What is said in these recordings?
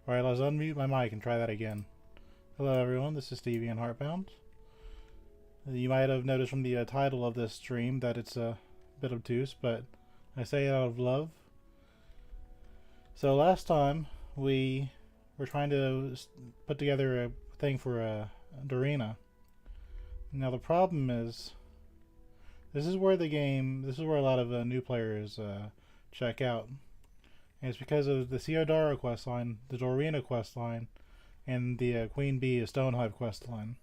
Alright, let's unmute my mic and try that again. Hello everyone, this is Stevie and Heartbound. You might have noticed from the title of this stream that it's a bit obtuse, but I say it out of love. So last time we were trying to put together a thing for Dorina. Now the problem is, this is where a lot of new players check out. And it's because of the Theodora questline, the Dorina questline, and the Queen Bee Stonehive questline.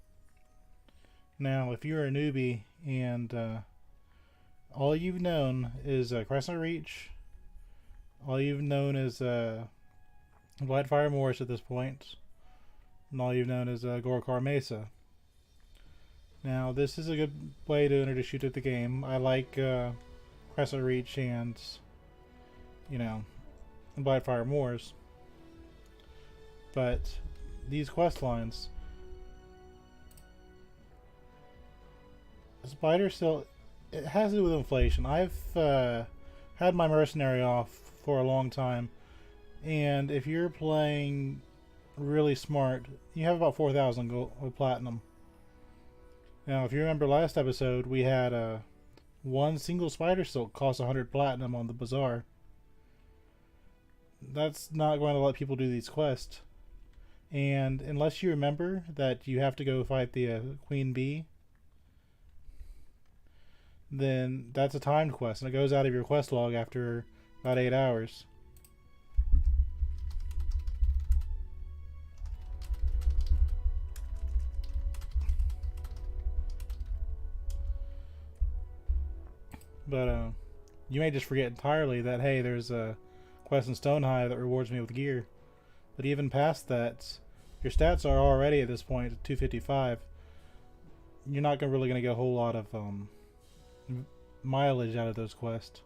Now, if you're a newbie and all you've known is Crescent Reach, all you've known is Whitefire Moors at this point, and all you've known is Gorkar Mesa. Now, this is a good way to introduce you to the game. I like Crescent Reach and, you know, Whitefire Moors. But these quest lines, Spider still, it has to do with inflation. I've had my mercenary off for a long time, and if you're playing really smart, you have about 4,000 gold with platinum. Now, if you remember last episode, we had one single spider silk cost 100 platinum on the bazaar. That's not going to let people do these quests. And unless you remember that you have to go fight the Queen Bee, then that's a timed quest, and it goes out of your quest log after about 8 hours. But you may just forget entirely that, hey, there's a quest in Stonehive that rewards me with gear. But even past that, your stats are already at this point at 255. You're not really going to get a whole lot of mileage out of those quests.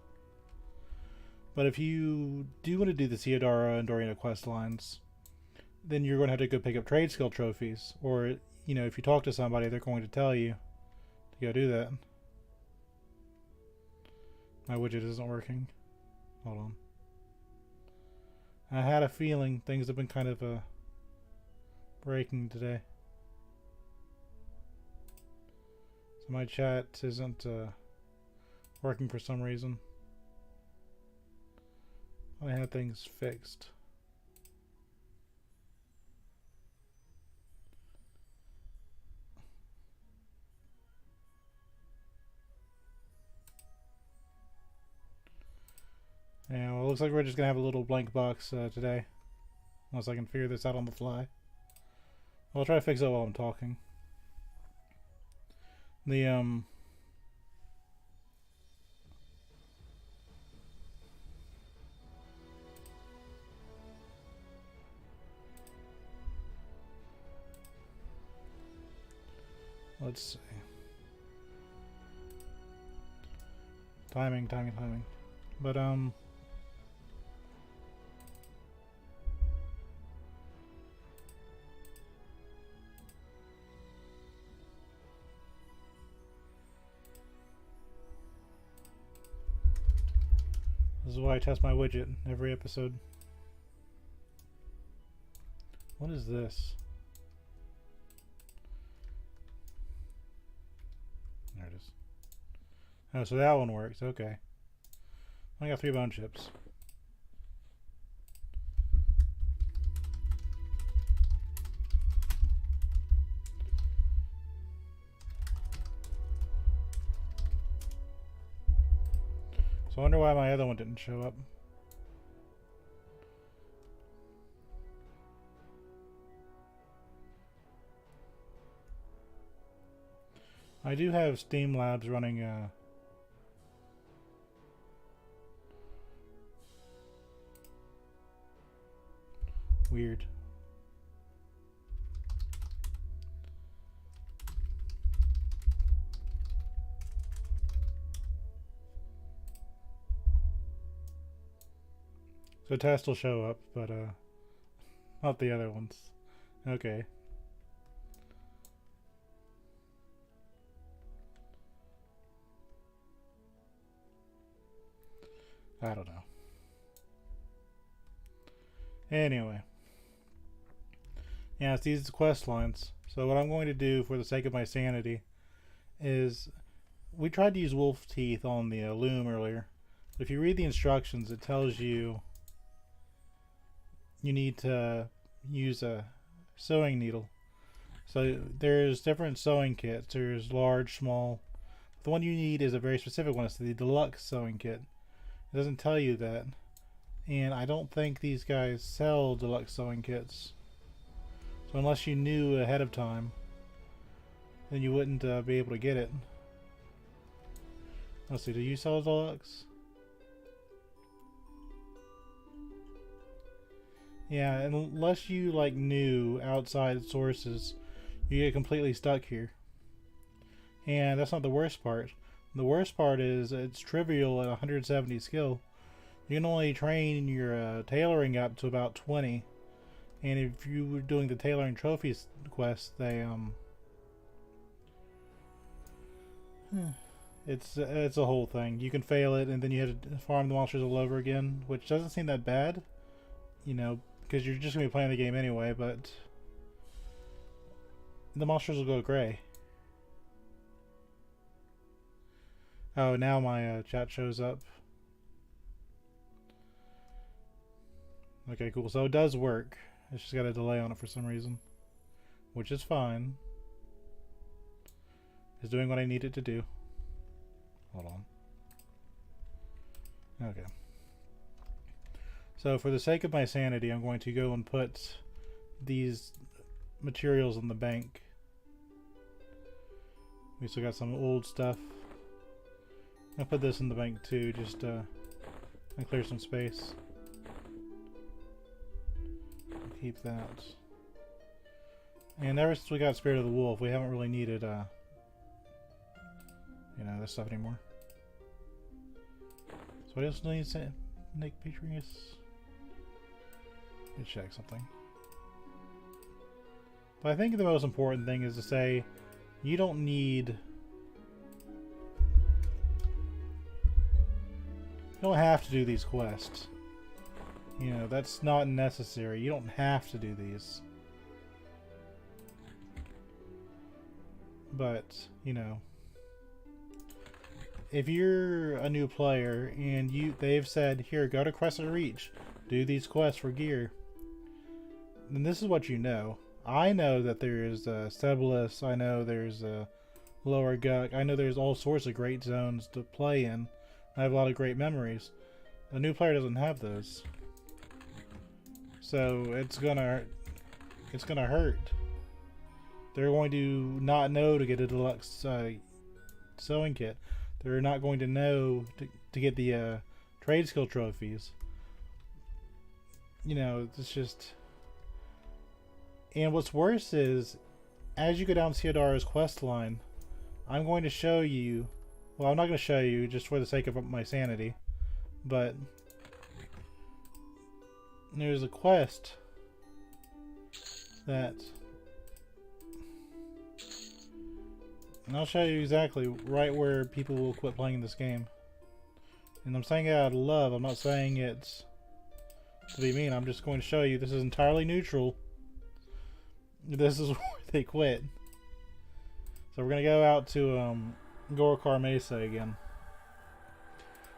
But if you do want to do the Theodora and Dorina quest lines, then you're going to have to go pick up trade skill trophies. Or, you know, if you talk to somebody, they're going to tell you to go do that. My widget isn't working. Hold on. I had a feeling things have been kind of breaking today. So my chat isn't working for some reason. I had things fixed. Yeah, well, it looks like we're just gonna have a little blank box today. Unless I can figure this out on the fly. Well, I'll try to fix it while I'm talking. Let's see. Timing. But, this is why I test my widget every episode. What is this? There it is. Oh, so that one works. Okay. I got 3 bone chips. So I wonder why my other one didn't show up. I do have Steam Labs running weird. So test will show up, but not the other ones. Okay. I don't know. Anyway, Yeah, it's these quest lines. So what I'm going to do for the sake of my sanity is, we tried to use wolf teeth on the loom earlier. If you read the instructions, it tells you you need to use a sewing needle. So there's different sewing kits. There's large, small. The one you need is a very specific one. It's the deluxe sewing kit. It doesn't tell you that. And I don't think these guys sell deluxe sewing kits. So unless you knew ahead of time, then you wouldn't be able to get it. Let's see, do you sell deluxe? Yeah, unless you like knew outside sources, you get completely stuck here. And that's not the worst part. The worst part is it's trivial at 170 skill. You can only train your tailoring up to about 20. And if you were doing the tailoring trophies quest, they it's a whole thing. You can fail it, and then you have to farm the monsters all over again, which doesn't seem that bad, you know, because you're just gonna be playing the game anyway. But the monsters will go gray. Oh, now my chat shows up. Okay, cool. So it does work. It's just got a delay on it for some reason, which is fine. It's doing what I need it to do. Hold on. Okay. So for the sake of my sanity, I'm going to go and put these materials in the bank. We still got some old stuff. I'll put this in the bank too, just to clear some space. Keep that. And ever since we got Spirit of the Wolf, we haven't really needed, you know, this stuff anymore. So what else needs Nick Patrius? Let me check something. But I think the most important thing is to say, you don't need... You don't have to do these quests. You know, that's not necessary. You don't have to do these. But, you know, if you're a new player and they've said, here, go to Crescent Reach, do these quests for gear, then this is what you know. I know that there's Stebulus, I know there's Lower Guck, I know there's all sorts of great zones to play in. I have a lot of great memories. A new player doesn't have those. So it's gonna hurt. They're going to not know to get a deluxe sewing kit. They're not going to know to get the trade skill trophies. You know, it's just... And what's worse is, as you go down Theodara's quest line, I'm going to show you... Well, I'm not going to show you, just for the sake of my sanity, but... There's a quest that... And I'll show you exactly right where people will quit playing this game. And I'm saying it out of love, I'm not saying it's to be mean, I'm just going to show you this is entirely neutral. This is where they quit. So we're going to go out to Gorkar Mesa again.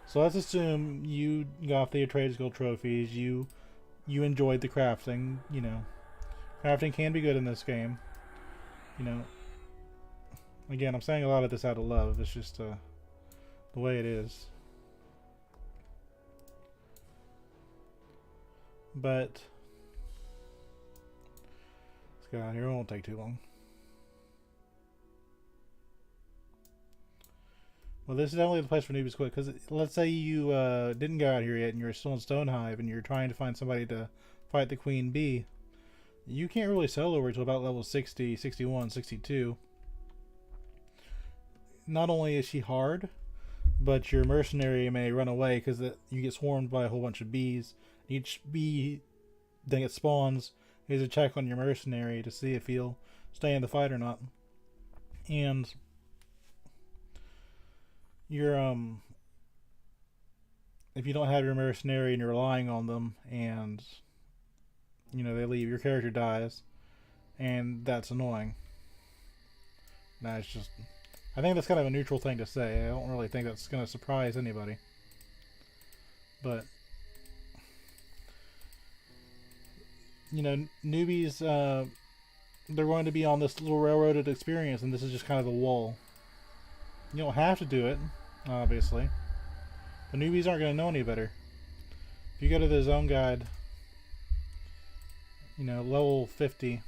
So let's assume you got the trade skill trophies, you enjoyed the crafting, you know. Crafting can be good in this game. You know. Again, I'm saying a lot of this out of love. It's just the way it is. But let's get out of here. It won't take too long. Well, this is definitely the place for newbies quit, because let's say you didn't go out here yet and you're still in Stonehive and you're trying to find somebody to fight the Queen Bee. You can't really solo her until about level 60, 61, 62. Not only is she hard, but your mercenary may run away because you get swarmed by a whole bunch of bees. Each bee then it spawns is a check on your mercenary to see if he'll stay in the fight or not. And you're if you don't have your mercenary and you're relying on them and you know they leave, your character dies, and that's annoying. Nah, it's just, I think that's kind of a neutral thing to say. I don't really think that's going to surprise anybody. But, you know, newbies, they're going to be on this little railroaded experience, and this is just kind of the wall. You don't have to do it, obviously. The newbies aren't going to know any better. If you go to the zone guide, you know, level 50,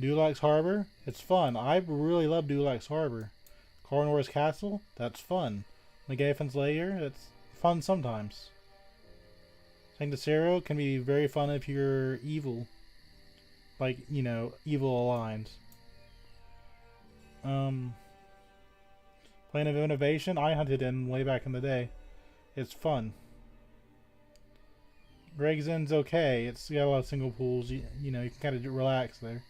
Dulac's Harbor, it's fun. I really love Dulac's Harbor. Coronor's Castle, that's fun. Megaphan's Lair, that's fun sometimes. Sanctusero can be very fun if you're evil. Like, you know, evil aligned. Plane of Innovation, I hunted in way back in the day. It's fun. Greg's Inn's okay. It's got a lot of single pools. You know, you can kind of relax there.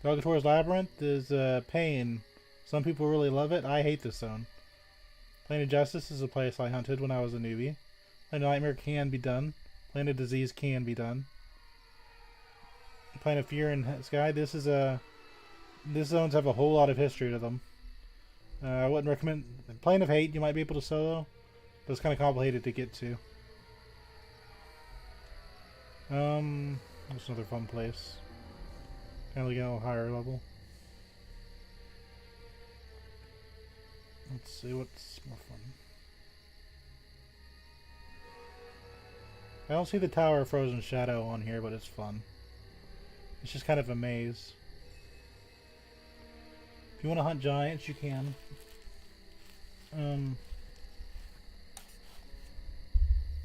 Dogatore's Labyrinth is pain. Some people really love it. I hate this zone. Plane of Justice is a place I hunted when I was a newbie. Plane of Nightmare can be done. Plane of Disease can be done. Plane of Fear and Sky. This zones have a whole lot of history to them. I wouldn't recommend. Plane of Hate you might be able to solo, but it's kind of complicated to get to. That's another fun place. Kind of get a higher level. Let's see what's more fun. I don't see the Tower of Frozen Shadow on here, but it's fun. It's just kind of a maze. If you want to hunt giants, you can.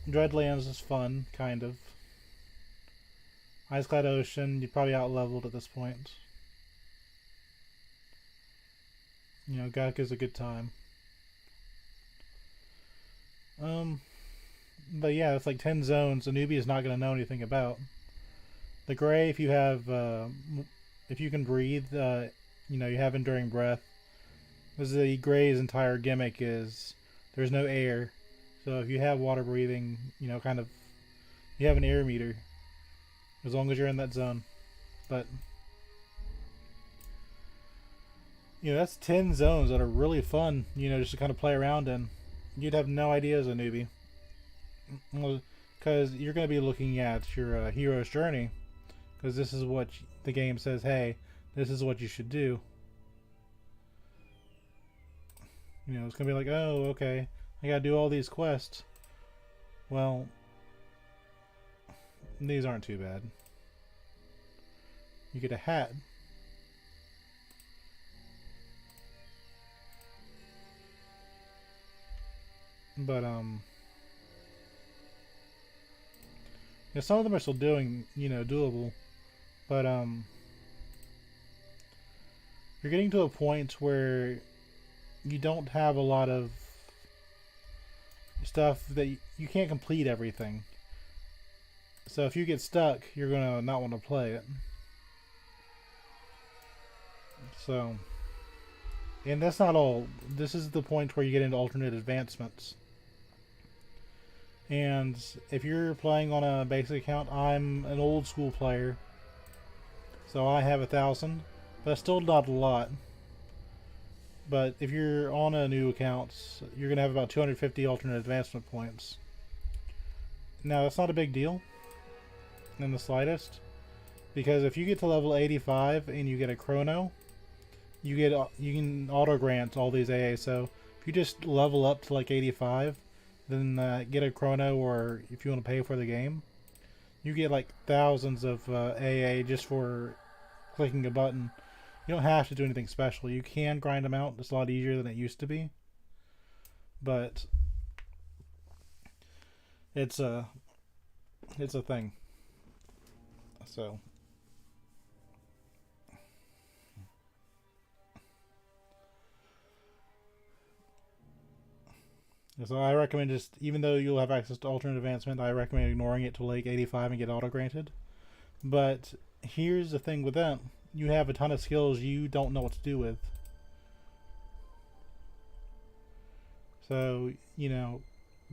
Dreadlands is fun, kind of. Iceclad Ocean, you're probably out-leveled at this point. You know, Gaka's a good time. But yeah, it's like 10 zones a newbie is not going to know anything about. The Gray, if you have, if you can breathe, you know, you have Enduring Breath. Because the Gray's entire gimmick is there's no air. So if you have water breathing, you know, kind of, you have an air meter. As long as you're in that zone. But, you know, that's 10 zones that are really fun, you know, just to kind of play around in. You'd have no idea as a newbie. Because you're going to be looking at your hero's journey. Because this is what the game says, hey, this is what you should do. You know, it's going to be like, oh, okay, I got to do all these quests. Well, these aren't too bad. You get a hat. But, yeah, some of them are still doing, you know, doable. But, you're getting to a point where you don't have a lot of stuff that you can't complete everything. So if you get stuck, you're gonna not want to play it. So, and that's not all. This is the point where you get into alternate advancements. And if you're playing on a basic account, I'm an old school player, so I have 1,000, but that's still not a lot. But if you're on a new account, you're gonna have about 250 alternate advancement points. Now that's not a big deal in the slightest, because if you get to level 85 and you get a chrono, you can auto grant all these AA. So if you just level up to like 85, then get a chrono, or if you want to pay for the game, you get like thousands of AA just for clicking a button. You don't have to do anything special. You can grind them out. It's a lot easier than it used to be, but it's a thing. So I recommend just, even though you'll have access to alternate advancement, I recommend ignoring it to like 85 and get auto granted. But here's the thing with that. You have a ton of skills you don't know what to do with. So, you know,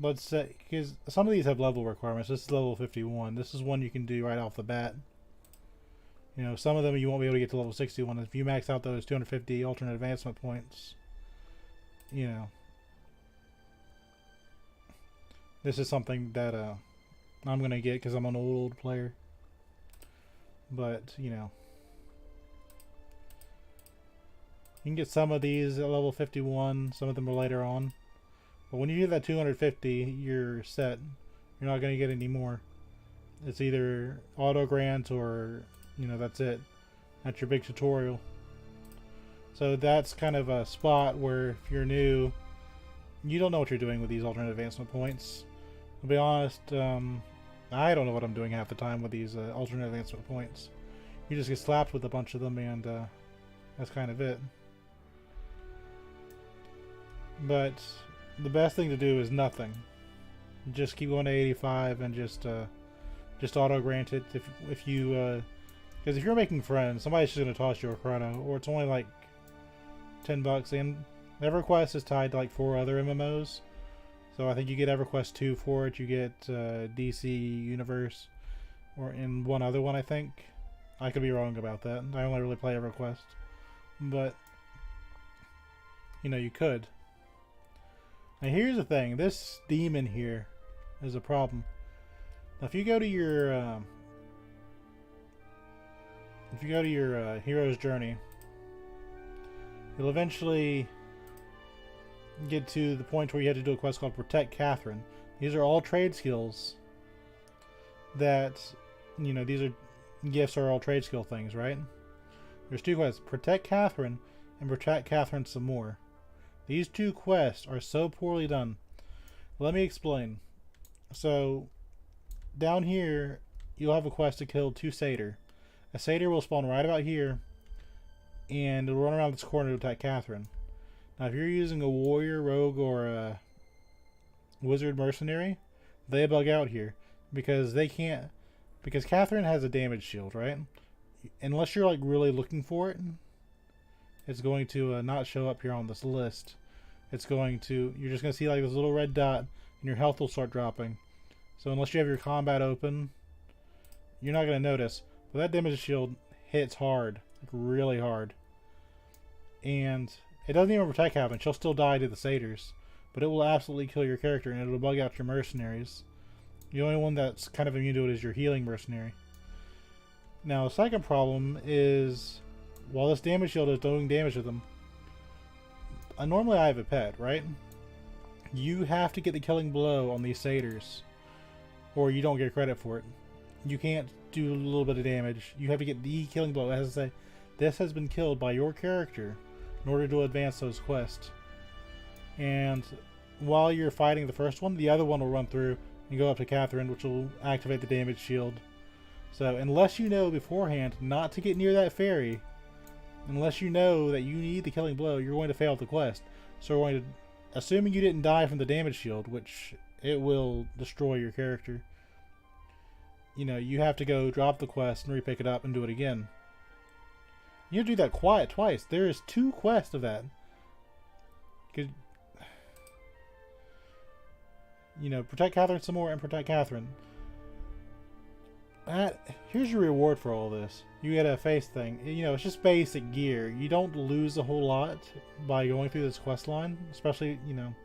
let's say, because some of these have level requirements. This is level 51. This is one you can do right off the bat. You know, some of them you won't be able to get to level 61. If you max out those 250 alternate advancement points, you know, this is something that I'm going to get because I'm an old player. But, you know, you can get some of these at level 51. Some of them are later on. But when you hit that 250, you're set. You're not going to get any more. It's either auto grant or, you know, that's it. That's your big tutorial. So that's kind of a spot where if you're new, you don't know what you're doing with these alternate advancement points. To be honest, I don't know what I'm doing half the time with these alternate advancement points. You just get slapped with a bunch of them, and that's kind of it. But the best thing to do is nothing. Just keep going to 85 and just auto grant it. If you because if you're making friends, somebody's just gonna toss you a chrono, or it's only like $10. And EverQuest is tied to like 4 other MMOs. So I think you get EverQuest 2 for it. You get DC Universe, or in one other one, I think. I could be wrong about that. I only really play EverQuest, but you know, you could. Now here's the thing: this demon here is a problem. Now if you go to your hero's journey, you'll eventually get to the point where you have to do a quest called Protect Catherine. These are all trade skills that, you know, these are gifts are all trade skill things, right? There's 2 quests: Protect Catherine and Protect Catherine some more. These 2 quests are so poorly done. Let me explain. So down here you'll have a quest to kill 2 satyr. A satyr will spawn right about here, and it'll run around this corner to attack Catherine. Now if you're using a warrior, rogue, or a wizard mercenary, they bug out here because they can't, because Catherine has a damage shield, right? Unless you're like really looking for it, it's going to not show up here on this list. It's going to, you're just going to see like this little red dot, and your health will start dropping. So unless you have your combat open, you're not going to notice. But that damage shield hits hard, like really hard. And it doesn't even protect Catherine. She'll still die to the satyrs, but it will absolutely kill your character, and it'll bug out your mercenaries. The only one that's kind of immune to it is your healing mercenary. Now the second problem is, while this damage shield is doing damage to them, normally I have a pet, right? You have to get the killing blow on these satyrs, or you don't get credit for it. You can't do a little bit of damage. You have to get the killing blow. It has to say, this has been killed by your character in order to advance those quests. And while you're fighting the first one, the other one will run through and go up to Catherine, which will activate the damage shield. So unless you know beforehand not to get near that fairy, unless you know that you need the killing blow, you're going to fail the quest. So we're going to, assuming you didn't die from the damage shield, which it will destroy your character, you know, you have to go drop the quest and repick it up and do it again. You have to do that twice. There is 2 quests of that. You know, Protect Catherine some more and Protect Catherine. Here's your reward for all this. You get a face thing. You know, it's just basic gear. You don't lose a whole lot by going through this quest line, especially, you know.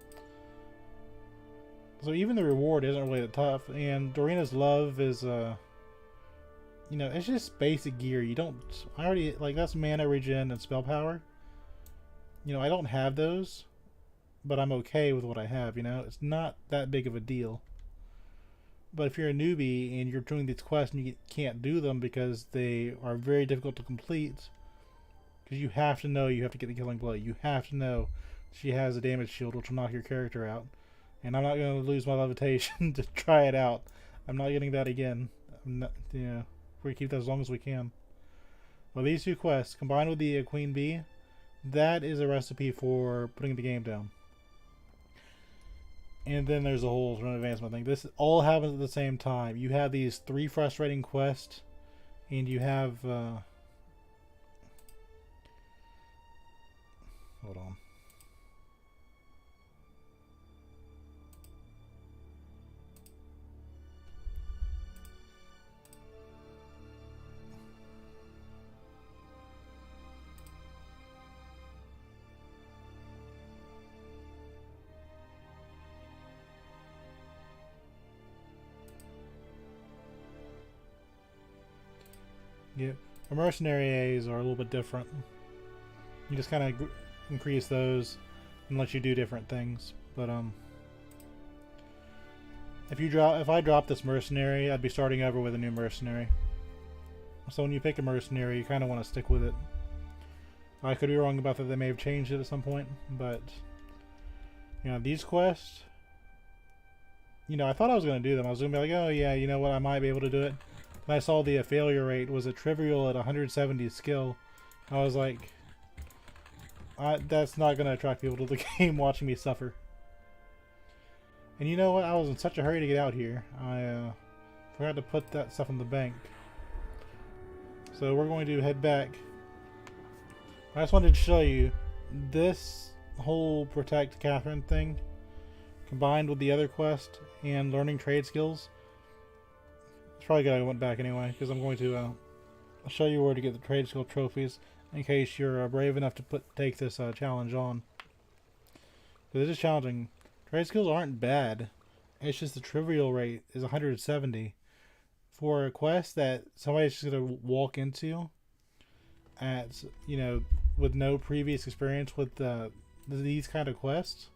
So even the reward isn't really that tough. And Dorina's love is, you know, it's just basic gear. You don't, I already, like, that's mana regen and spell power. You know, I don't have those, but I'm okay with what I have, you know. It's not that big of a deal. But if you're a newbie and you're doing these quests and you can't do them because they are very difficult to complete, because you have to know you have to get the killing blow. You have to know she has a damage shield which will knock your character out. And I'm not going to lose my levitation to try it out. I'm not getting that again. I'm not, you know, we're going to keep that as long as we can. Well, these 2 quests, combined with the Queen Bee, that is a recipe for putting the game down. And then there's a whole advancement thing. This all happens at the same time. You have these 3 frustrating quests, and you have hold on. Yeah, the mercenary A's are a little bit different. You just kind of increase those and let you do different things. But if I drop this mercenary, I'd be starting over with a new mercenary. So when you pick a mercenary, you kind of want to stick with it. I could be wrong about that. They may have changed it at some point, but you know, these quests, you know, I thought I was going to do them. I was going to be like, oh yeah, you know what, I might be able to do it. And I saw the failure rate was a trivial at 170 skill. I was like, that's not going to attract people to the game watching me suffer. And you know what, I was in such a hurry to get out here. I forgot to put that stuff in the bank. So we're going to head back. I just wanted to show you this whole Protect Catherine thing combined with the other quest and learning trade skills. It's probably good I went back anyway, because I'm going to show you where to get the trade skill trophies in case you're brave enough to take this challenge on. Because it is challenging. Trade skills aren't bad. It's just the trivial rate is 170 for a quest that somebody's just going to walk into at, you know, with no previous experience with these kind of quests.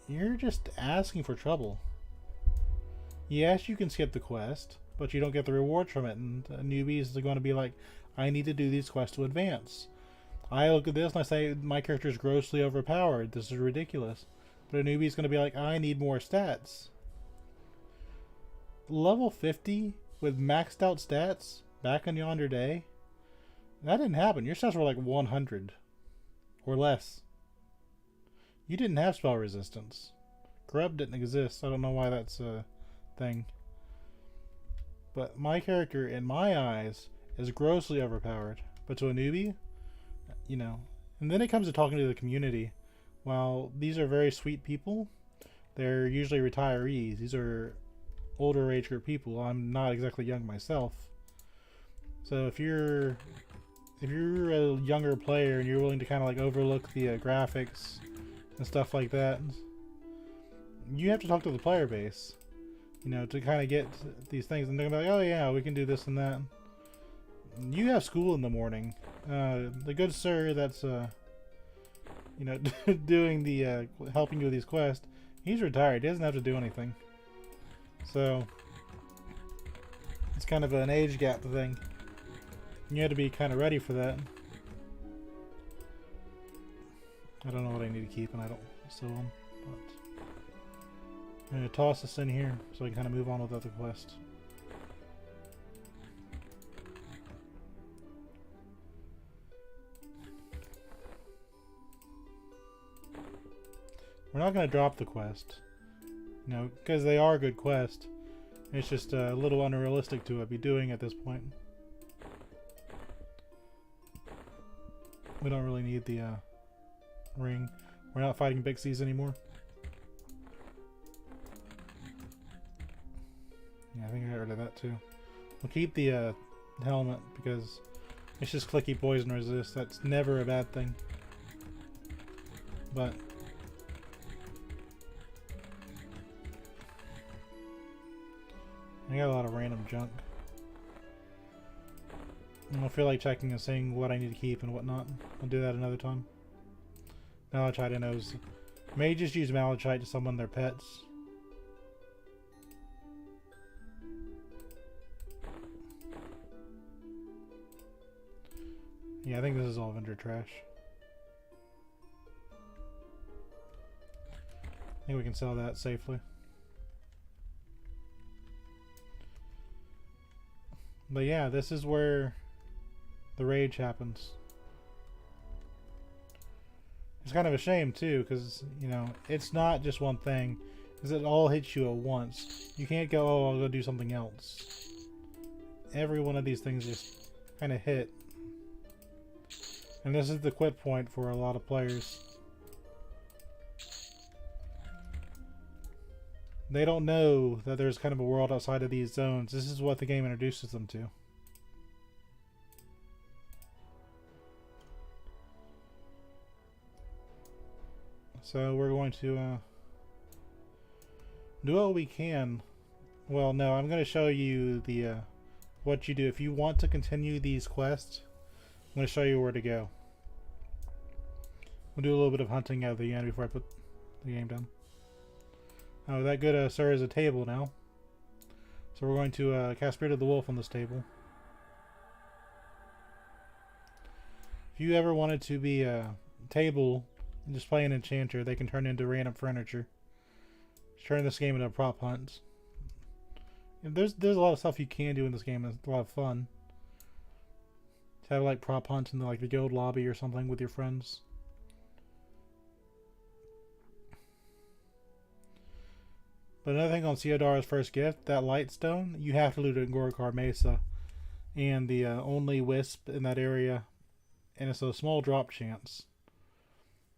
You're just asking for trouble. Yes, you can skip the quest, but you don't get the rewards from it, and newbies are going to be like, I need to do these quests to advance. I look at this and I say, my character is grossly overpowered, this is ridiculous. But a newbie is going to be like, I need more stats. Level 50 with maxed out stats back in yonder day? That didn't happen. Your stats were like 100 or less. You didn't have spell resistance. Corrupt didn't exist. I don't know why that's a thing. But my character, in my eyes, is grossly overpowered. But to a newbie, you know. And then it comes to talking to the community. While these are very sweet people, they're usually retirees. These are older age group people. I'm not exactly young myself. So if you're a younger player and you're willing to kind of like overlook the graphics and stuff like that, you have to talk to the player base, you know, to kind of get these things. And they're gonna be like, oh yeah, we can do this and that. You have school in the morning. The good sir that's you know, doing the helping you with these quests, he's retired. He doesn't have to do anything. So it's kind of an age gap thing. You have to be kind of ready for that. I don't know what I need to keep, and I don't still them. But I'm gonna toss this in here so I can kind of move on with other quests. We're not going to drop the quest, you know, because they are good quests. It's just a little unrealistic to be doing at this point. We don't really need the ring. We're not fighting Big C's anymore. Yeah, I think I got rid of that too. We'll keep the helmet because it's just clicky poison resist. That's never a bad thing. But I got a lot of random junk. I don't feel like checking and seeing what I need to keep and whatnot. I'll do that another time. Malachite, I know, may just use Malachite to summon their pets. Yeah, I think this is all vendor trash. I think we can sell that safely. But yeah, this is where the rage happens. It's kind of a shame too, because, you know, it's not just one thing, because it all hits you at once. You can't go, oh, I'll go do something else. Every one of these things just kind of hit. And this is the quit point for a lot of players. They don't know that there's kind of a world outside of these zones. This is what the game introduces them to. So we're going to do what we can. Well, no, I'm going to show you the what you do. If you want to continue these quests, I'm going to show you where to go. We'll do a little bit of hunting at the end before I put the game down. Oh, that good, sir, is a table now. So we're going to cast Spirit of the Wolf on this table. If you ever wanted to be a table and just play an enchanter, they can turn into random furniture. Just turn this game into a prop hunt. And there's a lot of stuff you can do in this game. It's a lot of fun. To have like prop hunt in like the guild lobby or something with your friends. But another thing on Theodara's first gift, that light stone, you have to loot it in Gorokar Mesa. And the only wisp in that area, and it's a small drop chance.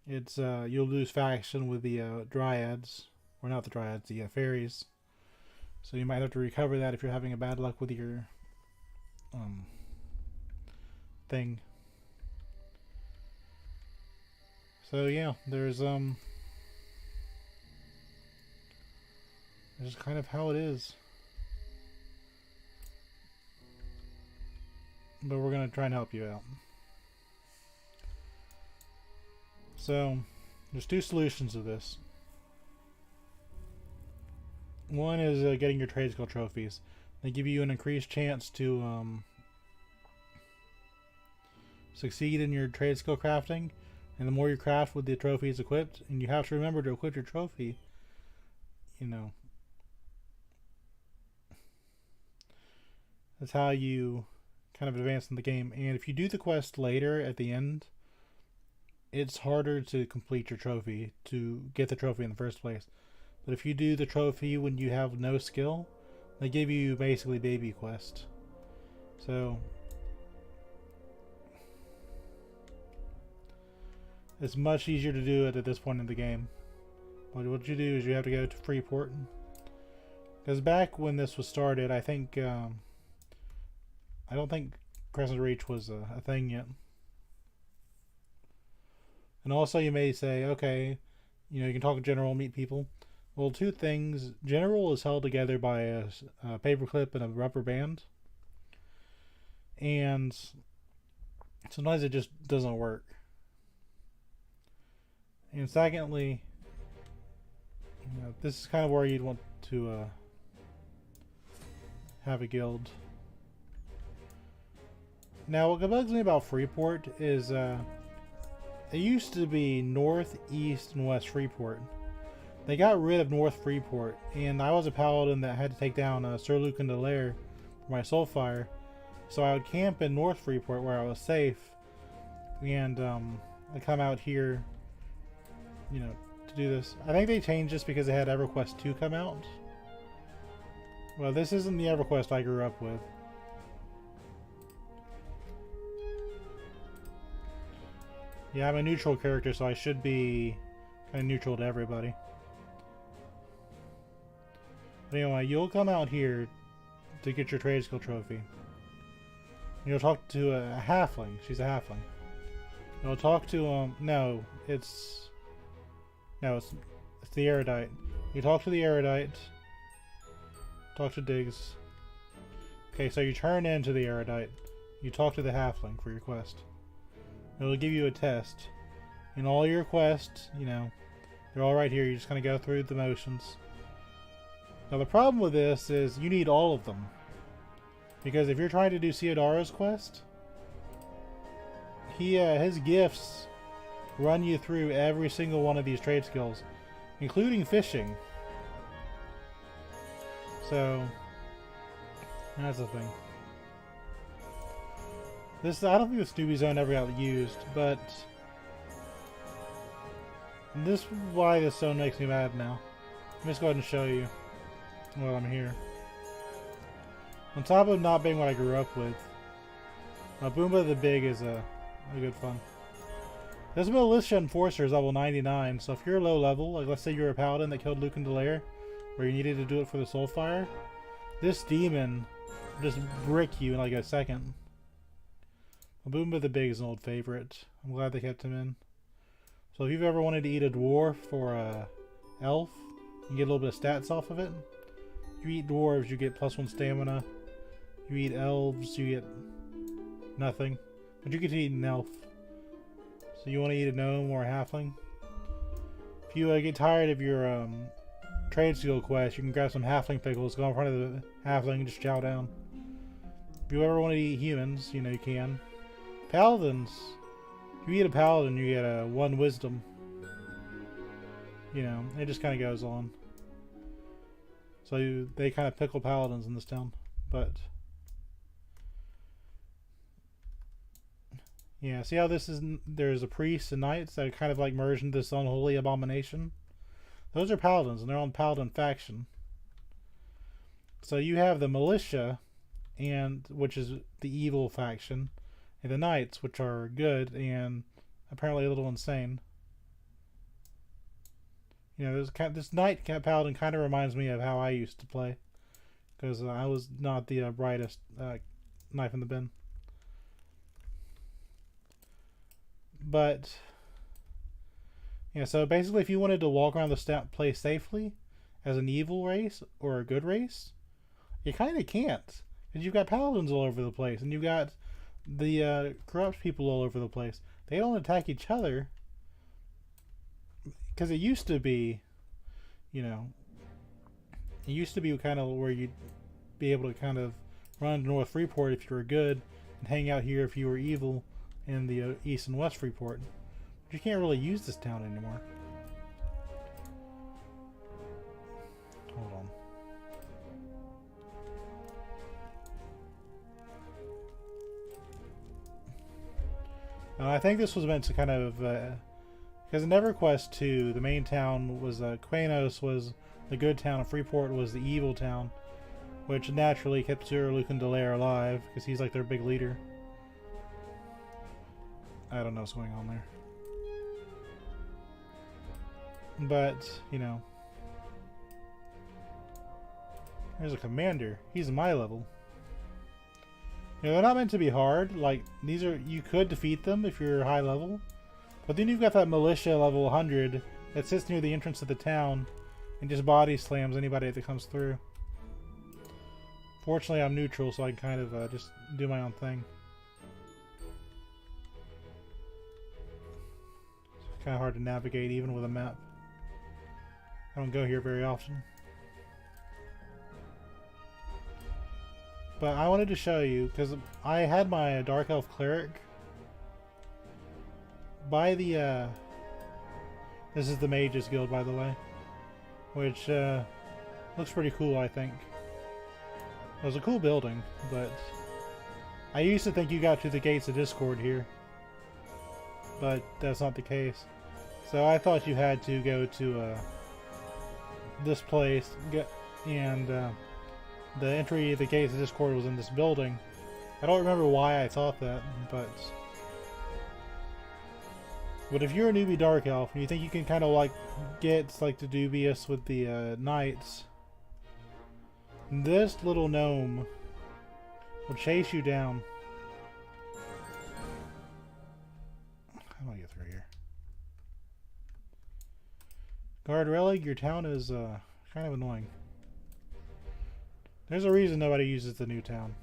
It's you'll lose faction with the dryads, or not the dryads, the fairies. So you might have to recover that if you're having a bad luck with your thing. So yeah, there's kind of how it is. But we're gonna try and help you out. So there's two solutions to this. One is getting your trade skill trophies. They give you an increased chance to succeed in your trade skill crafting, and the more you craft with the trophies equipped, and you have to remember to equip your trophy, you know, that's how you kind of advance in the game. And if you do the quest later at the end, it's harder to complete your trophy, to get the trophy in the first place. But if you do the trophy when you have no skill, they give you basically baby quest. So it's much easier to do it at this point in the game. But what you do is you have to go to Freeport. Because back when this was started, I think I don't think Crescent Reach was a thing yet. And also you may say, okay, you know, you can talk to General, meet people. Well, two things. General is held together by a paperclip and a rubber band. And sometimes it just doesn't work. And secondly, you know, this is kind of where you'd want to have a guild. Now, what bugs me about Freeport is it used to be North, East, and West Freeport. They got rid of North Freeport, and I was a paladin that had to take down Sir Lucan de Lair for my Soulfire. So I would camp in North Freeport where I was safe, and I'd come out here, you know, to do this. I think they changed this because they had EverQuest 2 come out. Well, this isn't the EverQuest I grew up with. Yeah, I'm a neutral character, so I should be kind of neutral to everybody. But anyway, you'll come out here to get your trade skill trophy. You'll talk to a halfling. She's a halfling. You'll talk to no, it's the erudite. You talk to the erudite. Talk to Diggs. Okay, so you turn into the erudite. You talk to the halfling for your quest. It'll give you a test. And all your quests, you know, they're all right here. You just kind of go through the motions. Now the problem with this is you need all of them. Because if you're trying to do Theodara's quest, his gifts run you through every single one of these trade skills, including fishing. So that's the thing. This, I don't think this Newbie zone ever got used, but this is why this zone makes me mad now. Let me just go ahead and show you while I'm here. On top of not being what I grew up with, Boomba the Big is a good fun. This Militia Enforcer is level 99, so if you're low level, like let's say you're a paladin that killed Lucan de Lair, where you needed to do it for the Soulfire, this demon will just brick you in like a second. Boomba the Big is an old favorite. I'm glad they kept him in. So if you've ever wanted to eat a dwarf or a elf, you get a little bit of stats off of it. If you eat dwarves, you get +1 stamina. You eat elves, you get nothing. But you get to eat an elf. So you want to eat a gnome or a halfling? If you get tired of your trade skill quest, you can grab some halfling pickles, go in front of the halfling and just chow down. If you ever want to eat humans, you know you can. Paladins. If you eat a paladin, you get a 1 wisdom. You know, it just kind of goes on. So they kind of pickle paladins in this town. But yeah, see how this is? There's a priest and knights that are kind of like merged into this unholy abomination. Those are paladins, and they're on paladin faction. So you have the militia, and which is the evil faction, and the knights, which are good and apparently a little insane. You know, this knight paladin kind of reminds me of how I used to play, because I was not the brightest knife in the bin. But yeah, so basically, if you wanted to walk around the place safely as an evil race or a good race, you kind of can't, because you've got paladins all over the place, and you've got the corrupt people all over the place. They don't attack each other. Because it used to be, you know, it used to be kind of where you'd be able to kind of run to North Freeport if you were good, and hang out here if you were evil in the East and West Freeport. But you can't really use this town anymore. Hold on. I think this was meant to kind of... because in EverQuest 2, the main town was Quanos was the good town, and Freeport was the evil town, which naturally kept Sir Lucan Delaire alive because he's like their big leader. I don't know what's going on there, but you know, there's a commander. He's my level. You know, they're not meant to be hard. Like these are, you could defeat them if you're high level. But then you've got that militia level 100 that sits near the entrance of the town and just body slams anybody that comes through. Fortunately, I'm neutral, so I can kind of just do my own thing. It's kind of hard to navigate even with a map. I don't go here very often. But I wanted to show you, because I had my Dark Elf Cleric by the this is the Mages Guild, by the way, which looks pretty cool. I think it was a cool building, but I used to think you got to the gates of Discord here, but that's not the case. So I thought you had to go to this place, and the entry of the gates of Discord was in this building. I don't remember why I thought that, but if you're a newbie Dark Elf and you think you can kind of like get like the dubious with the knights, this little gnome will chase you down. How do I get through here? Guard Relic, your town is kind of annoying. There's a reason nobody uses the new town.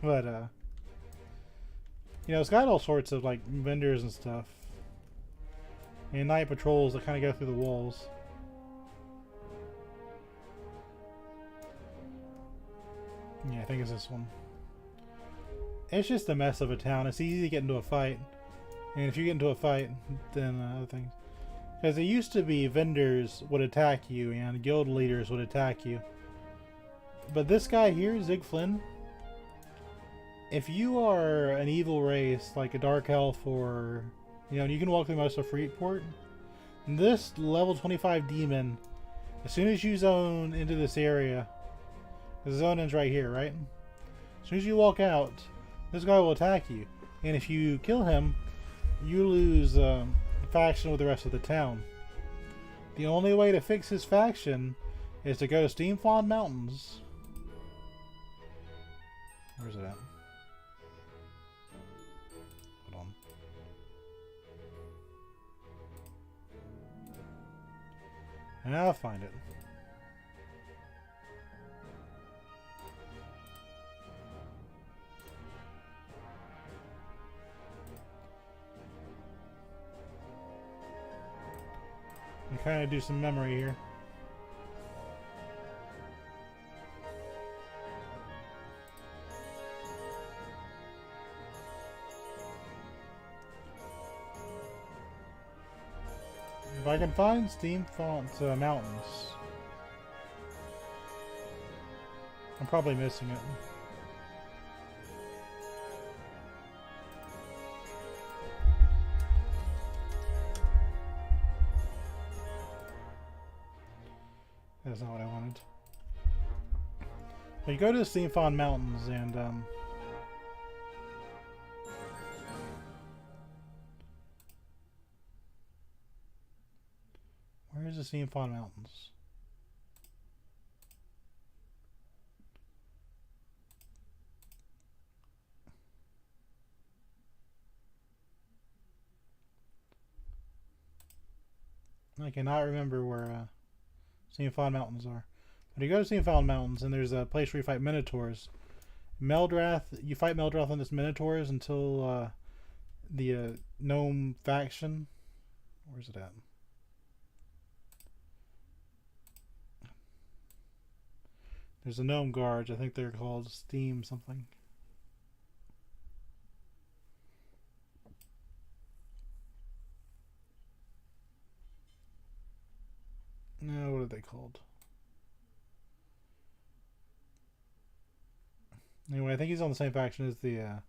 But you know, it's got all sorts of like vendors and stuff. And night patrols that kind of go through the walls. Yeah, I think it's this one. It's just a mess of a town. It's easy to get into a fight. And if you get into a fight, then other things. Because it used to be vendors would attack you and guild leaders would attack you. But this guy here, Zig Flynn, if you are an evil race, like a Dark Elf or... You know, you can walk through most of Freeport. This level 25 demon, as soon as you zone into this area, the zone ends right here, right? As soon as you walk out, this guy will attack you. And if you kill him, you lose faction with the rest of the town. The only way to fix his faction is to go to Steamfawn Mountains. Where's it at? And I'll find it. You kind of do some memory here. If I can find Steam Font Mountains. I'm probably missing it. That's not what I wanted. But you go to the Steam Font Mountains and where is the Steam Font Mountains? I cannot remember where Steam Font Mountains are. But you go to Steam Font Mountains and there's a place where you fight Minotaurs. Meldrath, you fight Meldrath and its Minotaurs until the Gnome faction. Where's it at? There's the Gnome Guards. I think they're called Steam something. No, what are they called? Anyway, I think he's on the same faction as the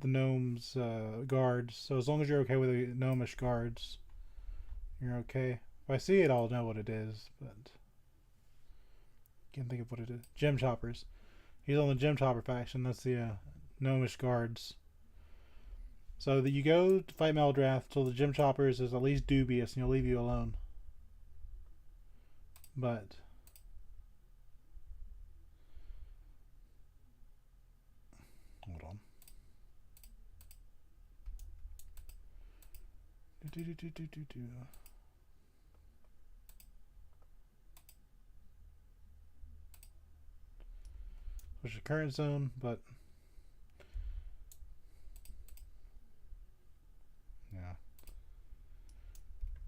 gnomes guards. So as long as you're okay with the gnomish guards, you're okay. If I see it, I'll know what it is, but can't think of what it is. Gem Choppers. He's on the Gem Chopper faction. That's the gnomish guards. So that you go to fight Meldrath till the Gem Choppers is at least dubious and he'll leave you alone. But hold on. Which is current zone, but yeah.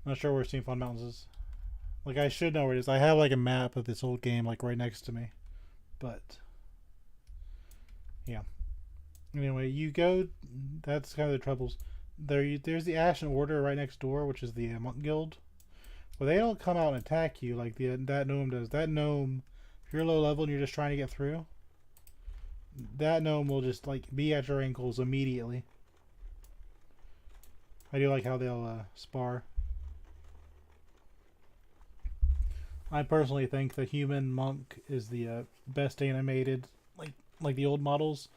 Not sure where Steam Font Mountains is. Like, I should know where it is. I have like a map of this old game like right next to me. But yeah. Anyway, you go, that's kind of the troubles. There's the Ashen Order right next door, which is the Monk Guild. Well, they don't come out and attack you like that gnome does. That gnome, if you're low level and you're just trying to get through, that gnome will just like be at your ankles immediately. I do like how they'll spar. I personally think the human monk is the best animated, like the old models.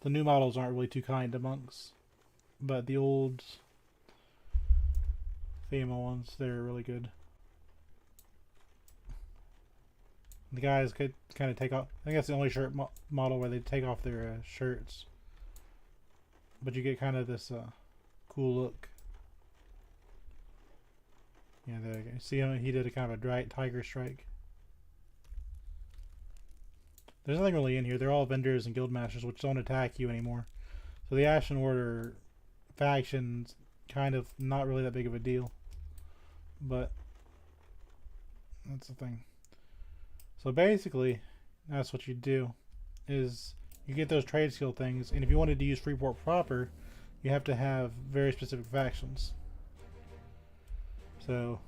The new models aren't really too kind to monks, but the old female ones, they're really good. The guys could kind of take off. I think that's the only shirt model where they take off their shirts, but you get kind of this cool look. Yeah, there you go. See him? He did a kind of a tiger strike. There's nothing really in here. They're all vendors and guild masters, which don't attack you anymore. So the Ashen Order faction's kind of not really that big of a deal. But that's the thing. So basically, that's what you do. Is you get those trade skill things, and if you wanted to use Freeport proper, you have to have very specific factions. So,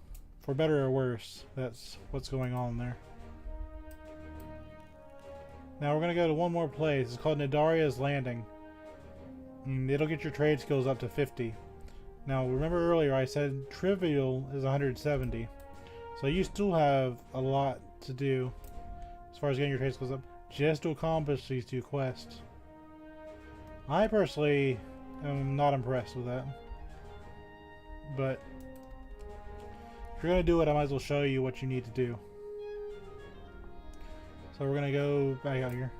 for better or worse, that's what's going on there. Now we're going to go to one more place. It's called Nidaria's Landing. And it'll get your trade skills up to 50. Now remember earlier I said trivial is 170. So you still have a lot to do as far as getting your trade skills up just to accomplish these two quests. I personally am not impressed with that. But if you're going to do it, I might as well show you what you need to do. So we're going to go back out here.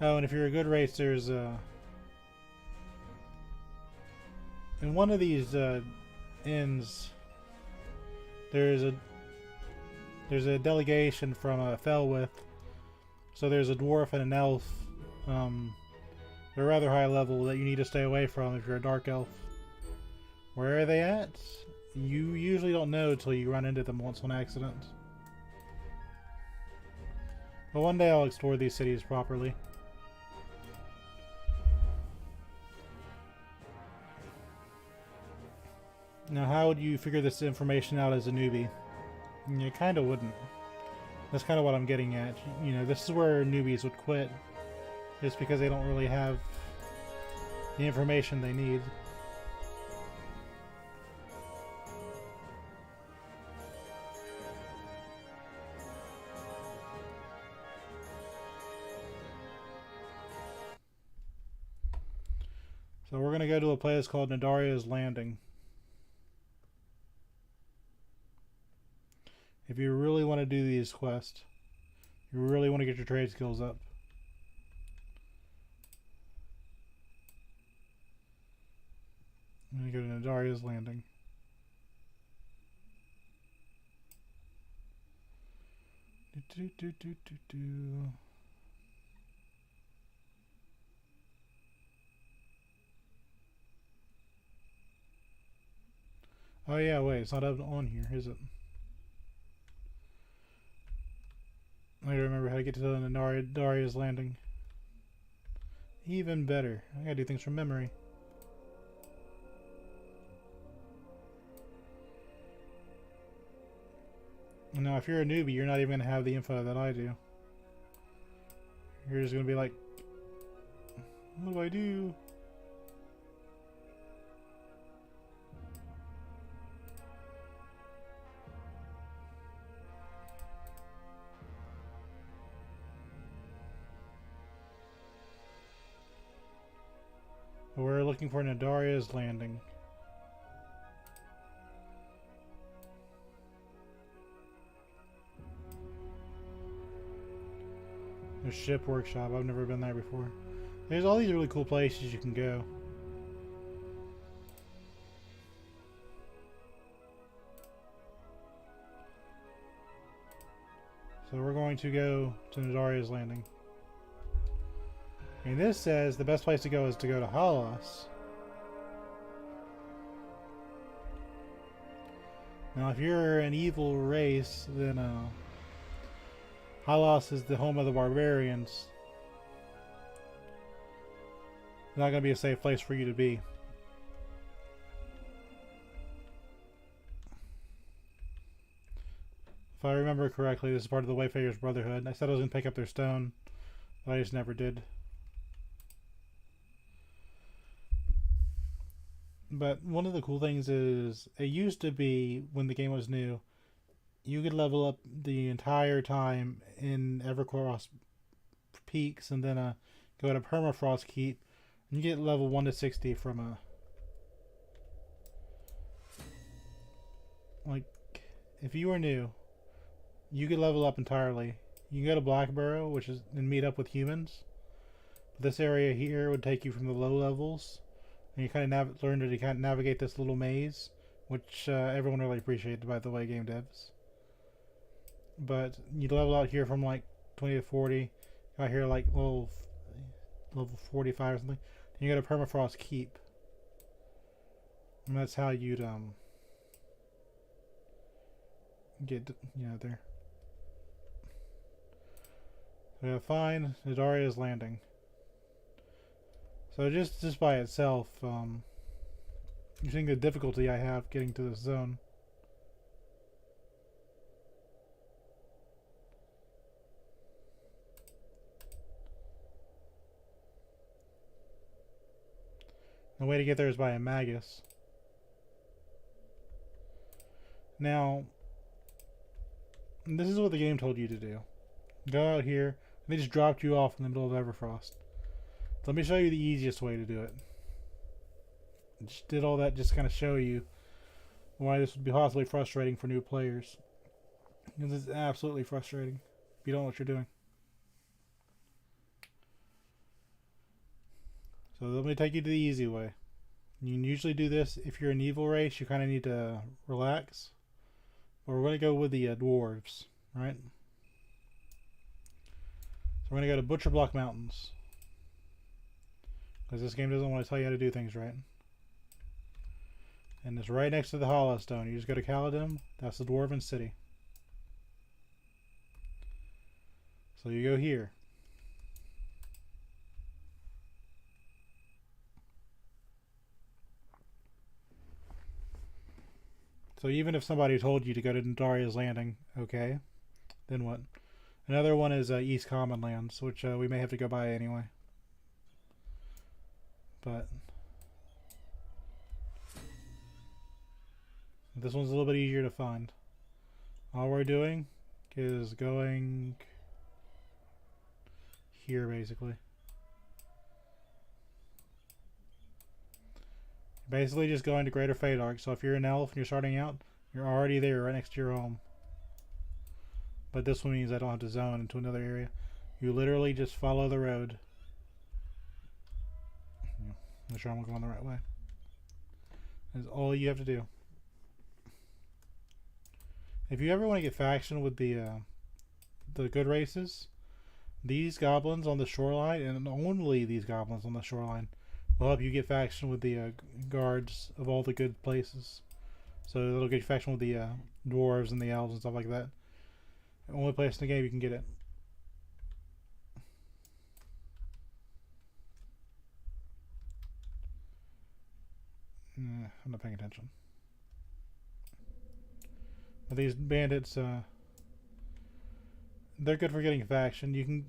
Oh, and if you're a good race, there's in one of these inns, there's a delegation from Felwith. So there's a dwarf and an elf. They're rather high level that you need to stay away from if you're a dark elf. Where are they at? You usually don't know until you run into them once on accident. But one day I'll explore these cities properly. Now, how would you figure this information out as a newbie? You kind of wouldn't. That's kind of what I'm getting at. You know, this is where newbies would quit. Just because they don't really have the information they need. So we're going to go to a place called Nadaria's Landing. If you really want to do these quests, you really want to get your trade skills up. I'm going to go to Nadaria's Landing. Oh yeah, wait, it's not up on here, is it? I gotta remember how to get to the Nadaria's Landing. Even better. I gotta do things from memory. Now, if you're a newbie, you're not even gonna have the info that I do. You're just gonna be like, what do I do? We're looking for Nadaria's Landing. There's Ship Workshop. I've never been there before. There's all these really cool places you can go. So we're going to go to Nadaria's Landing. And this says the best place to go is to go to Halas. Now if you're an evil race, then Halas is the home of the barbarians. It's not going to be a safe place for you to be. If I remember correctly, this is part of the Wayfarer's Brotherhood. I said I was going to pick up their stone, but I just never did. But one of the cool things is, it used to be, when the game was new, you could level up the entire time in EverQuest peaks and then go to Permafrost Keep, and you get level 1 to 60 from like, if you were new, you could level up entirely. You can go to Blackborough, which is, and meet up with humans. This area here would take you from the low levels, and you kind of learn to kind of navigate this little maze, which everyone really appreciated, by the way, game devs. But you level out here from like 20 to 40. Out here like level 45 or something. Then you go to Permafrost Keep, and that's how you'd get, you know, there. We have find Nadaria's Landing. So just by itself, you're seeing the difficulty I have getting to this zone. The way to get there is by a Magus. Now, this is what the game told you to do. Go out here, and they just dropped you off in the middle of Everfrost. Let me show you the easiest way to do it. I just did all that just to kind of show you why this would be possibly frustrating for new players. Because it's absolutely frustrating if you don't know what you're doing. So let me take you to the easy way. You can usually do this if you're an evil race. You kind of need to relax. But we're going to go with the dwarves, right? So we're going to go to Butcher Block Mountains, because this game doesn't want to tell you how to do things right. And it's right next to the Hollow Stone. You just go to Caledon. That's the Dwarven City. So you go here. So even if somebody told you to go to Daria's Landing, okay, then what? Another one is East Common Lands, which we may have to go by anyway. But this one's a little bit easier to find. All we're doing is going here, basically. Basically just going to Greater Fadark. So if you're an elf and you're starting out, you're already there right next to your home. But this one means I don't have to zone into another area. You literally just follow the road. Make sure I'm going the right way. That's all you have to do. If you ever want to get faction with the good races, these goblins on the shoreline, and only these goblins on the shoreline, will help you get faction with the guards of all the good places. So it'll get you faction with the dwarves and the elves and stuff like that. The only place in the game you can get it. I'm not paying attention. But these bandits, they're good for getting faction. You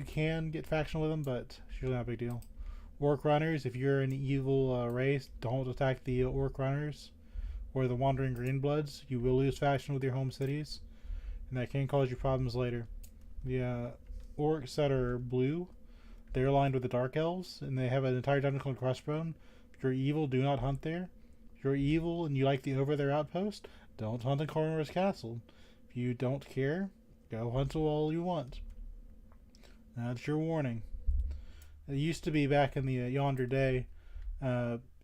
can get faction with them, but it's usually not a big deal. Orc runners, if you're an evil race, don't attack the orc runners or the wandering greenbloods. You will lose faction with your home cities, and that can cause you problems later. The orcs that are blue, they're aligned with the dark elves, and they have an entire dungeon called Crossbone. If you're evil, do not hunt there. If you're evil and you like the over there outpost, don't hunt in Cornwall's Castle. If you don't care, go hunt all you want. That's your warning. It used to be back in the yonder day,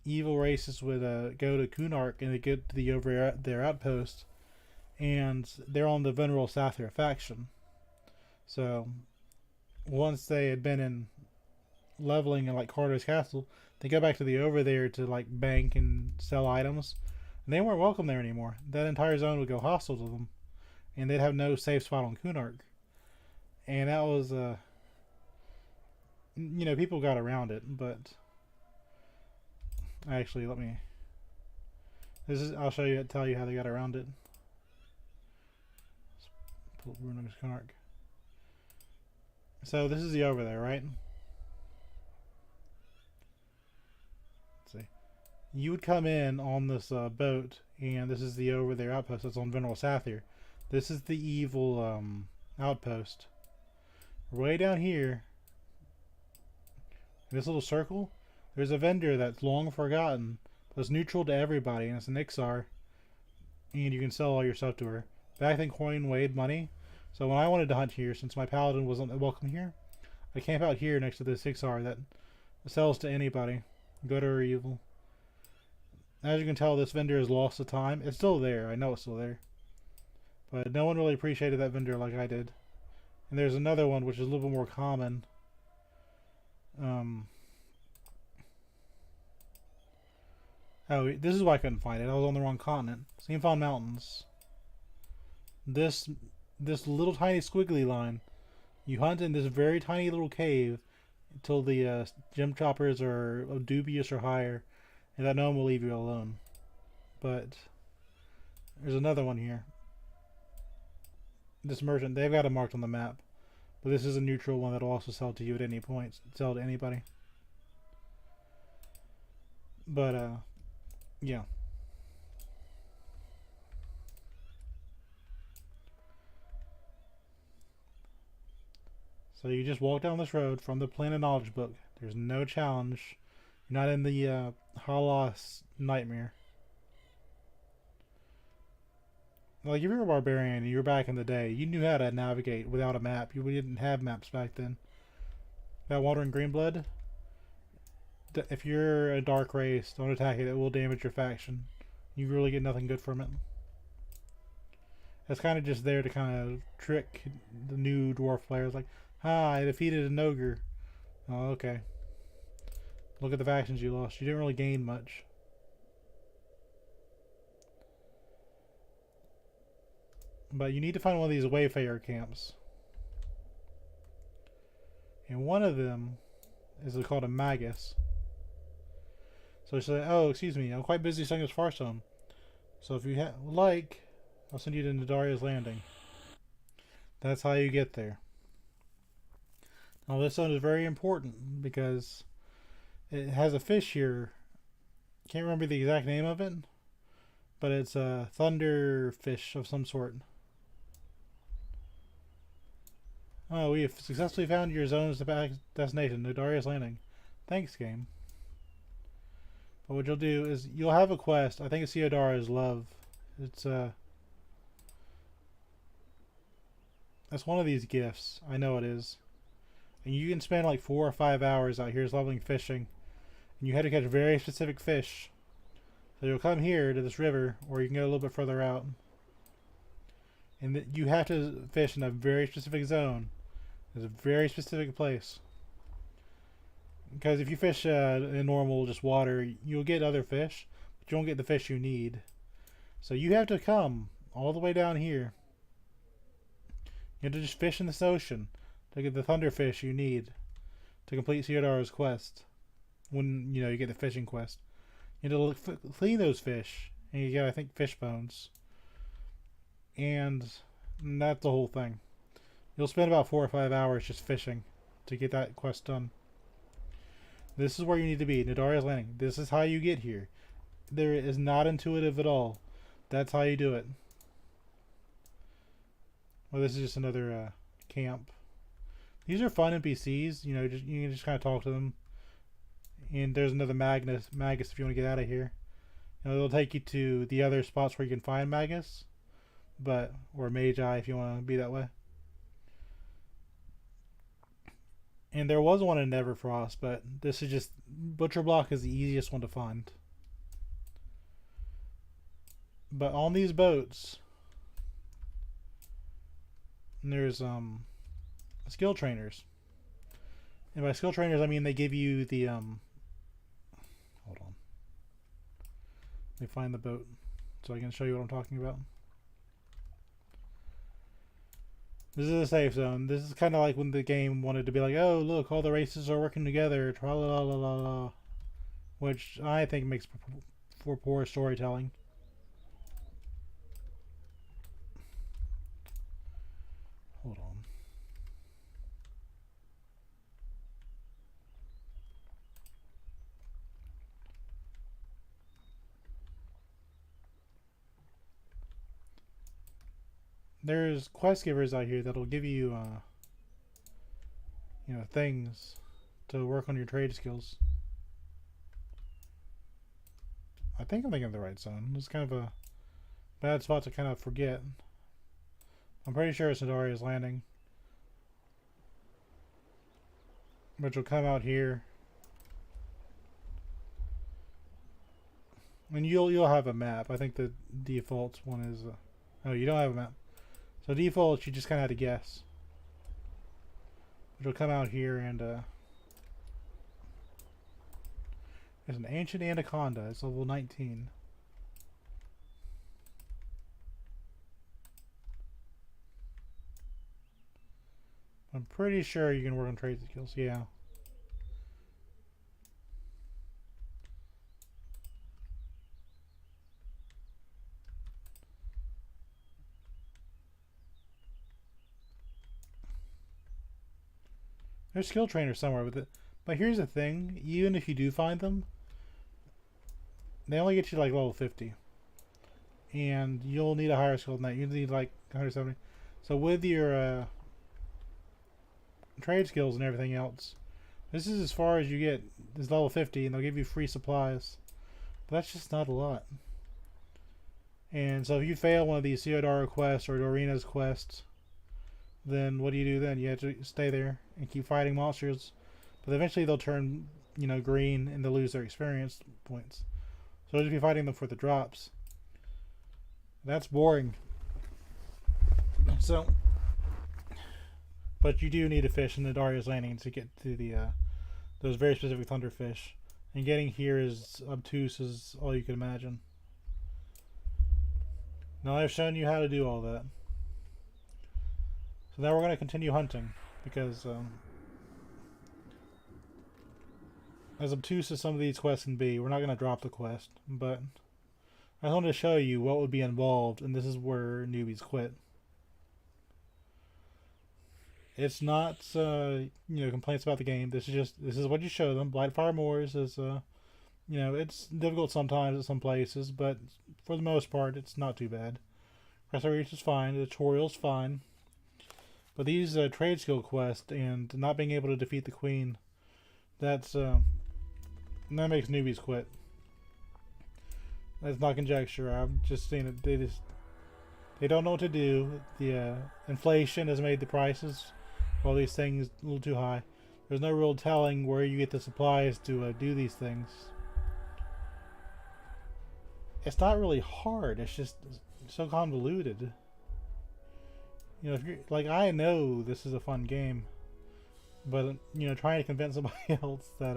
evil races would go to Kunark and they get to the over their outpost, and they're on the Venerable Sathir faction. So once they had been in leveling in like Carter's Castle, they go back to the over there to like bank and sell items, and they weren't welcome there anymore. That entire zone would go hostile to them, and they'd have no safe spot on Kunark. And that was you know, people got around it, but actually, I'll show you, tell you how they got around it. Let's pull up Bruno's Kunark. So this is the over there, right? Let's see. You would come in on this boat, and this is the over there outpost that's on Venerable Sathir. This is the evil outpost. Way down here, in this little circle, there's a vendor that's long forgotten, but it's neutral to everybody, and it's an Ixar, and you can sell all your stuff to her. Back then, coin weighed money, so when I wanted to hunt here, since my paladin wasn't welcome here, I camp out here next to this Ixar that sells to anybody, good or evil. As you can tell, this vendor has lost the time. It's still there. I know it's still there. But no one really appreciated that vendor like I did. And there's another one which is a little bit more common. Oh, this is why I couldn't find it. I was on the wrong continent. Steamfound Mountains. This little tiny squiggly line. You hunt in this very tiny little cave until the gem choppers are dubious or higher, and that no one will leave you alone. But there's another one here. This merchant, they've got it marked on the map. But this is a neutral one that'll also sell to you at any point. Sell to anybody. But, yeah. So you just walk down this road from the Plan of Knowledge book. There's no challenge. You're not in the Halas nightmare. Like, if you're a barbarian and you're back in the day, you knew how to navigate without a map. You didn't have maps back then. That Wandering Greenblood, if you're a dark race, don't attack it. It will damage your faction. You really get nothing good from it. It's kind of just there to kind of trick the new dwarf players. Like, I defeated an ogre. Oh, okay. Look at the factions you lost. You didn't really gain much. But you need to find one of these Wayfarer camps. And one of them is called a Magus. So she said, oh, excuse me, I'm quite busy studying this Farstone. So if you like, I'll send you to Nadaria's Landing. That's how you get there. Now this zone is very important because it has a fish here. Can't remember the exact name of it, but it's a thunder fish of some sort. Oh, we have successfully found your zone's destination, Nadaria's Landing. Thanks, game. But what you'll do is you'll have a quest. I think it's Theodara's Love. It's that's one of these gifts. I know it is. And you can spend like 4 or 5 hours out here leveling fishing. And you have to catch very specific fish. So you'll come here to this river, or you can go a little bit further out. And you have to fish in a very specific zone. It's a very specific place. Because if you fish in normal just water, you'll get other fish, but you won't get the fish you need. So you have to come all the way down here. You have to just fish in this ocean to get the thunderfish you need to complete Theodara's quest. When you get the fishing quest, you have to clean those fish, and you get, I think, fish bones. And that's the whole thing. You'll spend about 4 or 5 hours just fishing to get that quest done. This is where you need to be, Nadaria's Landing. This is how you get here. There is not intuitive at all. That's how you do it. Well, this is just another camp. These are fun NPCs. You can just kind of talk to them. And there's another Magus if you want to get out of here. It'll take you to the other spots where you can find Magus, or Magi if you want to be that way. And there was one in Everfrost, but this is just Butcher Block is the easiest one to find. But on these boats, there's skill trainers. And by skill trainers, I mean they give you the hold on. Let me find the boat so I can show you what I'm talking about. This is a safe zone. This is kind of like when the game wanted to be like, oh, look, all the races are working together, tra-la-la-la-la-la, which I think makes for poor storytelling. Hold on. There's quest givers out here that'll give you, things to work on your trade skills. I think I'm thinking of the right zone. It's kind of a bad spot to kind of forget. I'm pretty sure it's Nadaria's Landing. But you'll come out here. And you'll have a map. I think the default one is... oh, you don't have a map. So default, you just kind of have to guess. But you'll come out here and... there's an ancient anaconda. It's level 19. I'm pretty sure you can work on trade skills. Yeah. There's skill trainers somewhere with it. But here's the thing. Even if you do find them, they only get you like level 50. And you'll need a higher skill than that. You need like 170. So with your trade skills and everything else, this is as far as you get. Is level 50, and they'll give you free supplies. But that's just not a lot. And so if you fail one of these Theodara quests or Dorina's quests, then what do you do then? You have to stay there and keep fighting monsters. But eventually they'll turn, green and they'll lose their experience points. So you'll just be fighting them for the drops. That's boring. So, but you do need to fish in Nadaria's Landing to get to the those very specific thunderfish. And getting here is obtuse as all you can imagine. Now I've shown you how to do all that. So now we're going to continue hunting, because as obtuse as some of these quests can be, we're not going to drop the quest, but I just wanted to show you what would be involved, and this is where newbies quit. It's not, complaints about the game. This is what you show them. Blightfire Moors is, it's difficult sometimes at some places, but for the most part, it's not too bad. Crystal Reach is fine. The tutorial's fine. But these trade skill quests and not being able to defeat the queen, that makes newbies quit. That's not conjecture. I've just seen it. They don't know what to do. The inflation has made the prices of all these things a little too high. There's no real telling where you get the supplies to do these things. It's not really hard. It's just so convoluted. If you're like, I know this is a fun game, but trying to convince somebody else that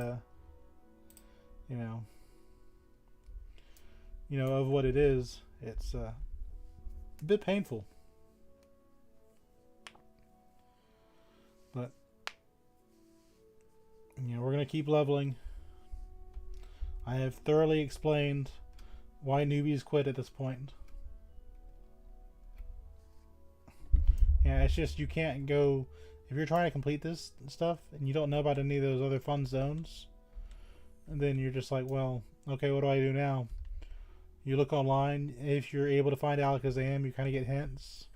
of what it is, it's a bit painful. But we're gonna keep leveling. I have thoroughly explained why newbies quit at this point. Yeah, it's just you can't go if you're trying to complete this stuff and you don't know about any of those other fun zones, and then you're just like, well, okay, what do I do now? You look online. If you're able to find Alakazam, you kind of get hints,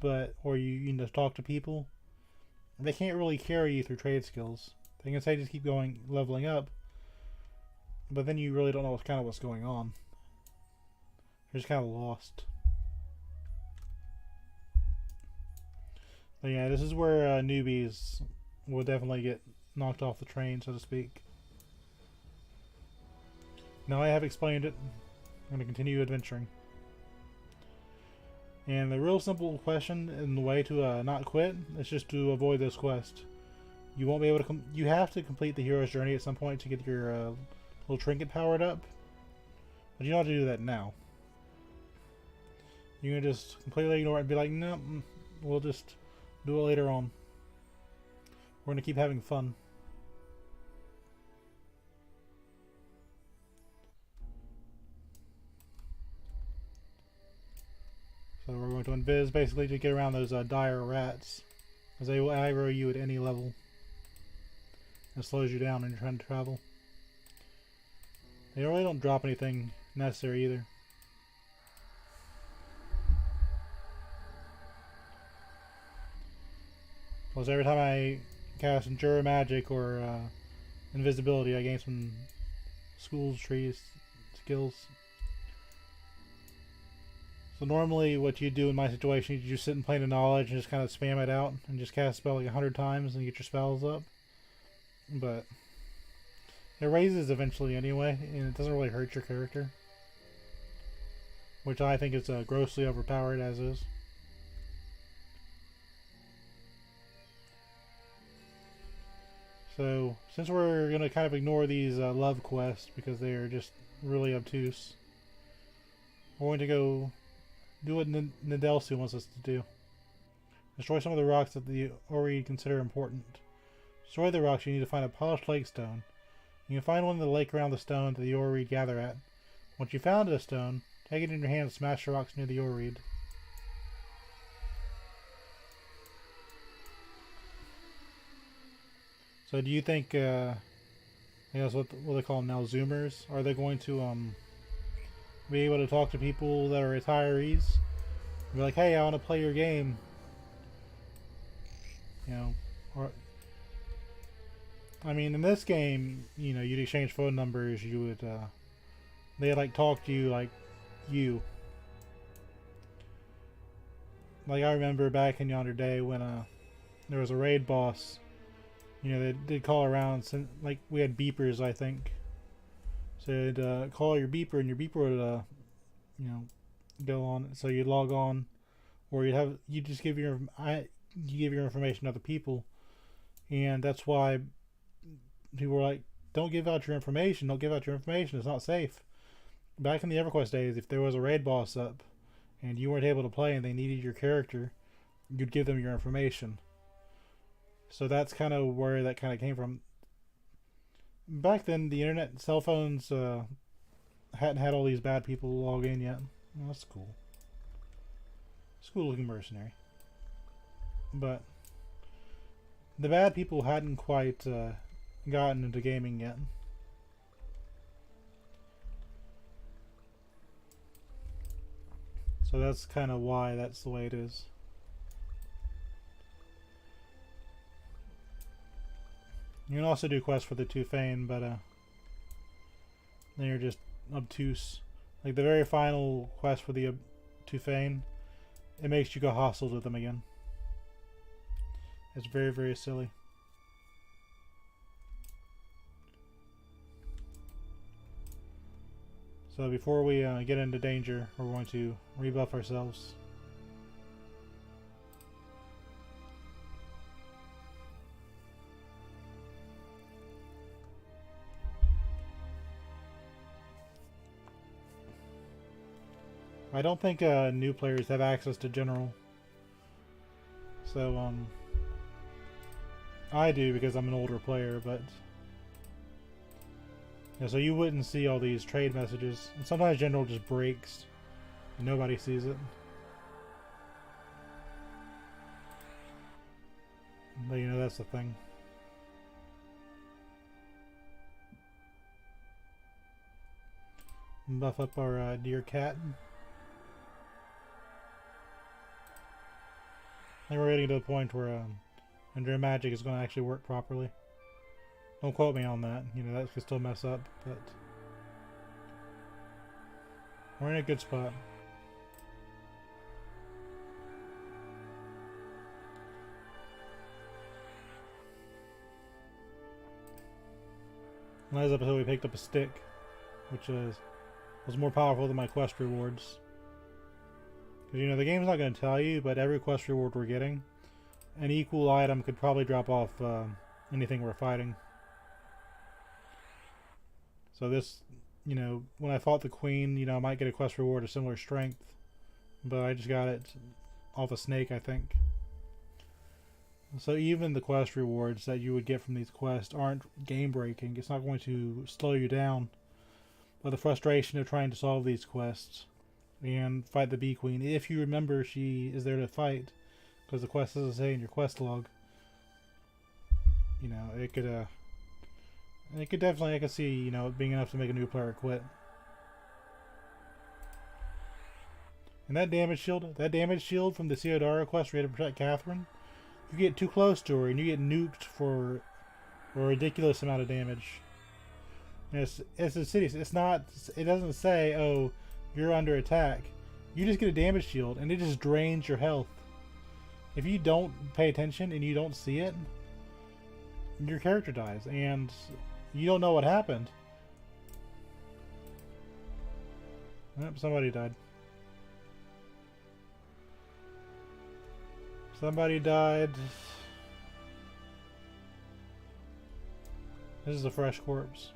or you talk to people. They can't really carry you through trade skills. They can say just keep going, leveling up, but then you really don't know what's going on. You're just kind of lost. But yeah, this is where newbies will definitely get knocked off the train, so to speak. Now I have explained it. I'm going to continue adventuring. And the real simple question and the way to not quit is just to avoid this quest. You won't be able to. You have to complete the hero's journey at some point to get your little trinket powered up, but you don't have to do that now. You can just completely ignore it and be like, no, we'll just do it later on. We're gonna keep having fun. So we're going to invis basically to get around those dire rats, because they will aggro you at any level. It slows you down when you're trying to travel. They really don't drop anything necessary either. Plus every time I cast Endure Magic or Invisibility, I gain some schools, trees, skills. So normally what you do in my situation, you just sit in Plane of Knowledge and just kind of spam it out and just cast a spell like 100 times and get your spells up. But it raises eventually anyway, and it doesn't really hurt your character, which I think is grossly overpowered as is. So since we're going to kind of ignore these love quests because they are just really obtuse, we're going to go do what Nadelsu wants us to do. Destroy some of the rocks that the Ori consider important. Destroy the rocks, you need to find a polished lake stone. You can find one in the lake around the stone that the Ori gather at. Once you found a stone, take it in your hand and smash the rocks near the Ori. So do you think, I guess what they call them now, Zoomers? Are they going to be able to talk to people that are retirees? Be like, hey, I want to play your game. Or I mean, in this game, you'd exchange phone numbers. You would, they'd like talk to you like you. Like I remember back in yonder day when there was a raid boss. They did call around. Like we had beepers, I think. So you'd call your beeper, and your beeper would, go on. So you'd log on, or you just give your information to other people, and that's why people were like, "Don't give out your information. Don't give out your information. It's not safe." Back in the EverQuest days, if there was a raid boss up, and you weren't able to play, and they needed your character, you'd give them your information. So that's kind of where that kind of came from. Back then, the internet, cell phones hadn't had all these bad people log in yet. Well, that's cool. It's cool looking mercenary. But the bad people hadn't quite gotten into gaming yet. So that's kind of why that's the way it is. You can also do quests for the Tufane, but then you're just obtuse. Like the very final quest for the Tufane, it makes you go hostile to them again. It's very, very silly. So before we get into danger, we're going to rebuff ourselves. I don't think new players have access to general. So, I do because I'm an older player, but... Yeah, so you wouldn't see all these trade messages. And sometimes general just breaks and nobody sees it. But you know, that's the thing. Buff up our deer cat. I think we're getting to the point where Endure Magic is going to actually work properly. Don't quote me on that. You know, that could still mess up, but we're in a good spot. Last episode we picked up a stick, which was more powerful than my quest rewards. Because, you know, the game's not going to tell you, but every quest reward we're getting, an equal item could probably drop off anything we're fighting. So this, you know, when I fought the queen, you know, I might get a quest reward of similar strength. But I just got it off a snake, I think. So even the quest rewards that you would get from these quests aren't game-breaking. It's not going to slow you down. But the frustration of trying to solve these quests and fight the bee queen, if you remember she is there to fight, because the quest doesn't say in your quest log, you know, it could definitely, I could see, you know, it being enough to make a new player quit. And that damage shield from the Theodora quest where you had to protect Catherine, you get too close to her and you get nuked for a ridiculous amount of damage. And it's insidious. It's not, it doesn't say, oh, you're under attack. You just get a damage shield and it just drains your health. If you don't pay attention and you don't see it, your character dies and you don't know what happened. Yep, somebody died. Somebody died. This is a fresh corpse.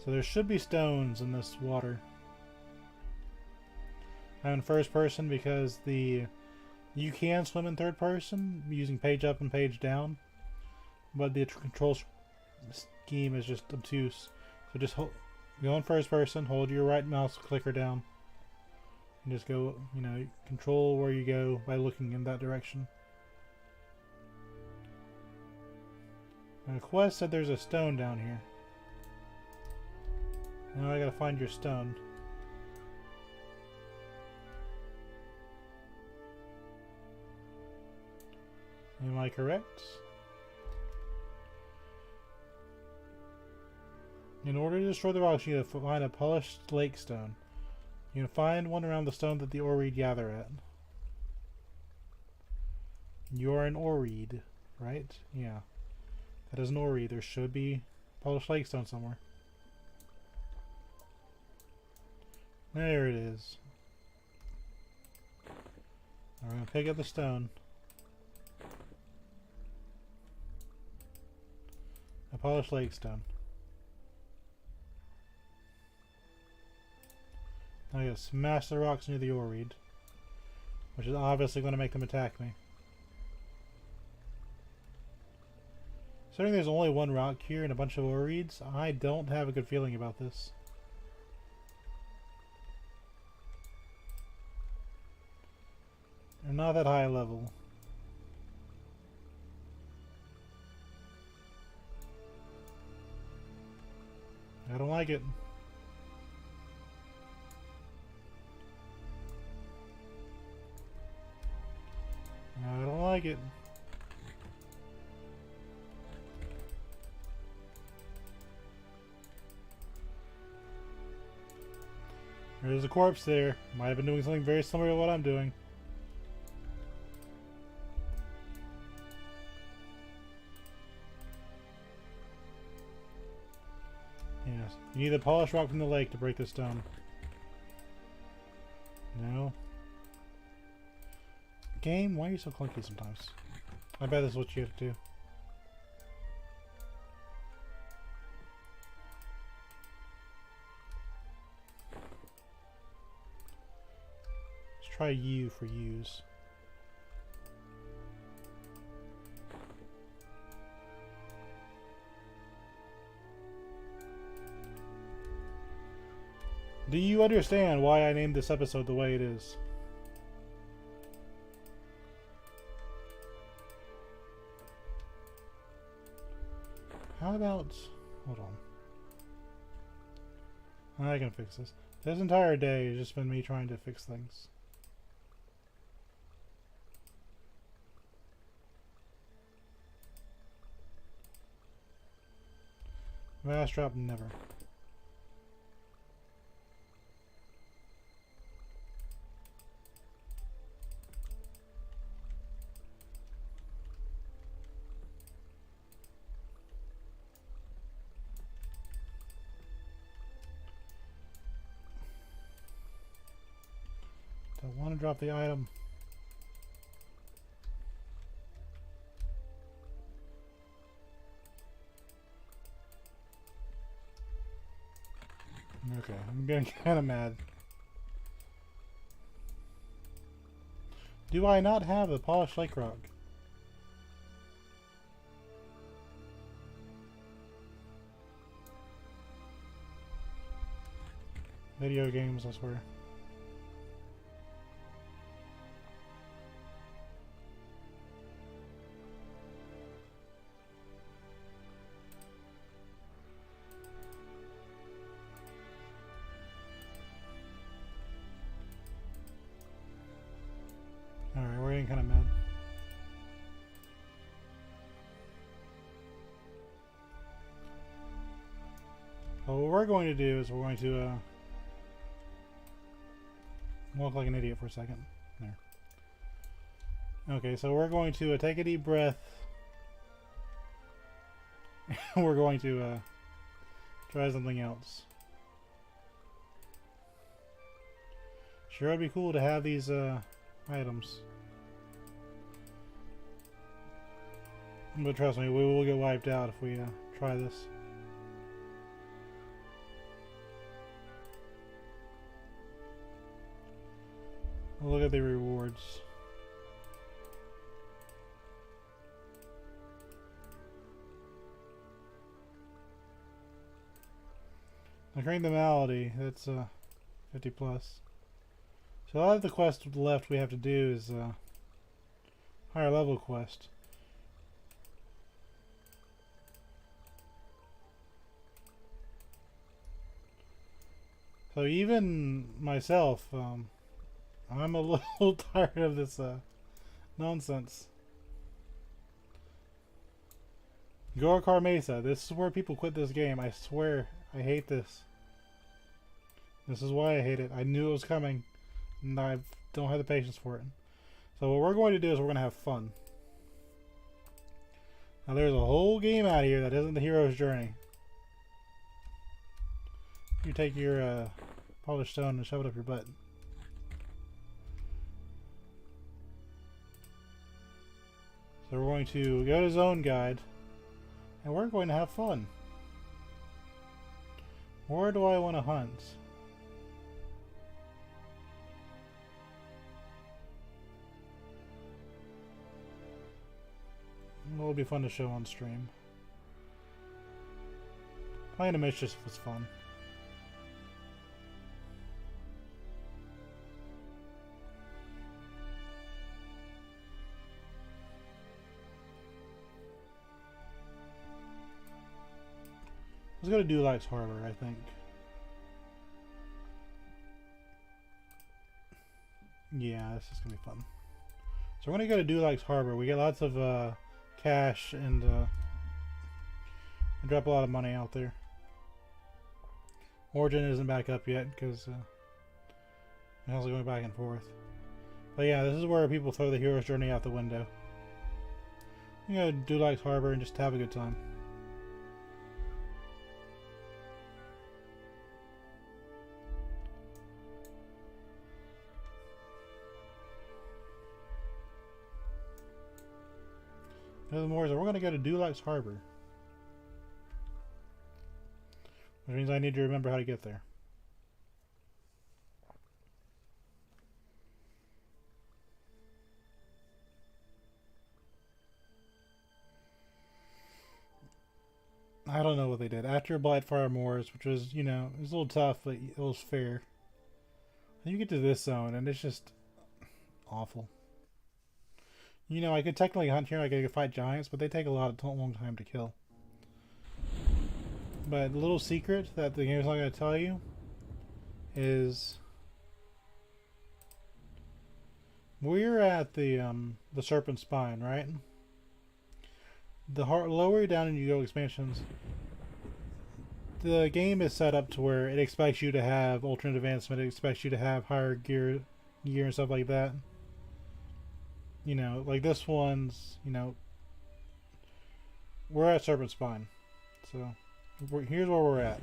So there should be stones in this water. I'm in first person because you can swim in third person using page up and page down, but the control scheme is just obtuse. So just go in first person, hold your right mouse clicker down, and just go, you know, control where you go by looking in that direction. And the quest said there's a stone down here. Now I gotta find your stone. Am I correct? In order to destroy the rocks, you need to find a polished lake stone. You can find one around the stone that the Oread gather at. You're an Oread, right? Yeah. That is an Oread. There should be polished lake stone somewhere. There it is. I'm going to pick up the stone. A polished lake stone. I gotta smash the rocks near the ore reed, which is obviously going to make them attack me. Considering there's only one rock here and a bunch of ore reeds, I don't have a good feeling about this. They're not that high level. I don't like it. I don't like it. There's a corpse there. Might have been doing something very similar to what I'm doing. Yes. You need the polished rock from the lake to break this stone. No. Game, why are you so clunky sometimes? I bet this is what you have to do. Let's try U for use. Do you understand why I named this episode the way it is? How about... hold on. I can fix this. This entire day has just been me trying to fix things. Vast drop, never. I want to drop the item. Okay, I'm getting kind of mad. Do I not have the polished lake rock? Video games, I swear. Alright, we're getting kind of mad. Well, what we're going to do is we're going to walk like an idiot for a second. There. Okay, so we're going to take a deep breath. We're going to try something else. Sure, it'd be cool to have these items. But trust me, we will get wiped out if we try this. Look at the rewards. I crank the malady, that's 50 plus. So a lot of the quest left we have to do is higher level quest. So even myself, I'm a little tired of this nonsense. Gorkar Mesa, this is where people quit this game. I swear, I hate this. This is why I hate it. I knew it was coming, and I don't have the patience for it. So what we're going to do is we're going to have fun. Now there's a whole game out here that isn't the hero's journey. You take your polished stone and shove it up your butt. So we're going to go to Zone Guide, and we're going to have fun. Where do I want to hunt? It'll be fun to show on stream. Playing a Mischief was fun. Let's go to Dulax Harbor, I think. Yeah, this is gonna be fun. So we're gonna go to Dulax Harbor. We get lots of cash and drop a lot of money out there. Origin isn't back up yet because it's also going back and forth. But yeah, this is where people throw the hero's journey out the window. You go to Dulax Harbor and just have a good time. We're going to go to Dulax Harbor. Which means I need to remember how to get there. I don't know what they did. After Blightfire Moors, which was, you know, it was a little tough, but it was fair. And you get to this zone, and it's just awful. You know, I could technically hunt here, I could fight giants, but they take a long time to kill. But a little secret that the game's not going to tell you is we're at the Serpent Spine, right? The lower down in you go expansions, the game is set up to where it expects you to have alternate advancement, it expects you to have higher gear and stuff like that. You know, like this one's, you know, we're at Serpent Spine. So, here's where we're at.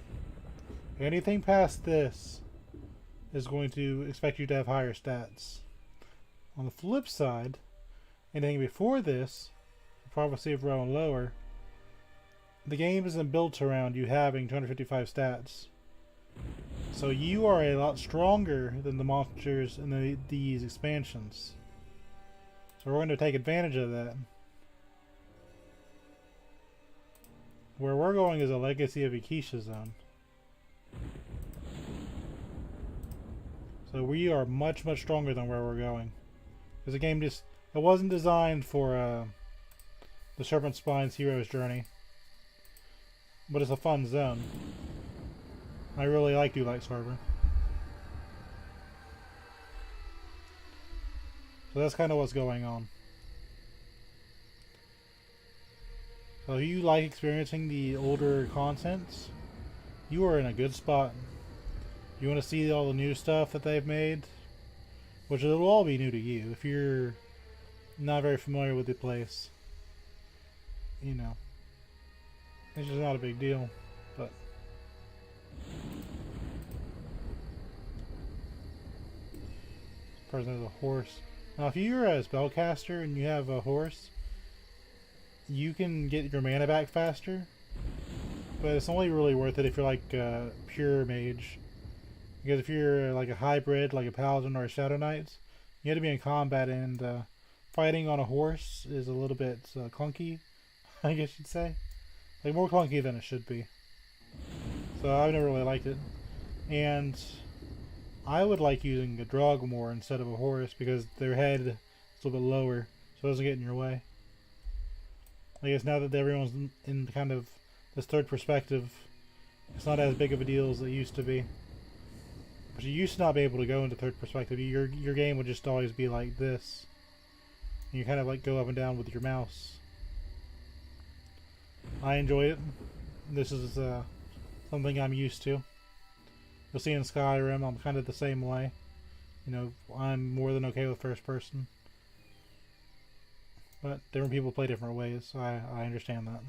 Anything past this is going to expect you to have higher stats. On the flip side, anything before this, Prophecy of Row and lower, the game isn't built around you having 255 stats. So you are a lot stronger than the monsters in these expansions. So we're going to take advantage of that. Where we're going is a Legacy of Ikisha zone. So we are much stronger than where we're going. Because the game just, it wasn't designed for the Serpent Spine's Hero's Journey. But it's a fun zone. I really like Dulax Harbor. So that's kind of what's going on. So if you like experiencing the older contents, you are in a good spot. You want to see all the new stuff that they've made, which it'll all be new to you if you're not very familiar with the place. You know, it's just not a big deal, but this person has a horse. Now, if you're a spellcaster and you have a horse, you can get your mana back faster, but it's only really worth it if you're like a pure mage. Because if you're like a hybrid, like a paladin or a shadow knight, you have to be in combat, and fighting on a horse is a little bit clunky, I guess you'd say. Like more clunky than it should be. So I've never really liked it. And I would like using a drog more instead of a horse because their head is a little bit lower, so it doesn't get in your way. I guess now that everyone's in kind of this third perspective, it's not as big of a deal as it used to be. But you used to not be able to go into third perspective. Your game would just always be like this. And you kind of like go up and down with your mouse. I enjoy it. This is something I'm used to. You'll see in Skyrim, I'm kind of the same way. You know, I'm more than okay with first person. But different people play different ways, so I understand that.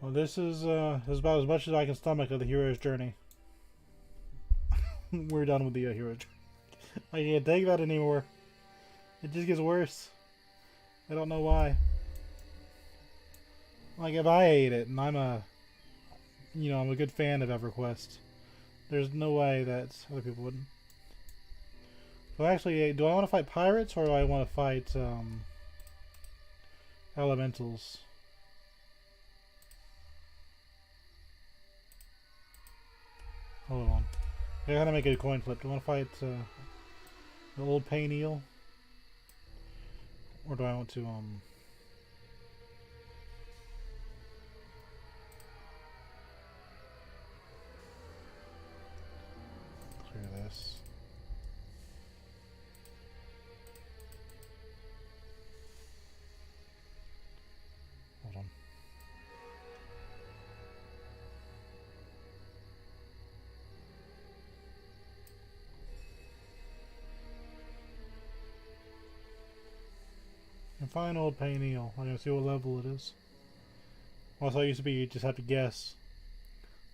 Well, this is about as much as I can stomach of the hero's journey. We're done with the hero's journey. I can't take that anymore. It just gets worse. I don't know why. Like, if I hate it, and I'm a good fan of EverQuest, there's no way that other people wouldn't. So actually, do I want to fight pirates or do I want to fight elementals? Hold on. I gotta make a coin flip. Do I want to fight the old pain eel? Or do I want to clear this? Hold on. And find old pain eel. I'm gonna see what level it is. Also, it used to be you just have to guess.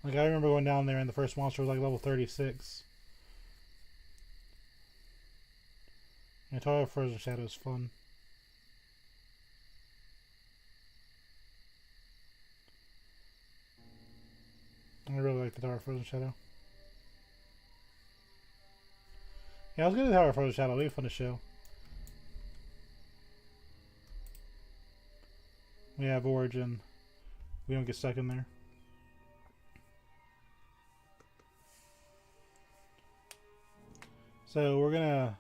Like I remember going down there and the first monster was like level 36. And Tower of Frozen Shadow is fun. I really like the Tower of Frozen Shadow. Yeah, let's go to the Tower of Frozen Shadow. It'll be fun to show. We have Origin. We don't get stuck in there. So we're gonna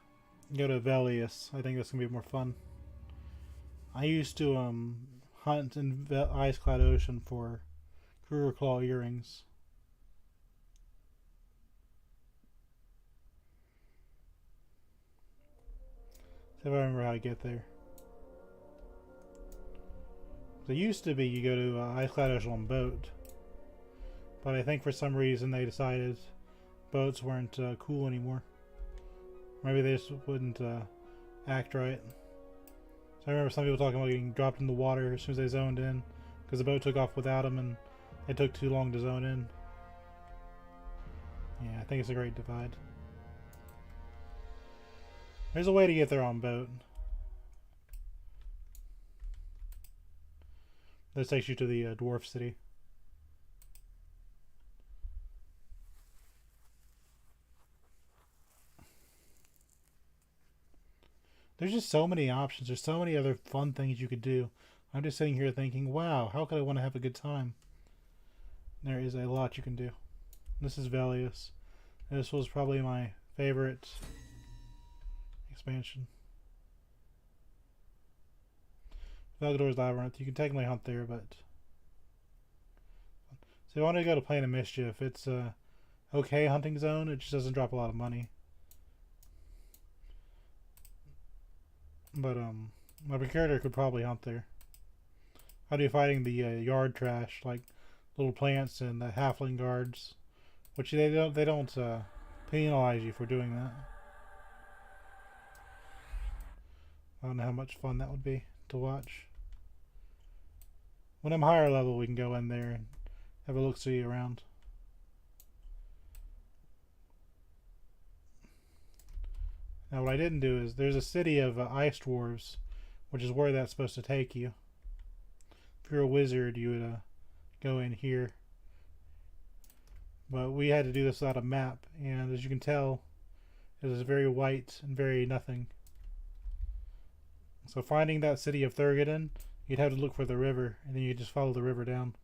go to Velius. I think that's gonna be more fun. I used to hunt in Ice Cloud Ocean for Kruger Claw earrings. See if I remember how to get there. So it used to be you go to Ice Cloud Ocean on boat, but I think for some reason they decided boats weren't cool anymore. Maybe they just wouldn't act right. So I remember some people talking about getting dropped in the water as soon as they zoned in, because the boat took off without them and it took too long to zone in. Yeah, I think it's a great divide. There's a way to get there on boat. This takes you to the dwarf city. There's just so many options. There's so many other fun things you could do. I'm just sitting here thinking, wow, how could I want to have a good time? There is a lot you can do. This is Velius. This was probably my favorite expansion. Velgador's Labyrinth. You can technically hunt there, but... So if you want to go to Plane of Mischief, it's a okay hunting zone. It just doesn't drop a lot of money. But my character could probably hunt there. I'd be fighting the yard trash, like little plants and the halfling guards, which they don't penalize you for doing that. I don't know how much fun that would be to watch. When I'm higher level, we can go in there and have a look-see around. Now what I didn't do is, there's a city of ice dwarves, which is where that's supposed to take you. If you're a wizard, you would go in here. But we had to do this without a map, and as you can tell, it is very white and very nothing. So finding that city of Thurgadon, you'd have to look for the river, and then you just follow the river down.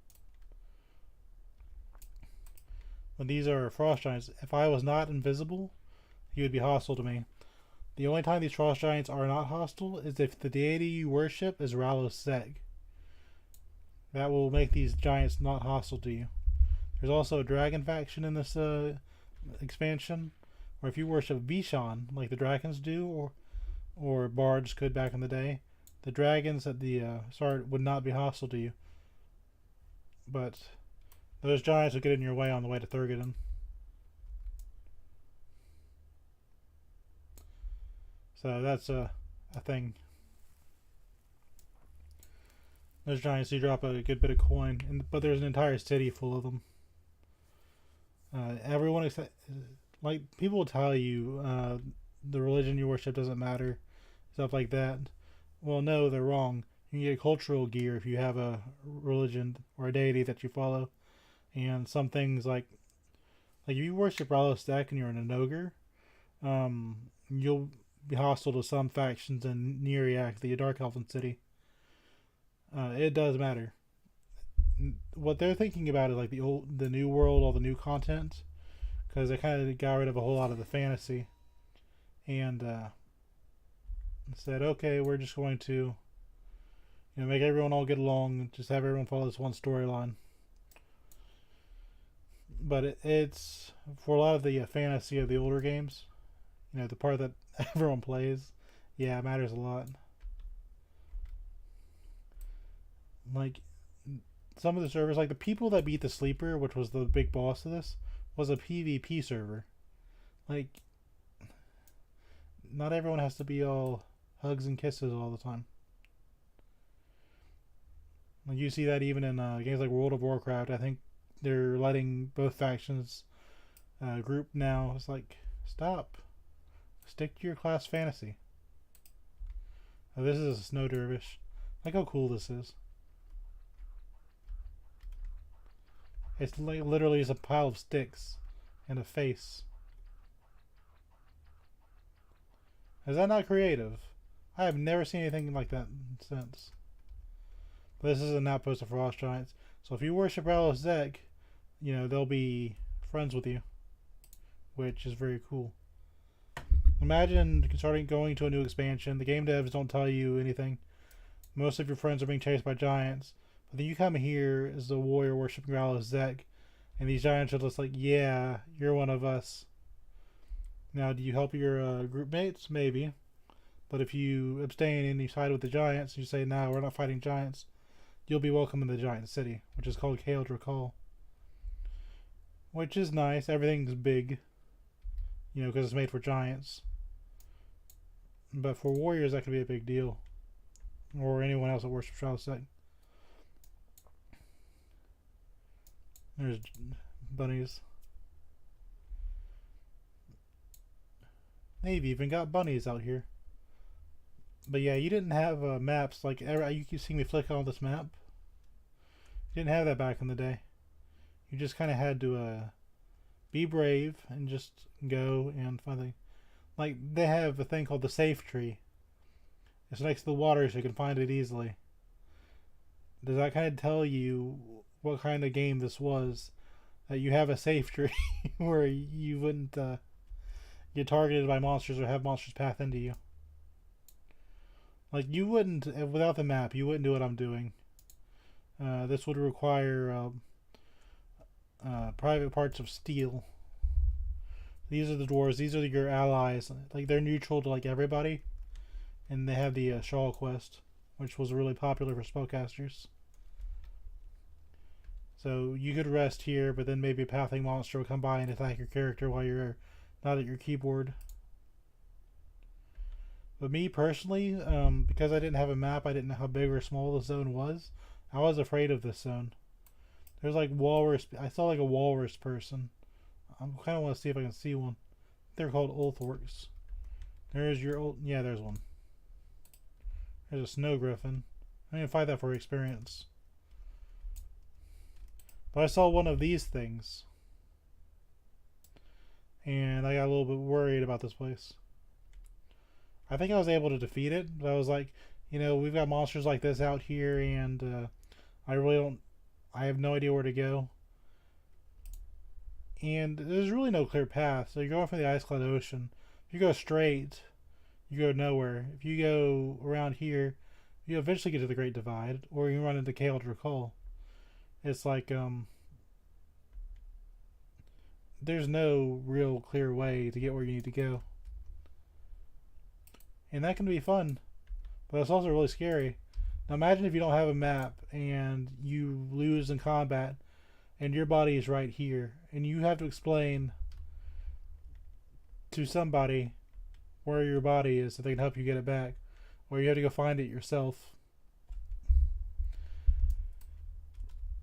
When these are frost giants, if I was not invisible, you would be hostile to me. The only time these frost giants are not hostile is if the deity you worship is Ralos Seg. That will make these giants not hostile to you. There's also a dragon faction in this expansion, or if you worship Vishan, like the dragons do, or bards could back in the day, the dragons at the start would not be hostile to you. But those giants will get in your way on the way to Thurgadon. So that's a thing. Those giants do drop a good bit of coin, but there's an entire city full of them. Everyone, like, people will tell you the religion you worship doesn't matter, stuff like that. Well, no, they're wrong. You can get cultural gear if you have a religion or a deity that you follow. And some things like if you worship Ralos Seg and you're an ogre, you'll be hostile to some factions in Neriak, the Dark Elven city. It does matter. What they're thinking about is like the new world, all the new content, because they kind of got rid of a whole lot of the fantasy, and said, okay, we're just going to, make everyone all get along, and just have everyone follow this one storyline. But it's for a lot of the fantasy of the older games, the part that everyone plays, yeah, it matters a lot. Like some of the servers, like the people that beat the Sleeper, which was the big boss of this, was a PvP server. Like, not everyone has to be all hugs and kisses all the time. Like you see that even in games like World of Warcraft. I think they're letting both factions group now. It's like, stop. Stick to your class fantasy. Oh, this is a snow dervish. Like how cool this is. It's like literally just a pile of sticks and a face. Is that not creative? I have never seen anything like that since. But this is an outpost of Frost Giants. So if you worship Rallis Zek, they'll be friends with you. Which is very cool. Imagine going to a new expansion. The game devs don't tell you anything. Most of your friends are being chased by giants. But then you come here as a warrior worshiping Rallis Zek. And these giants are just like, yeah, you're one of us. Now, do you help your group mates? Maybe. But if you abstain and you side with the giants, you say, no, we're not fighting giants, you'll be welcome in the giant city, which is called Kaeldra Call. Which is nice. Everything's big, because it's made for giants. But for warriors, that could be a big deal. Or anyone else that worships Rallis. There's bunnies. They've even got bunnies out here. But yeah, you didn't have maps like you keep seeing me flick on this map. You didn't have that back in the day. You just kind of had to be brave and just go and find things. Like they have a thing called the safe tree. It's next to the water, so you can find it easily. Does that kind of tell you what kind of game this was? That you have a safe tree where you wouldn't get targeted by monsters or have monsters path into you. Like you wouldn't, without the map, you wouldn't do what I'm doing. This would require private parts of steel. These are the dwarves. These are your allies. Like they're neutral to like everybody, and they have the Shawl quest, which was really popular for spellcasters. So you could rest here, but then maybe a pathing monster will come by and attack your character while you're not at your keyboard. But me personally, because I didn't have a map, I didn't know how big or small the zone was. I was afraid of this zone. There's like walrus. I saw like a walrus person. I kind of want to see if I can see one. They're called Ulthorks. There's your old. Yeah, there's one. There's a snow griffin. I'm gonna fight that for experience. But I saw one of these things, and I got a little bit worried about this place. I think I was able to defeat it, but I was like, we've got monsters like this out here, and I have no idea where to go. And there's really no clear path, so you're going from the ice-clad ocean. If you go straight, you go nowhere. If you go around here, you eventually get to the Great Divide, or you run into Kaeldra Call. It's like, there's no real clear way to get where you need to go. And that can be fun, but it's also really scary. Now imagine if you don't have a map and you lose in combat and your body is right here and you have to explain to somebody where your body is so they can help you get it back, or you have to go find it yourself.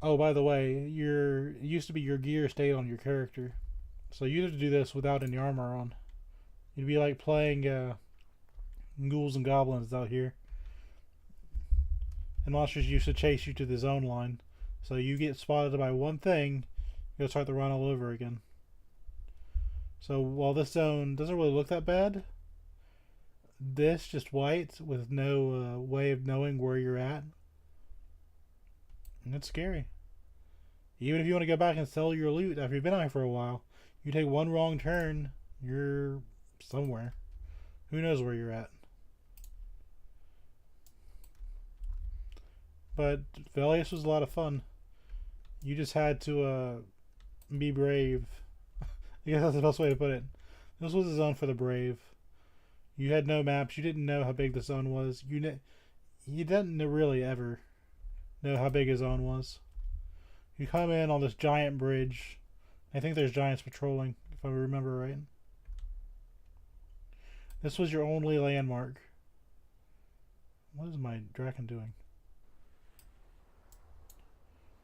Oh, by the way, it used to be your gear stayed on your character, so you had to do this without any armor on. You'd be like playing ghouls and goblins out here, and monsters used to chase you to the zone line, so you get spotted by one thing, you'll start the run all over again. So while this zone doesn't really look that bad, this just white with no way of knowing where you're at. And it's scary. Even if you want to go back and sell your loot after you've been out here for a while, you take one wrong turn, you're somewhere. Who knows where you're at? But Velius was a lot of fun. You just had to be brave. I guess that's the best way to put it. This was a zone for the brave. You had no maps. You didn't know how big the zone was. You didn't really ever know how big a zone was. You come in on this giant bridge. I think there's giants patrolling, if I remember right. This was your only landmark. What is my dragon doing?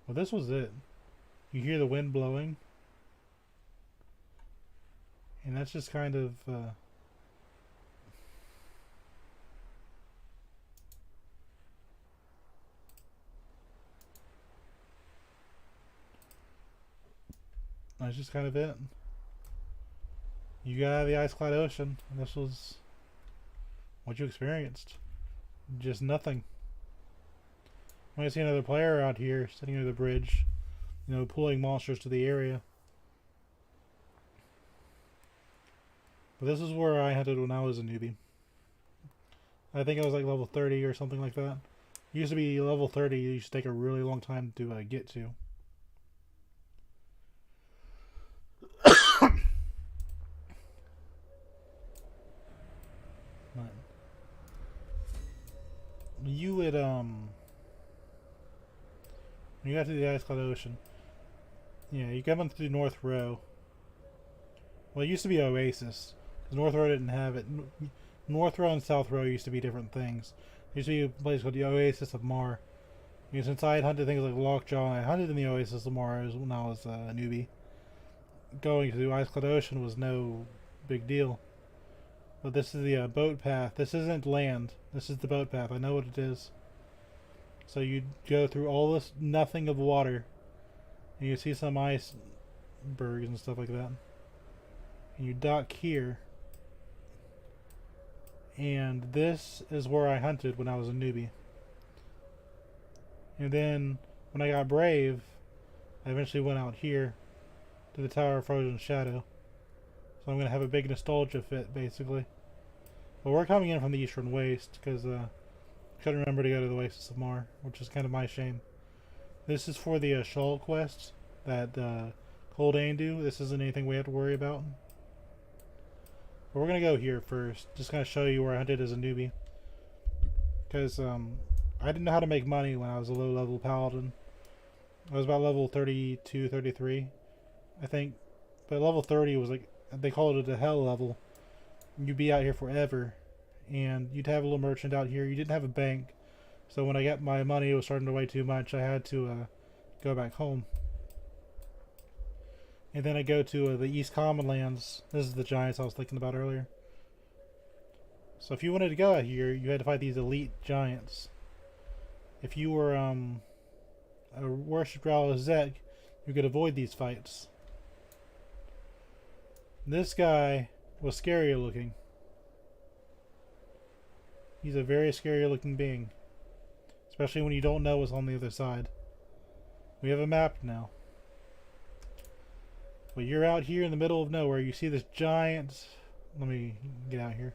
Well, this was it. You hear the wind blowing. And that's just kind of... that's just kind of it. You got out of the ice-clad ocean, and this was what you experienced. Just nothing. You might see another player out here sitting near the bridge, you know, pulling monsters to the area. But this is where I hunted when I was a newbie. I think I was like level 30 or something like that. It used to be level 30, it used to take a really long time to get to. You would, when you got to the ice-clad ocean, yeah, you come in through North Row. Well, it used to be Oasis, because North Row didn't have it. North Row and South Row used to be different things. There used to be a place called the Oasis of Mar. You know, since I had hunted things like Lockjaw, I hunted in the Oasis of Mar when I was a newbie. Going to the ice-clad ocean was no big deal. But this is the boat path. This isn't land. This is the boat path. I know what it is. So you go through all this nothing of water. And you see some icebergs and stuff like that. And you dock here. And this is where I hunted when I was a newbie. And then when I got brave, I eventually went out here to the Tower of Frozen Shadow. So I'm going to have a big nostalgia fit, basically. But we're coming in from the Eastern Waste, because I couldn't remember to go to the Oasis of Mar, which is kind of my shame. This is for the Shawl quest that Cold Ain do. This isn't anything we have to worry about. But we're going to go here first, just kind of show you where I hunted as a newbie. Because I didn't know how to make money when I was a low-level paladin. I was about level 32, 33, I think. But level 30 was like, they called it a hell level. You'd be out here forever, and you'd have a little merchant out here. You didn't have a bank, so when I got my money, it was starting to weigh too much. I had to go back home. And then I go to the East Common Lands. This is the giants I was thinking about earlier. So if you wanted to go out here, you had to fight these elite giants. If you were a worshipped Rao Zek, you could avoid these fights. This guy was scarier looking. He's a very scary looking being. Especially when you don't know what's on the other side. We have a map now. But you're out here in the middle of nowhere. You see this giant... Let me get out here.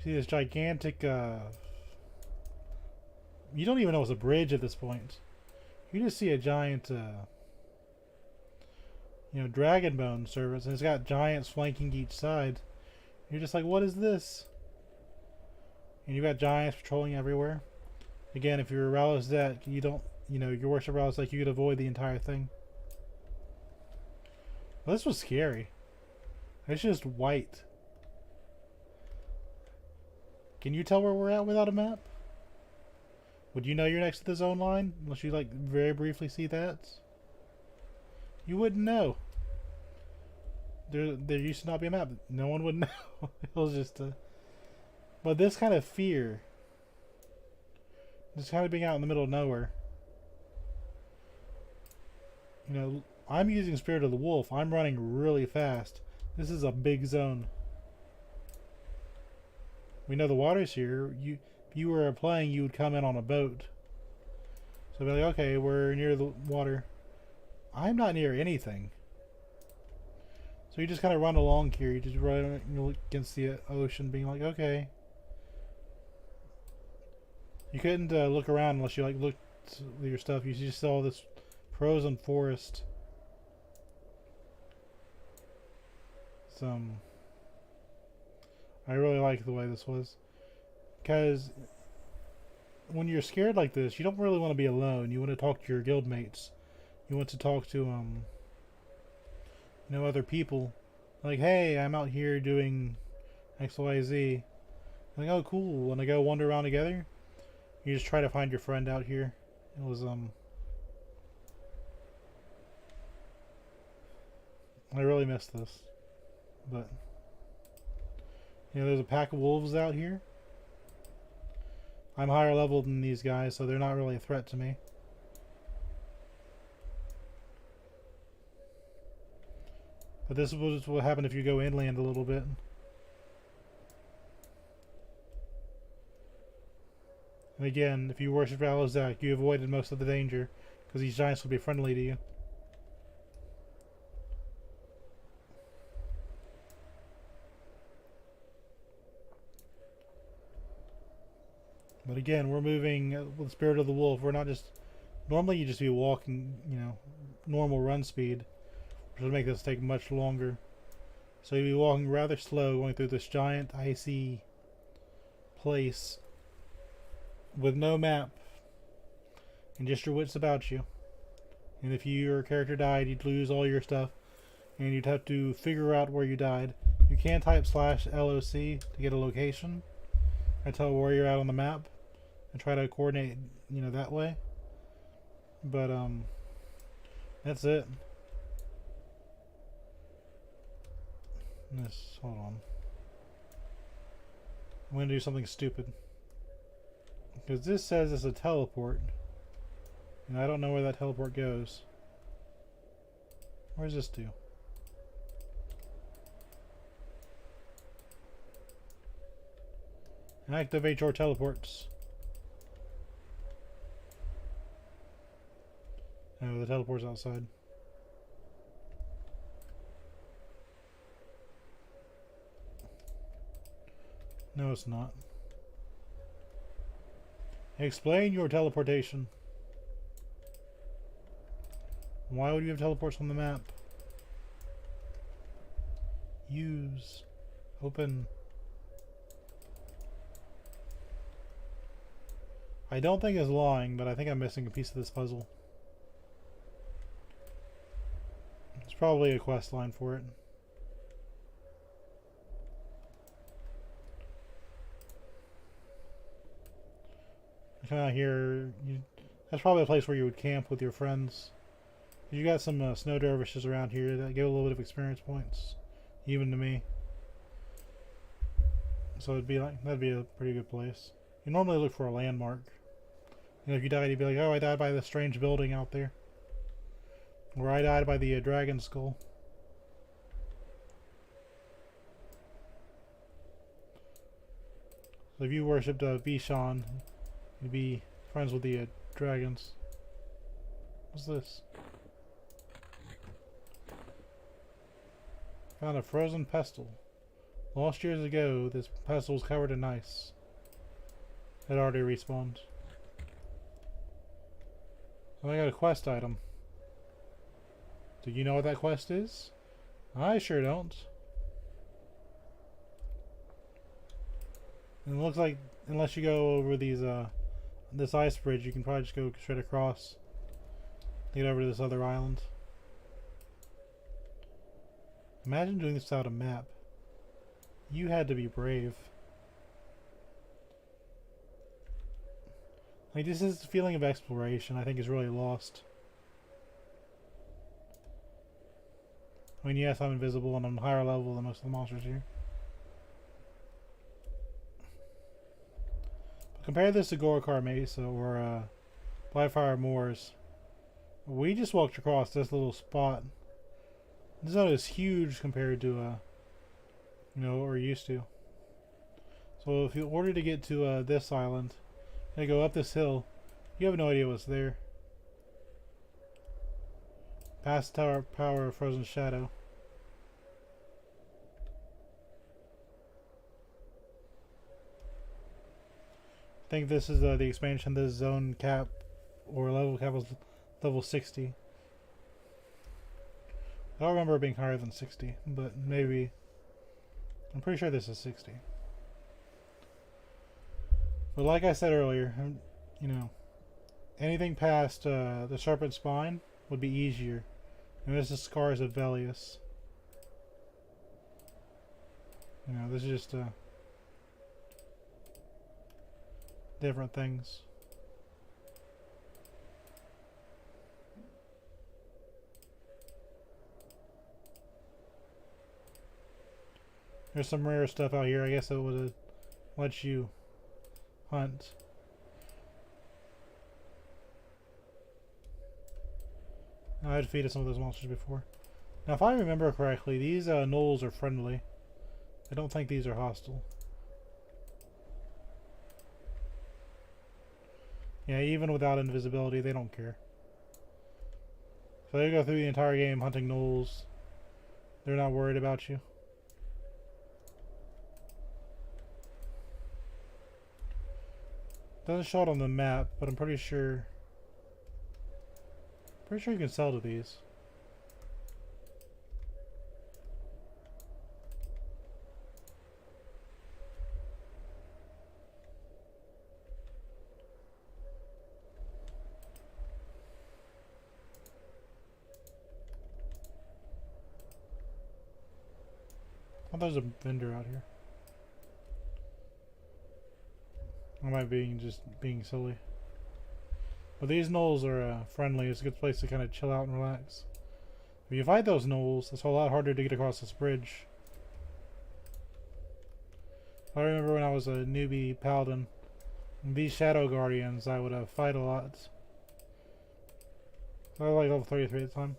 See this gigantic... You don't even know it's a bridge at this point. You just see a giant... you know, dragon bone service, and it's got giants flanking each side. You're just like, what is this? And you've got giants patrolling everywhere. Again, if you're a Rallis Zek, you don't, you know, your worship Rallis Zek, you could avoid the entire thing. Well, this was scary. It's just white. Can you tell where we're at without a map? Would you know you're next to the zone line? Unless you, like, very briefly see that? You wouldn't know. There used to not be a map. No one would know. It was just but this kind of fear, just kind of being out in the middle of nowhere. You know, I'm using Spirit of the Wolf. I'm running really fast. This is a big zone. We know the water's here. If you were playing, you would come in on a boat. So be like, okay, we're near the water. I'm not near anything. So you just kind of run along here. You just run against the ocean, being like, okay. You couldn't look around unless you like looked at your stuff. You just saw this frozen forest. I really like the way this was, because when you're scared like this, you don't really want to be alone. You want to talk to your guild mates. You want to talk to other people. Like, hey, I'm out here doing XYZ. Like, oh, cool. And they go wander around together. You just try to find your friend out here. It was I really missed this, but there's a pack of wolves out here. I'm higher level than these guys, so they're not really a threat to me. But this is what happens if you go inland a little bit. And again, if you worship Alozak, you avoided most of the danger, because these giants will be friendly to you. But again, we're moving with the spirit of the wolf. We're not just... Normally you just be walking, normal run speed, which would make this take much longer. So you'd be walking rather slow, going through this giant, icy place with no map and just your wits about you. And if your character died, you'd lose all your stuff, and you'd have to figure out where you died. You can type /LOC to get a location and tell where you're at on the map and try to coordinate, that way. But that's it. Hold on. I'm gonna do something stupid, because this says it's a teleport, and I don't know where that teleport goes. Where does this do? Activate your teleports. Oh, the teleport's outside. No, it's not. Explain your teleportation. Why would you have teleports on the map? Use. Open. I don't think it's lying, but I think I'm missing a piece of this puzzle. There's probably a quest line for it. Come out here. That's probably a place where you would camp with your friends. You got some snow dervishes around here that give a little bit of experience points, even to me. So that'd be a pretty good place. You normally look for a landmark. If you died, you'd be like, "Oh, I died by this strange building out there," or "I died by the dragon skull." So if you worshipped Bishan, you'd be friends with the dragons. What's this? Found a frozen pestle. Lost years ago, this pestle was covered in ice. It already respawned. So I got a quest item. Do you know what that quest is? I sure don't. And it looks like, unless you go over these, this ice bridge, you can probably just go straight across to get over to this other island. Imagine doing this without a map. You had to be brave. Like, this is the feeling of exploration I think is really lost. I mean, yes, I'm invisible and I'm higher level than most of the monsters here. But compare this to Gorkar Mesa or Blackfire Moors. We just walked across this little spot. This zone is huge compared to, what we're used to. So if you order to get to this island, and go up this hill, you have no idea what's there. Past Tower Power of Frozen Shadow. I think this is the expansion. This zone cap or level cap was level 60. I don't remember it being higher than 60, but maybe. I'm pretty sure this is 60. But like I said earlier, you know, anything past the Sharpened Spine would be easier. And this is Scars of Velius. You know, this is just different things. There's some rare stuff out here. I guess it would let you hunt. I defeated some of those monsters before. Now, if I remember correctly, these gnolls are friendly. I don't think these are hostile. Yeah, even without invisibility, they don't care. So they go through the entire game hunting gnolls. They're not worried about you. Doesn't show it on the map, but I'm pretty sure you can sell to these. Oh, there's a vendor out here. I might be just being silly. But these gnolls are friendly. It's a good place to kind of chill out and relax. If you fight those gnolls, it's a lot harder to get across this bridge. I remember when I was a newbie paladin, these shadow guardians, I would fight a lot. I was like level 33 at the time.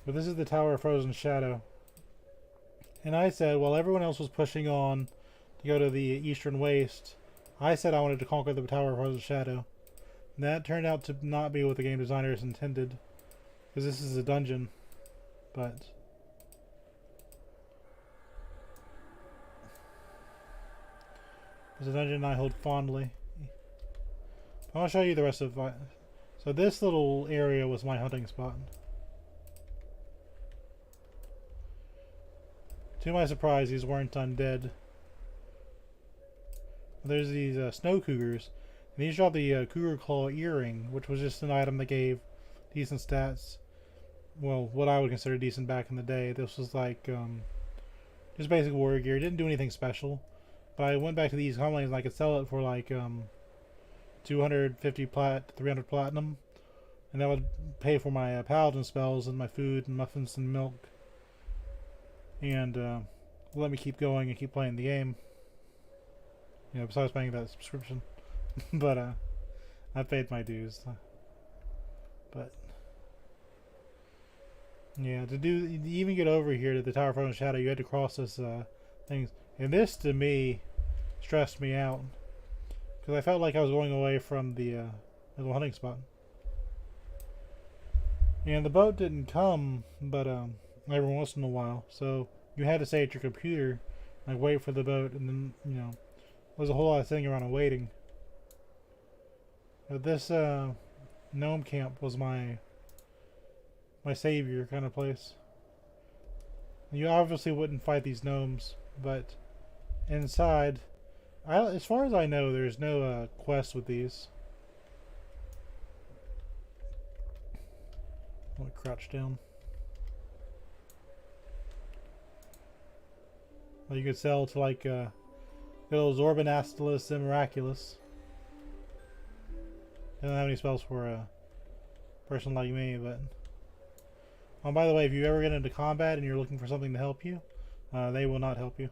But this is the Tower of Frozen Shadow. And I said, while everyone else was pushing on to go to the Eastern Waste, I said I wanted to conquer the Tower of Frozen Shadow. And that turned out to not be what the game designers intended, because this is a dungeon. But it's a dungeon I hold fondly. I'll show you the rest of it. So this little area was my hunting spot. To my surprise, these weren't undead. There's these snow cougars, and these drop the cougar claw earring, which was just an item that gave decent stats. Well, what I would consider decent back in the day. This was like just basic warrior gear. It didn't do anything special, but I went back to these homelands and I could sell it for like 250 plat, 300 platinum, and that would pay for my paladin spells and my food and muffins and milk, and let me keep going and keep playing the game. You know, besides paying that subscription. But I paid my dues. But yeah, to even get over here to the Tower of Frozen Shadow, you had to cross this things, and this to me stressed me out because I felt like I was going away from the little hunting spot. And the boat didn't come, but every once in a while, so you had to stay at your computer, like wait for the boat, and then there's a whole lot of sitting around and waiting. But this gnome camp was my savior kind of place. You obviously wouldn't fight these gnomes, but inside, as far as I know, there's no quest with these. I'm gonna crouch down. Well, you could sell to like little Zorbanastalis and Miraculous. They don't have any spells for a person like me, but oh, by the way, if you ever get into combat and you're looking for something to help you, they will not help you.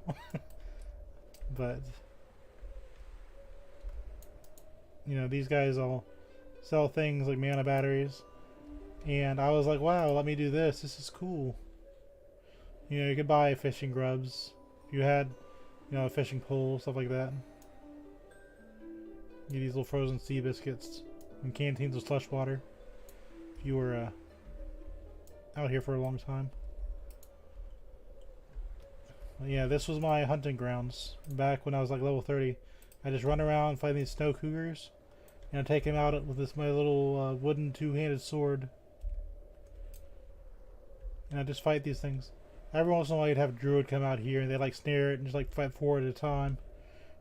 But these guys all sell things like mana batteries, and I was like, wow, let me do this. This is cool. You could buy fishing grubs. If you had You know, a fishing pole, stuff like that. Get these little frozen sea biscuits and canteens of slush water. If you were out here for a long time. But yeah, this was my hunting grounds back when I was like level 30. I just run around fighting these snow cougars, and I take him out with this my little wooden two-handed sword, and I just fight these things. Every once in a while, you'd have a druid come out here, and they like snare it and just like fight 4 at a time,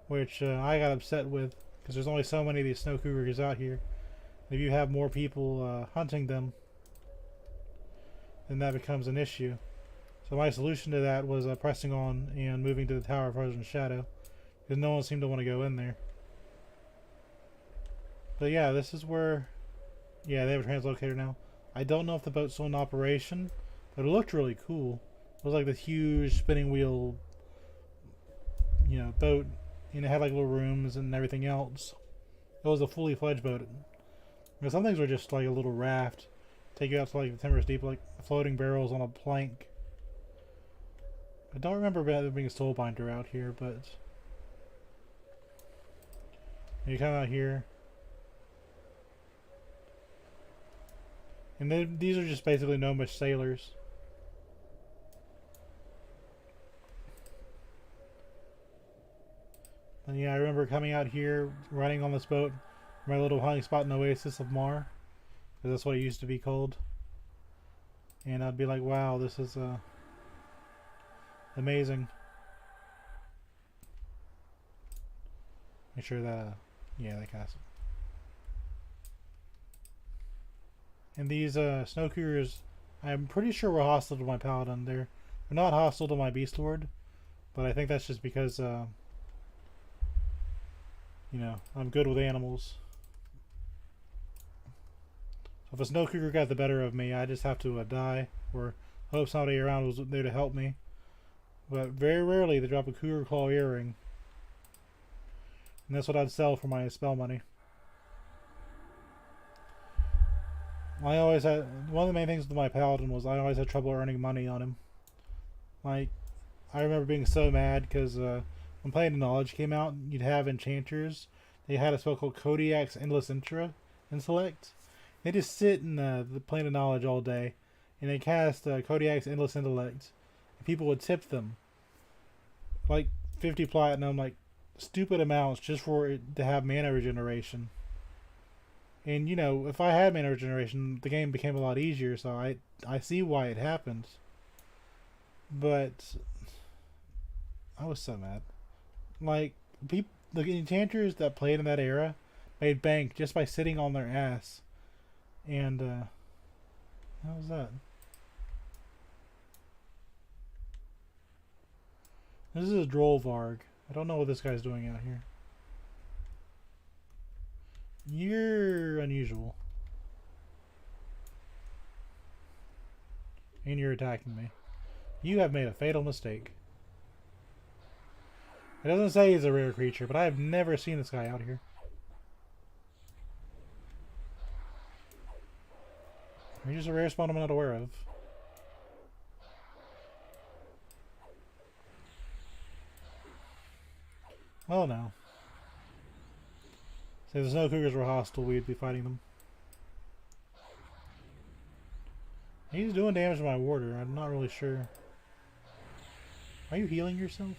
which I got upset with because there's only so many of these snow cougars out here. If you have more people hunting them, then that becomes an issue. So my solution to that was pressing on and moving to the Tower of Frozen Shadow, because no one seemed to want to go in there. But yeah, this is where, yeah, they have a translocator now. I don't know if the boat's still in operation, but it looked really cool. It was like this huge spinning wheel, you know, boat, and it had like little rooms and everything else. It was a fully fledged boat. Because some things were just like a little raft, take you out to like the Timber's Deep, like floating barrels on a plank. I don't remember there being a soul binder out here, but you come out here, and these are just basically gnomish sailors. And yeah, I remember coming out here, riding on this boat, my little hunting spot in the Oasis of Mar, because that's what it used to be called. And I'd be like, wow, this is amazing. Make sure that, yeah, that castle. And these snow cougars, I'm pretty sure were hostile to my paladin. They're not hostile to my beast lord, but I think that's just because, you know, I'm good with animals. So if a snow cougar got the better of me, I just have to die, or hope somebody around was there to help me. But very rarely they drop a cougar claw earring. And that's what I'd sell for my spell money. I always had, one of the main things with my paladin was I always had trouble earning money on him. Like, I remember being so mad because when Plane of Knowledge came out, you'd have enchanters. They had a spell called Kodiak's Endless Intellect. They just sit in the Plane of Knowledge all day, and they cast Kodiak's Endless Intellect. People would tip them like 50 platinum, like stupid amounts, just for it to have mana regeneration. And you know, if I had mana regeneration, the game became a lot easier. So I see why it happened. But I was so mad. Like the enchanters that played in that era made bank just by sitting on their ass. And how was that? This is a droll varg. I don't know what this guy's doing out here. You're unusual. And you're attacking me. You have made a fatal mistake. It doesn't say he's a rare creature, but I have never seen this guy out here. He's just a rare spawn I'm not aware of. Oh no. So if the snow cougars were hostile, we'd be fighting them. He's doing damage to my warder. I'm not really sure. Are you healing yourself?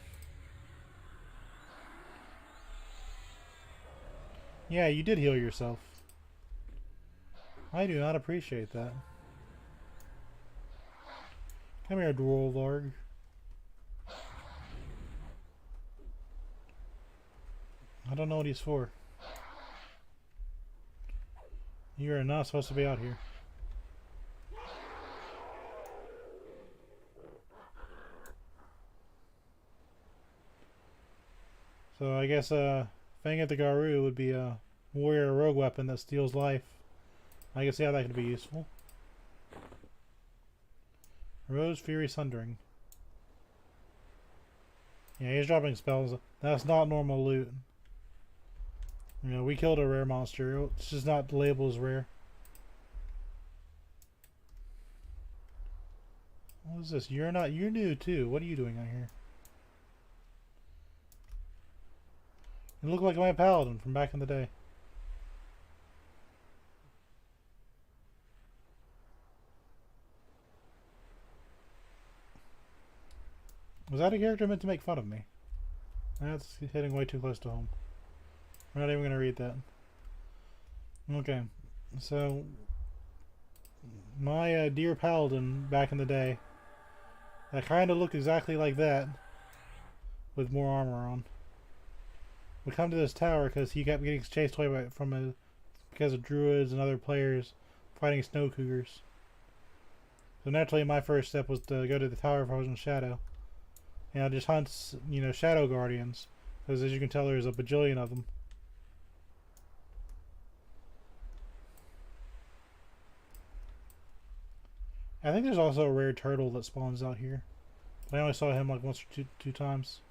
Yeah, you did heal yourself. I do not appreciate that. Come here, Dwarvarg. I don't know what he's for. You are not supposed to be out here. So I guess Fang at the Garou would be a warrior rogue weapon that steals life. I can see how that could be useful. Rose Fury Sundering. Yeah, he's dropping spells. That's not normal loot. You know, we killed a rare monster. It's just not labeled as rare. What is this? You're new too. What are you doing out here? It looked like my paladin from back in the day. Was that a character meant to make fun of me? That's hitting way too close to home. We're not even going to read that. Okay, so my dear paladin back in the day, that kind of looked exactly like that, with more armor on. We come to this tower because he kept getting chased away because of druids and other players fighting snow cougars. So naturally, my first step was to go to the Tower of Frozen Shadow, and I just hunt, shadow guardians, because as you can tell, there's a bajillion of them. I think there's also a rare turtle that spawns out here, but I only saw him like once or two times.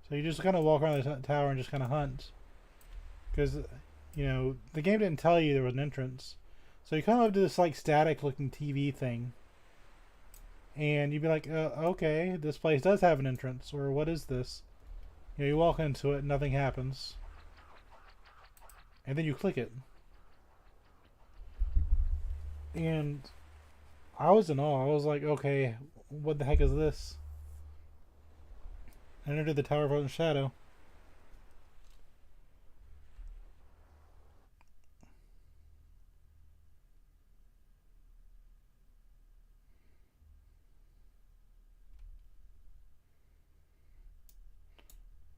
So you just kind of walk around the tower and just kind of hunt, because the game didn't tell you there was an entrance. So you come up to this like static looking TV thing, and you'd be like, okay, this place does have an entrance, or what is this? You walk into it, nothing happens, and then you click it. And I was in awe. I was like, okay, what the heck is this? I entered the Tower of Frozen Shadow.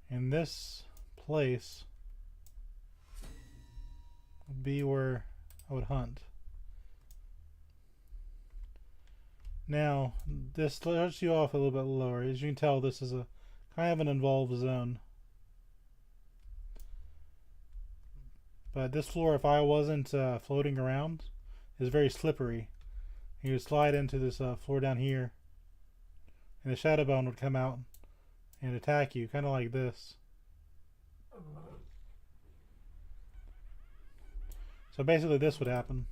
And this place would be where I would hunt. Now, this starts you off a little bit lower. As you can tell, this is a kind of an involved zone. But this floor, if I wasn't floating around, is very slippery. You would slide into this floor down here, and the shadow bone would come out and attack you, kind of like this. So basically this would happen.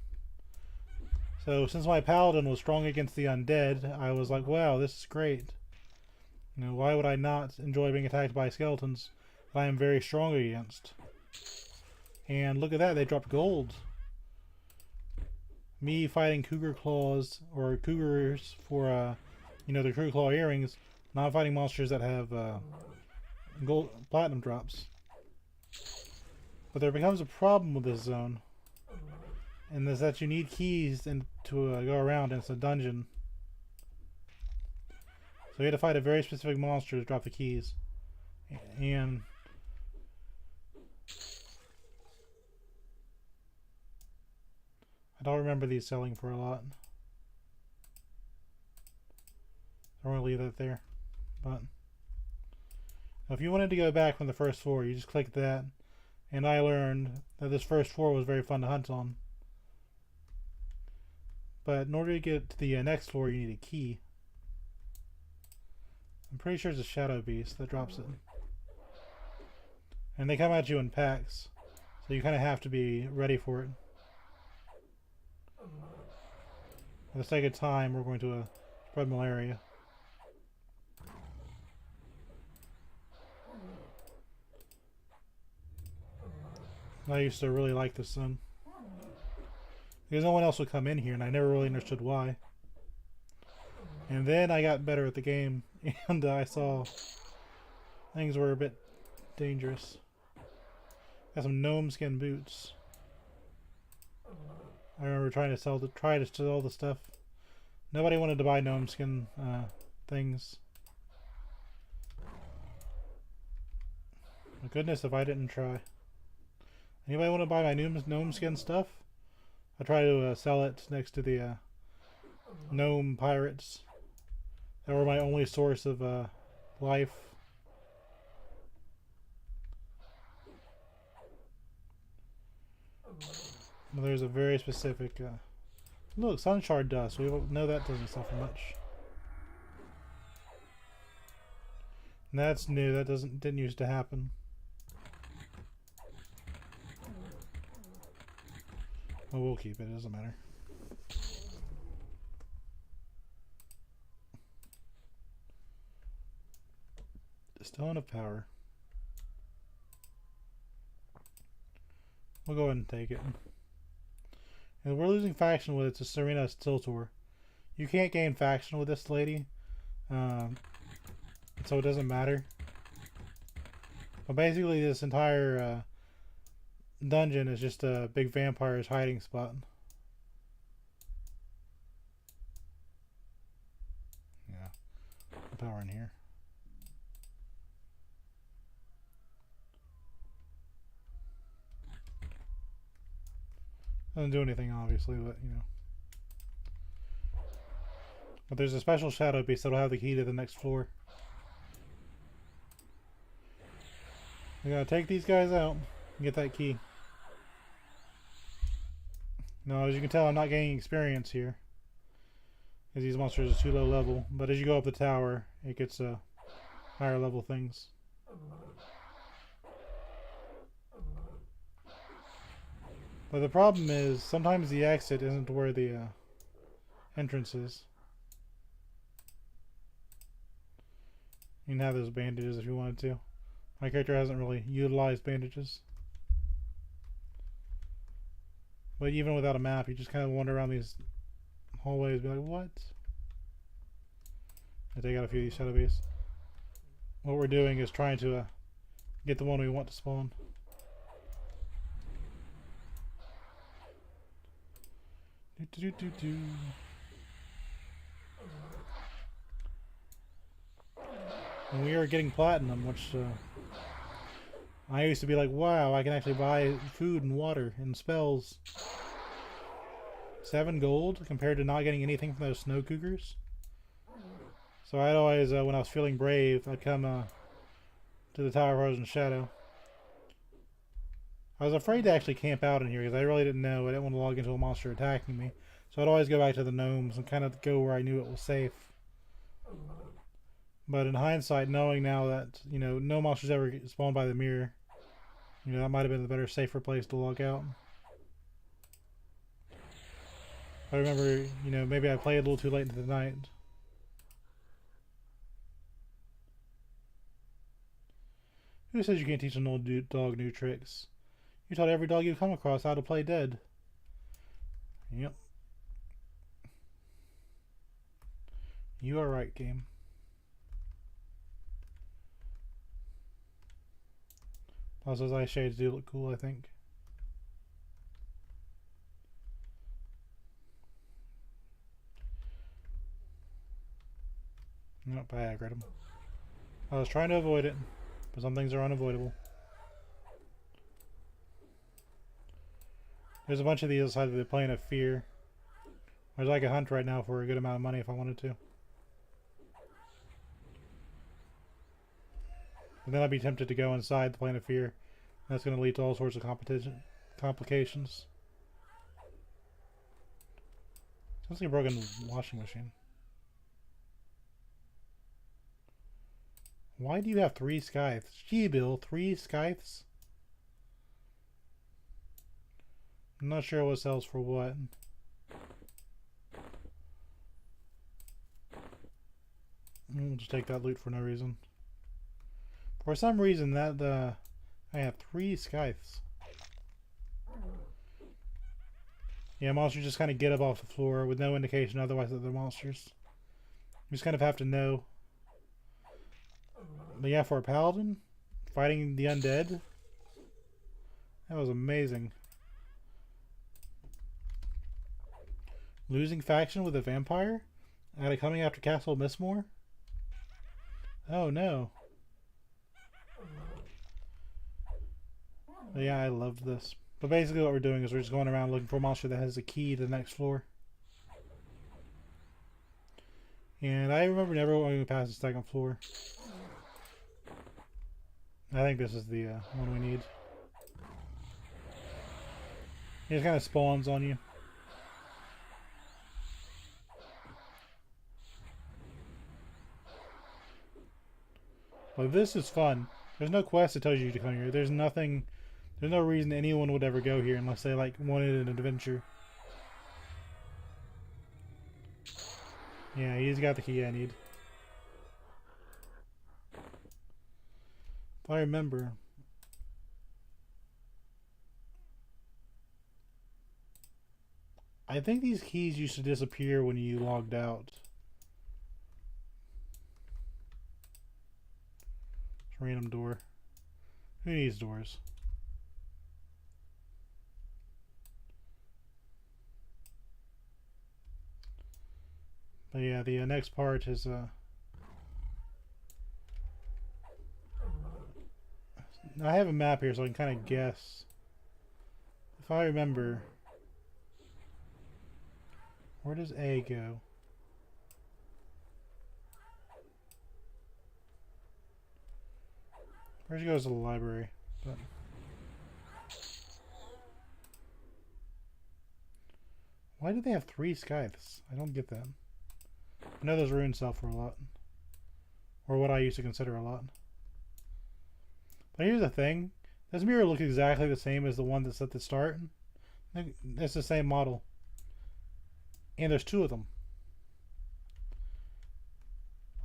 So since my paladin was strong against the undead, I was like, wow, this is great. Why would I not enjoy being attacked by skeletons that I am very strong against? And look at that, they dropped gold. Me fighting cougar claws, or cougars for, the cougar claw earrings, not fighting monsters that have gold platinum drops. But there becomes a problem with this zone, and is that you need keys to go around, and it's a dungeon. So you had to fight a very specific monster to drop the keys. And I don't remember these selling for a lot. I don't want to leave that there. But if you wanted to go back from the first floor, you just click that. And I learned that this first floor was very fun to hunt on. But in order to get to the next floor, you need a key. I'm pretty sure it's a shadow beast that drops it. And they come at you in packs, so you kind of have to be ready for it. For the sake of time, we're going to spread malaria. I used to really like this zone, because no one else would come in here, and I never really understood why. And then I got better at the game, and I saw things were a bit dangerous. Got some gnome skin boots. I remember trying to sell the stuff. Nobody wanted to buy gnome skin things. My goodness, if I didn't try. Anybody want to buy my gnome skin stuff? I try to sell it next to the gnome pirates. They were my only source of life. Well, there's a very specific look, sunshard dust. We know that doesn't suffer much. And that's new. That didn't used to happen. Well, we'll keep it. It doesn't matter. Stone of Power. We'll go ahead and take it. And we're losing faction with it to Serena Stiltor. You can't gain faction with this lady, so it doesn't matter. But basically, this entire dungeon is just a big vampire's hiding spot. Yeah, power in here. Doesn't do anything, obviously, but you know. But there's a special shadow beast that'll have the key to the next floor. We gotta take these guys out and get that key. Now, as you can tell, I'm not gaining experience here, because these monsters are too low level. But as you go up the tower, it gets higher level things. But the problem is, sometimes the exit isn't where the entrance is. You can have those bandages if you wanted to. My character hasn't really utilized bandages. But even without a map, you just kind of wander around these hallways and be like, what? I take out a few of these shadow beasts. What we're doing is trying to get the one we want to spawn. And we are getting platinum, which I used to be like, wow, I can actually buy food and water and spells. 7 gold compared to not getting anything from those snow cougars. So I'd always, when I was feeling brave, I'd come to the Tower of Frozen Shadow. I was afraid to actually camp out in here because I really didn't know. I didn't want to log into a monster attacking me. So I'd always go back to the gnomes and kind of go where I knew it was safe. But in hindsight, knowing now that, you know, no monsters ever get spawned by the mirror, you know, that might have been the better, safer place to log out. I remember, you know, maybe I played a little too late into the night. Who says you can't teach an old dog new tricks? You taught every dog you come across how to play dead. Yep. You are right, game. Plus, those eye shades do look cool, I think. Nope, I aggroed him. I was trying to avoid it, but some things are unavoidable. There's a bunch of these outside of the plane of fear. There's like a hunt right now for a good amount of money if I wanted to. And then I'd be tempted to go inside the plane of fear. That's going to lead to all sorts of complications. Sounds like a broken washing machine. Why do you have 3 scythes? Gee, Bill, 3 scythes? I'm not sure what sells for what. We'll just take that loot for no reason. For some reason, that I have 3 scythes. Yeah, monsters just kind of get up off the floor with no indication otherwise that they're monsters. You just kind of have to know. But yeah, for a paladin, fighting the undead, that was amazing. Losing faction with a vampire? Coming after Castle Mistmore? Oh no. But yeah, I loved this. But basically what we're doing is we're just going around looking for a monster that has a key to the next floor. And I remember never going past the second floor. I think this is the one we need. He just kind of spawns on you. But this is fun. There's no quest that tells you to come here. There's nothing. There's no reason anyone would ever go here unless they like wanted an adventure. Yeah, he's got the key I need. If I remember. I think these keys used to disappear when you logged out. Random door. Who needs doors? But yeah, the next part is I have a map here, so I can kind of guess. If I remember, where does A go? First goes to the library. But why do they have 3 scythes? I don't get that. I know those runes sell for a lot. Or what I used to consider a lot. But here's the thing. This mirror looks exactly the same as the one that's at the start. It's the same model. And there's 2 of them.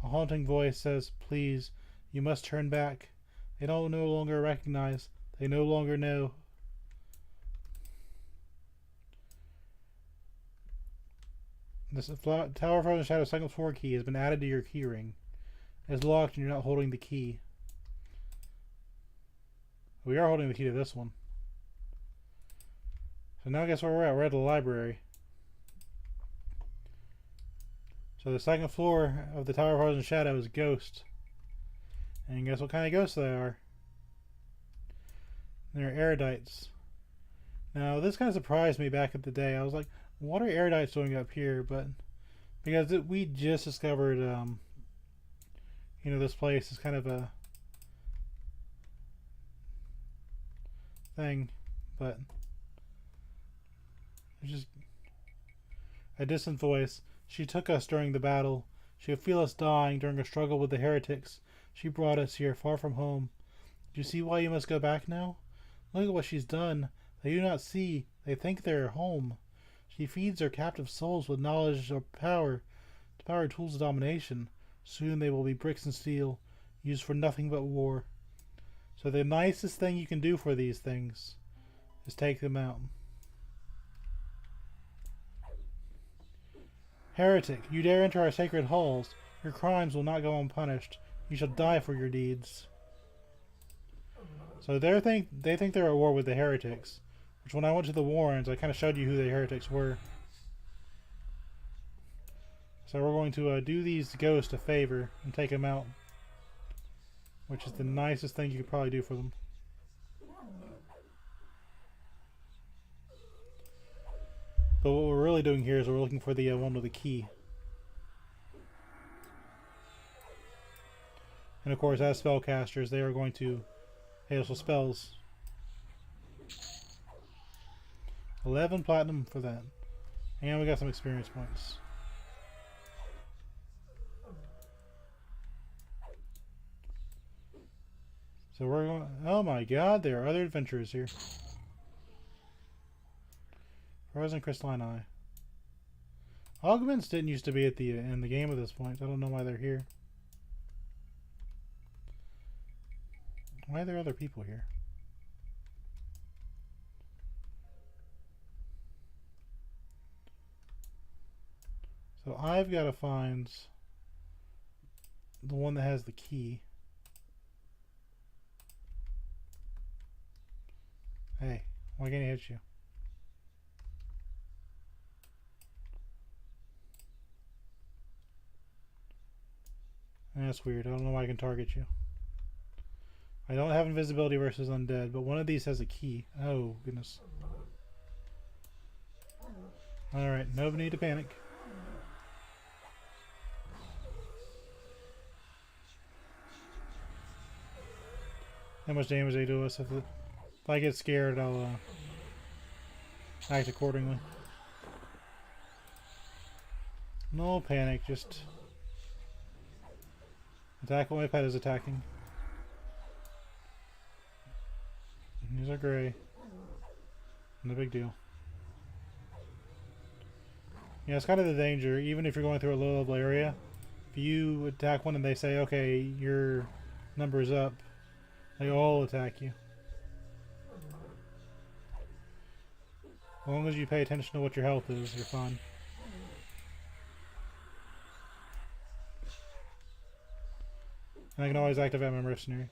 A haunting voice says, "Please, you must turn back. They don't no longer recognize. They no longer know." This Tower Frozen Shadow second floor key has been added to your keyring. It's locked and you're not holding the key. We are holding the key to this one. So now guess where we're at? We're at the library. So the second floor of the Tower of Frozen Shadow is Ghost. And guess what kind of ghosts they are? They're erudites. Now this kind of surprised me back in the day. I was like, what are erudites doing up here? But because we just discovered, you know, this place is kind of a thing, but it's just a distant voice. She took us during the battle. She could feel us dying during a struggle with the heretics. She brought us here, far from home. Do you see why you must go back now? Look at what she's done. They do not see. They think they are home. She feeds their captive souls with knowledge or power, to power tools of domination. Soon they will be bricks and steel, used for nothing but war. So the nicest thing you can do for these things is take them out. Heretic, you dare enter our sacred halls. Your crimes will not go unpunished. You shall die for your deeds. So they think they're at war with the heretics. Which when I went to the Warrens, I kind of showed you who the heretics were. So we're going to do these ghosts a favor and take them out. Which is the nicest thing you could probably do for them. But what we're really doing here is we're looking for the one with the key. And of course, as spellcasters, they are going to hail some spells. 11 platinum for that. And we got some experience points. So we're going... Oh my god, there are other adventurers here. Frozen Crystalline Eye. Augments didn't used to be at the in the game at this point. I don't know why they're here. Why are there other people here? So I've got to find the one that has the key. Hey, why can't he hit you? That's weird. I don't know why I can target you. I don't have invisibility versus undead, but one of these has a key. Oh, goodness. Alright, no need to panic. How much damage they do us. If I get scared, I'll act accordingly. No panic, just attack what my pet is attacking. These are gray. No big deal. Yeah, it's kind of the danger, even if you're going through a low level area. If you attack one and they say, okay, your number's up, They all attack you. As long as you pay attention to what your health is, you're fine. And I can always activate my mercenary.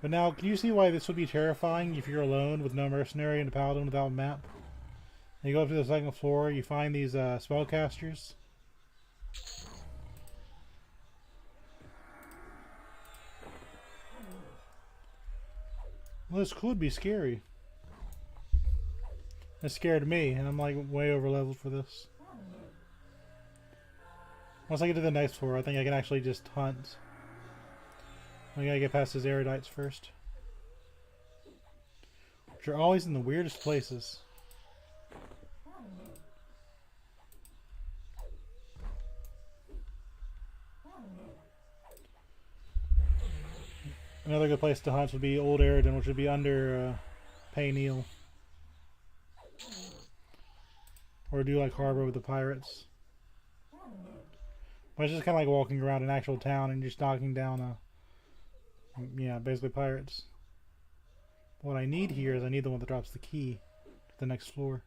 But now, can you see why this would be terrifying if you're alone with no mercenary and a paladin without a map? And you go up to the second floor, you find these spellcasters. Well, this could be scary. It scared me, and I'm like way over leveled for this. Once I get to the next floor, I think I can actually just hunt. I gotta get past his erudites first. Which are always in the weirdest places. Another good place to hunt would be Old Eridan, which would be under Payneal. Or do like Harbor with the pirates. But it's just kind of like walking around an actual town and just knocking down yeah, basically pirates. What I need here is I need the one that drops the key to the next floor.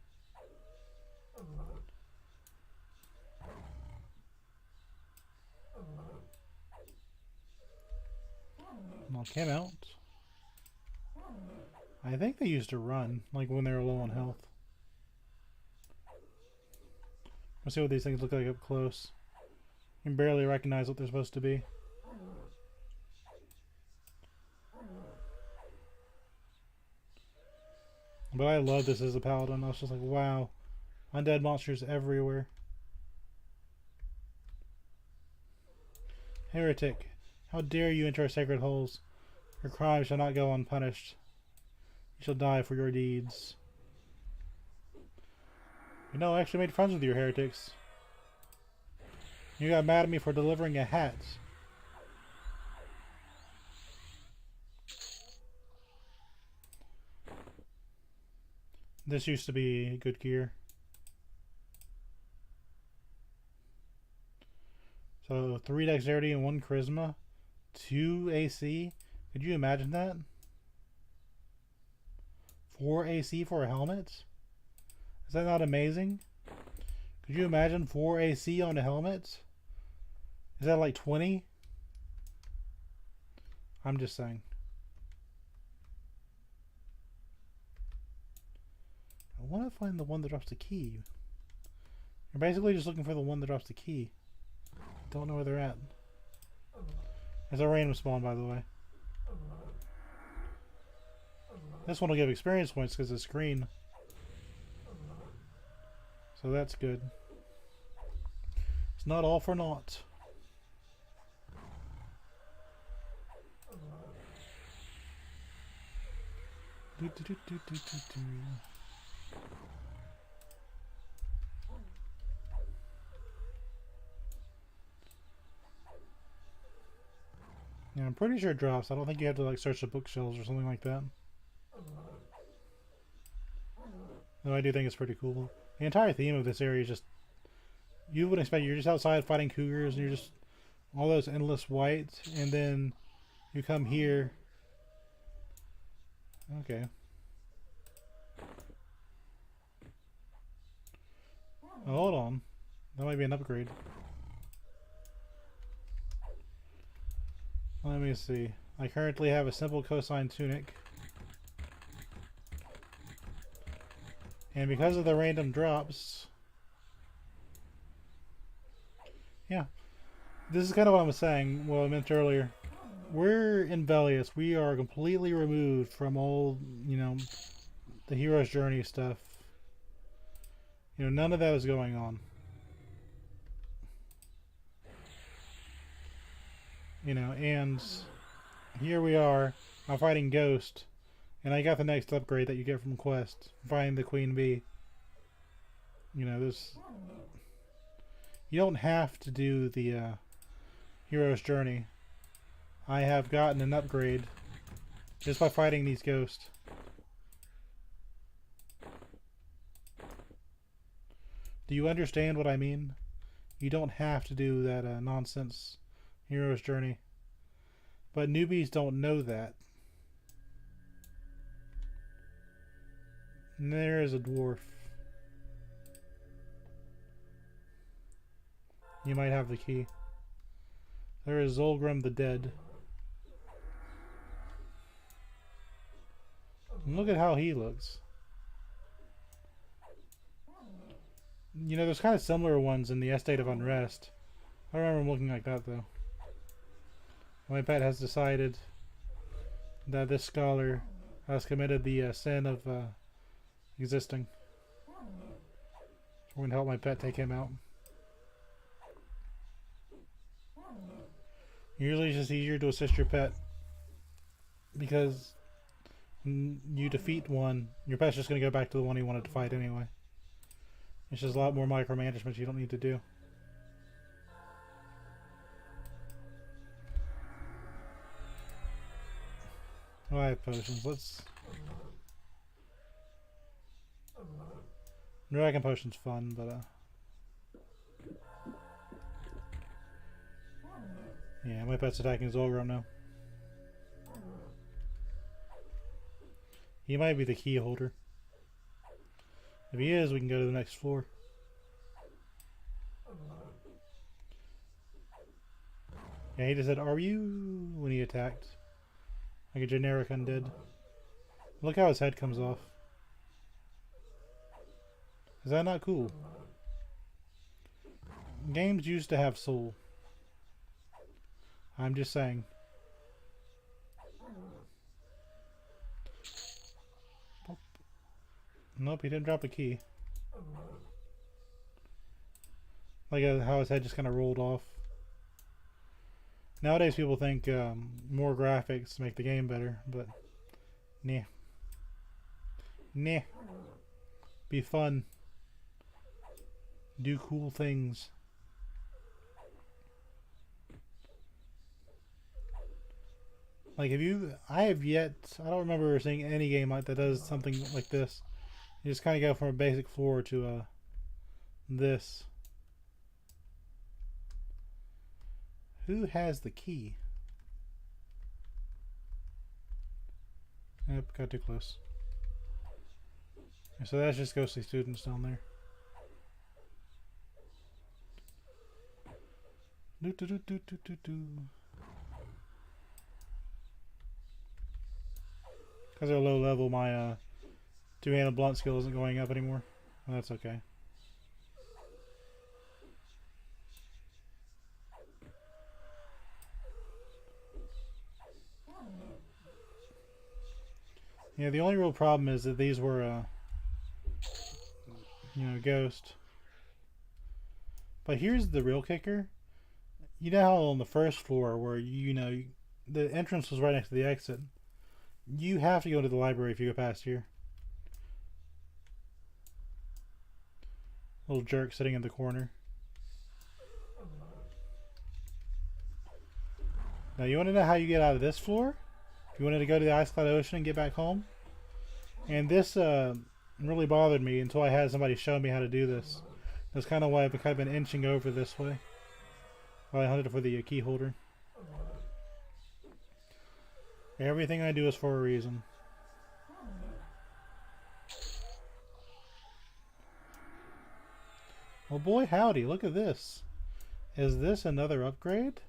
Knock him out. I think they used to run, like when they were low on health. Let's see what these things look like up close. You can barely recognize what they're supposed to be. But I love this as a paladin. I was just like, wow. Undead monsters everywhere. Heretic. How dare you enter our sacred halls? Your crimes shall not go unpunished. You shall die for your deeds. You know, I actually made friends with you, heretics. You got mad at me for delivering a hat. This used to be good gear. So 3 dexterity and 1 charisma, 2 AC. Could you imagine that? 4 AC for a helmet? Is that not amazing? Could you imagine 4 AC on a helmet? Is that like 20? I'm just saying. I want to find the one that drops the key. You're basically just looking for the one that drops the key. Don't know where they're at. There's a random spawn, by the way. This one will give experience points because it's green. So that's good. It's not all for naught. Yeah, I'm pretty sure it drops. I don't think you have to like search the bookshelves or something like that. Though I do think it's pretty cool. The entire theme of this area is just, you wouldn't expect, you're just outside fighting cougars and you're just all those endless whites, and then you come here. Okay. Oh, hold on. That might be an upgrade. Let me see. I currently have a simple cosine tunic. And because of the random drops... Yeah. This is kind of what I was saying, what I meant earlier. We're in Velius. We are completely removed from all, you know, the hero's journey stuff. You know, none of that is going on. You know, and here we are. I'm fighting Ghost. And I got the next upgrade that you get from Quest. Find the Queen Bee. You know, this... You don't have to do the hero's journey. I have gotten an upgrade just by fighting these ghosts. Do you understand what I mean? You don't have to do that nonsense hero's journey. But newbies don't know that. And there is a dwarf. You might have the key. There is Zolgrim the Dead. And look at how he looks. You know, there's kind of similar ones in the Estate of Unrest. I remember them looking like that, though. My pet has decided that this scholar has committed the sin of existing. So we're going to help my pet take him out. Usually it's just easier to assist your pet because you defeat one, your pet's just going to go back to the one he wanted to fight anyway. It's just a lot more micromanagement you don't need to do. Oh, I have potions. Let's... Dragon potion's fun, but yeah, my pet's attacking Zolgrim now. He might be the key holder. If he is, we can go to the next floor. Yeah, he just said, "Are you?" when he attacked. Like a generic undead. Look how his head comes off. Is that not cool? Games used to have soul. I'm just saying. Nope, he didn't drop a key. Like how his head just kind of rolled off. Nowadays people think more graphics make the game better, but nah. Nah. Be fun. Do cool things. Like I don't remember seeing any game like that does something like this. You just kind of go from a basic floor to this. Who has the key? Yep, got too close. So that's just ghostly students down there. Because they're low level, my two-handed blunt skill isn't going up anymore. Well, that's okay. Yeah, the only real problem is that these were, you know, ghost. But here's the real kicker. You know how on the first floor where, you know, the entrance was right next to the exit. You have to go to the library if you go past here. Little jerk sitting in the corner. Now you want to know how you get out of this floor? If you wanted to go to the Ice Cloud Ocean and get back home. And this really bothered me until I had somebody show me how to do this. That's kind of why I've kind of been inching over this way. While I hunted for the key holder. Everything I do is for a reason. Well, boy howdy, look at this. Is this another upgrade?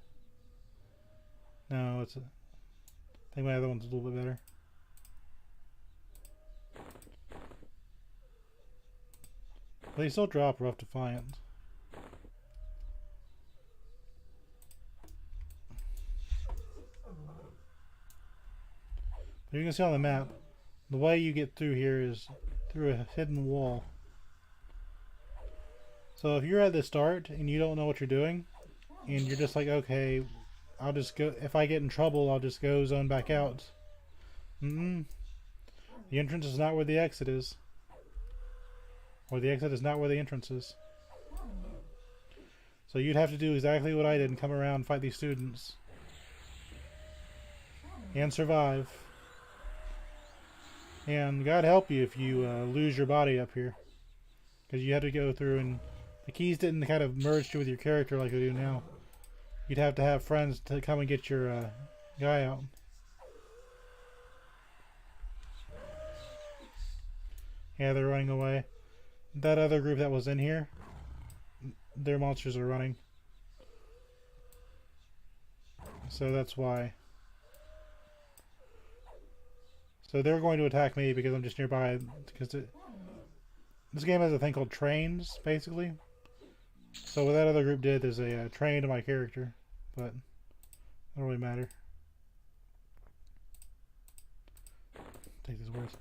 No, it's a... I think my other one's a little bit better. But they still drop Rough Defiant. But you can see on the map, the way you get through here is through a hidden wall. So if you're at the start and you don't know what you're doing, and you're just like, okay, I'll just go, if I get in trouble, I'll just go zone back out. The entrance is not where the exit is. Or the exit is not where the entrance is. So you'd have to do exactly what I did and come around and fight these students. And survive. And God help you if you lose your body up here. Because you had to go through and the keys didn't kind of merge with your character like they do now. You'd have to have friends to come and get your guy out. Yeah, they're running away. That other group that was in here, their monsters are running. So that's why. So they're going to attack me because I'm just nearby. Because this game has a thing called trains, basically. So what that other group did is a train to my character, but it doesn't really matter. Take these words.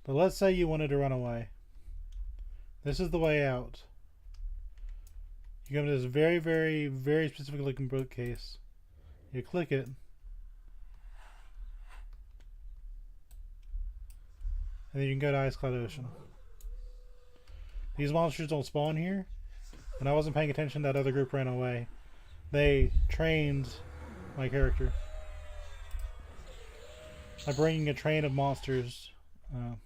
But let's say you wanted to run away. This is the way out. You come to this very, very, very specific looking bookcase. You click it. And then you can go to Ice Cloud Ocean. These monsters don't spawn here. When I wasn't paying attention, that other group ran away. They trained my character by bringing a train of monsters that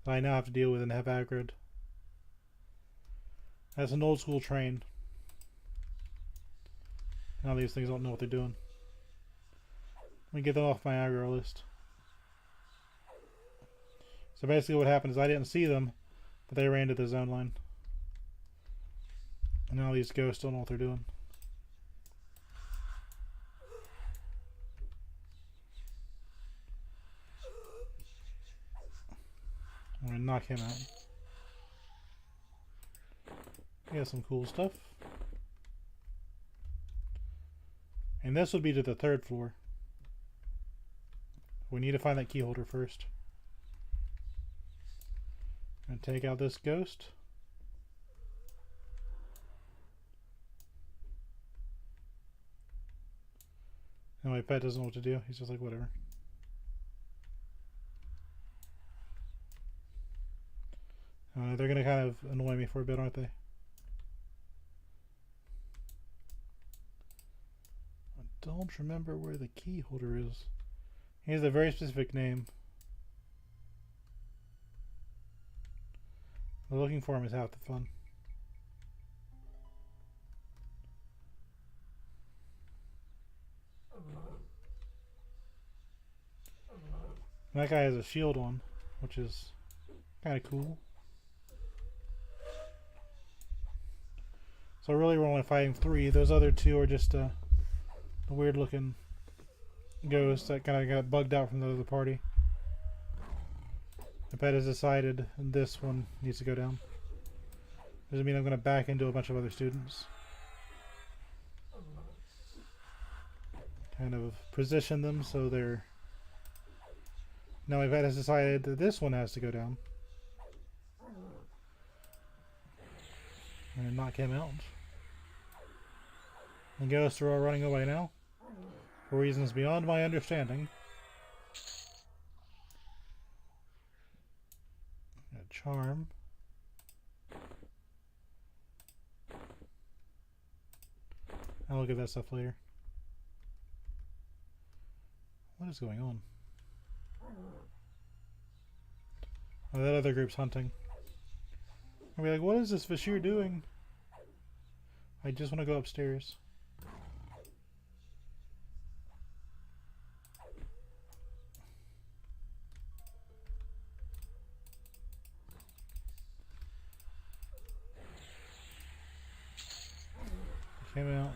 I now have to deal with and have aggroed. That's an old school train. Now these things don't know what they're doing. Let me get them off my aggro list. So basically what happened is I didn't see them, but they ran to the zone line. And now these ghosts don't know what they're doing. I'm gonna knock him out. He has some cool stuff. And this would be to the 3rd floor. We need to find that key holder first. And take out this ghost. And my pet doesn't know what to do. He's just like, whatever. They're going to kind of annoy me for a bit, aren't they? I don't remember where the key holder is. He has a very specific name. Looking for him is half the fun. That guy has a shield on, which is kind of cool. So really we're only fighting 3. Those other 2 are just a weird looking ghost that kind of got bugged out from the other party. The pet has decided this one needs to go down. Doesn't mean I'm going to back into a bunch of other students. Kind of position them so they're... Now my pet has decided that this one has to go down. And knock him out. The ghosts are all running away now. For reasons beyond my understanding. A charm. I'll look at that stuff later. What is going on? Oh, that other group's hunting. I'll be like, what is this Vashir doing? I just want to go upstairs. Came out.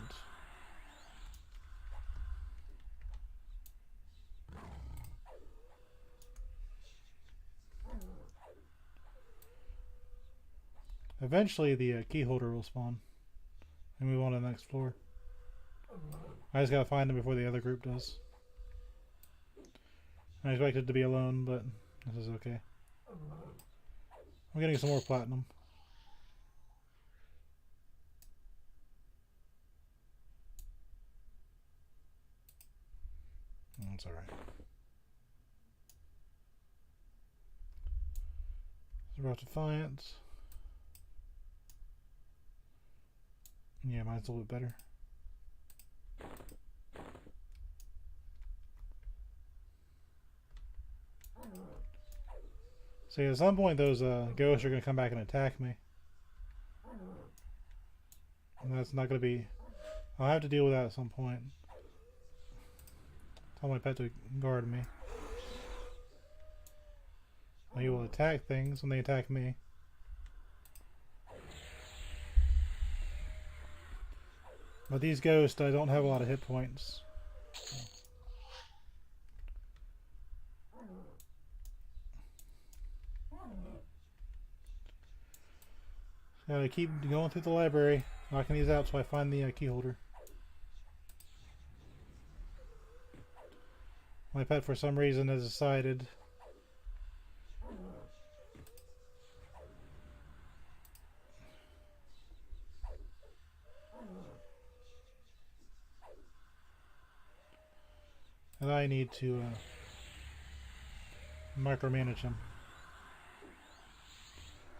Eventually the key holder will spawn and move on to the next floor. I just gotta find them before the other group does. I expected to be alone, but this is okay. I'm getting some more platinum. That's alright. About Defiance. Yeah, mine's a little bit better. See, at some point those ghosts are going to come back and attack me. And that's not going to be... I'll have to deal with that at some point. Tell my pet to guard me. He will attack things when they attack me. But these ghosts, I don't have a lot of hit points. Gotta keep going through the library, knocking these out so I find the key holder. My pet, for some reason, has decided that I need to micromanage him.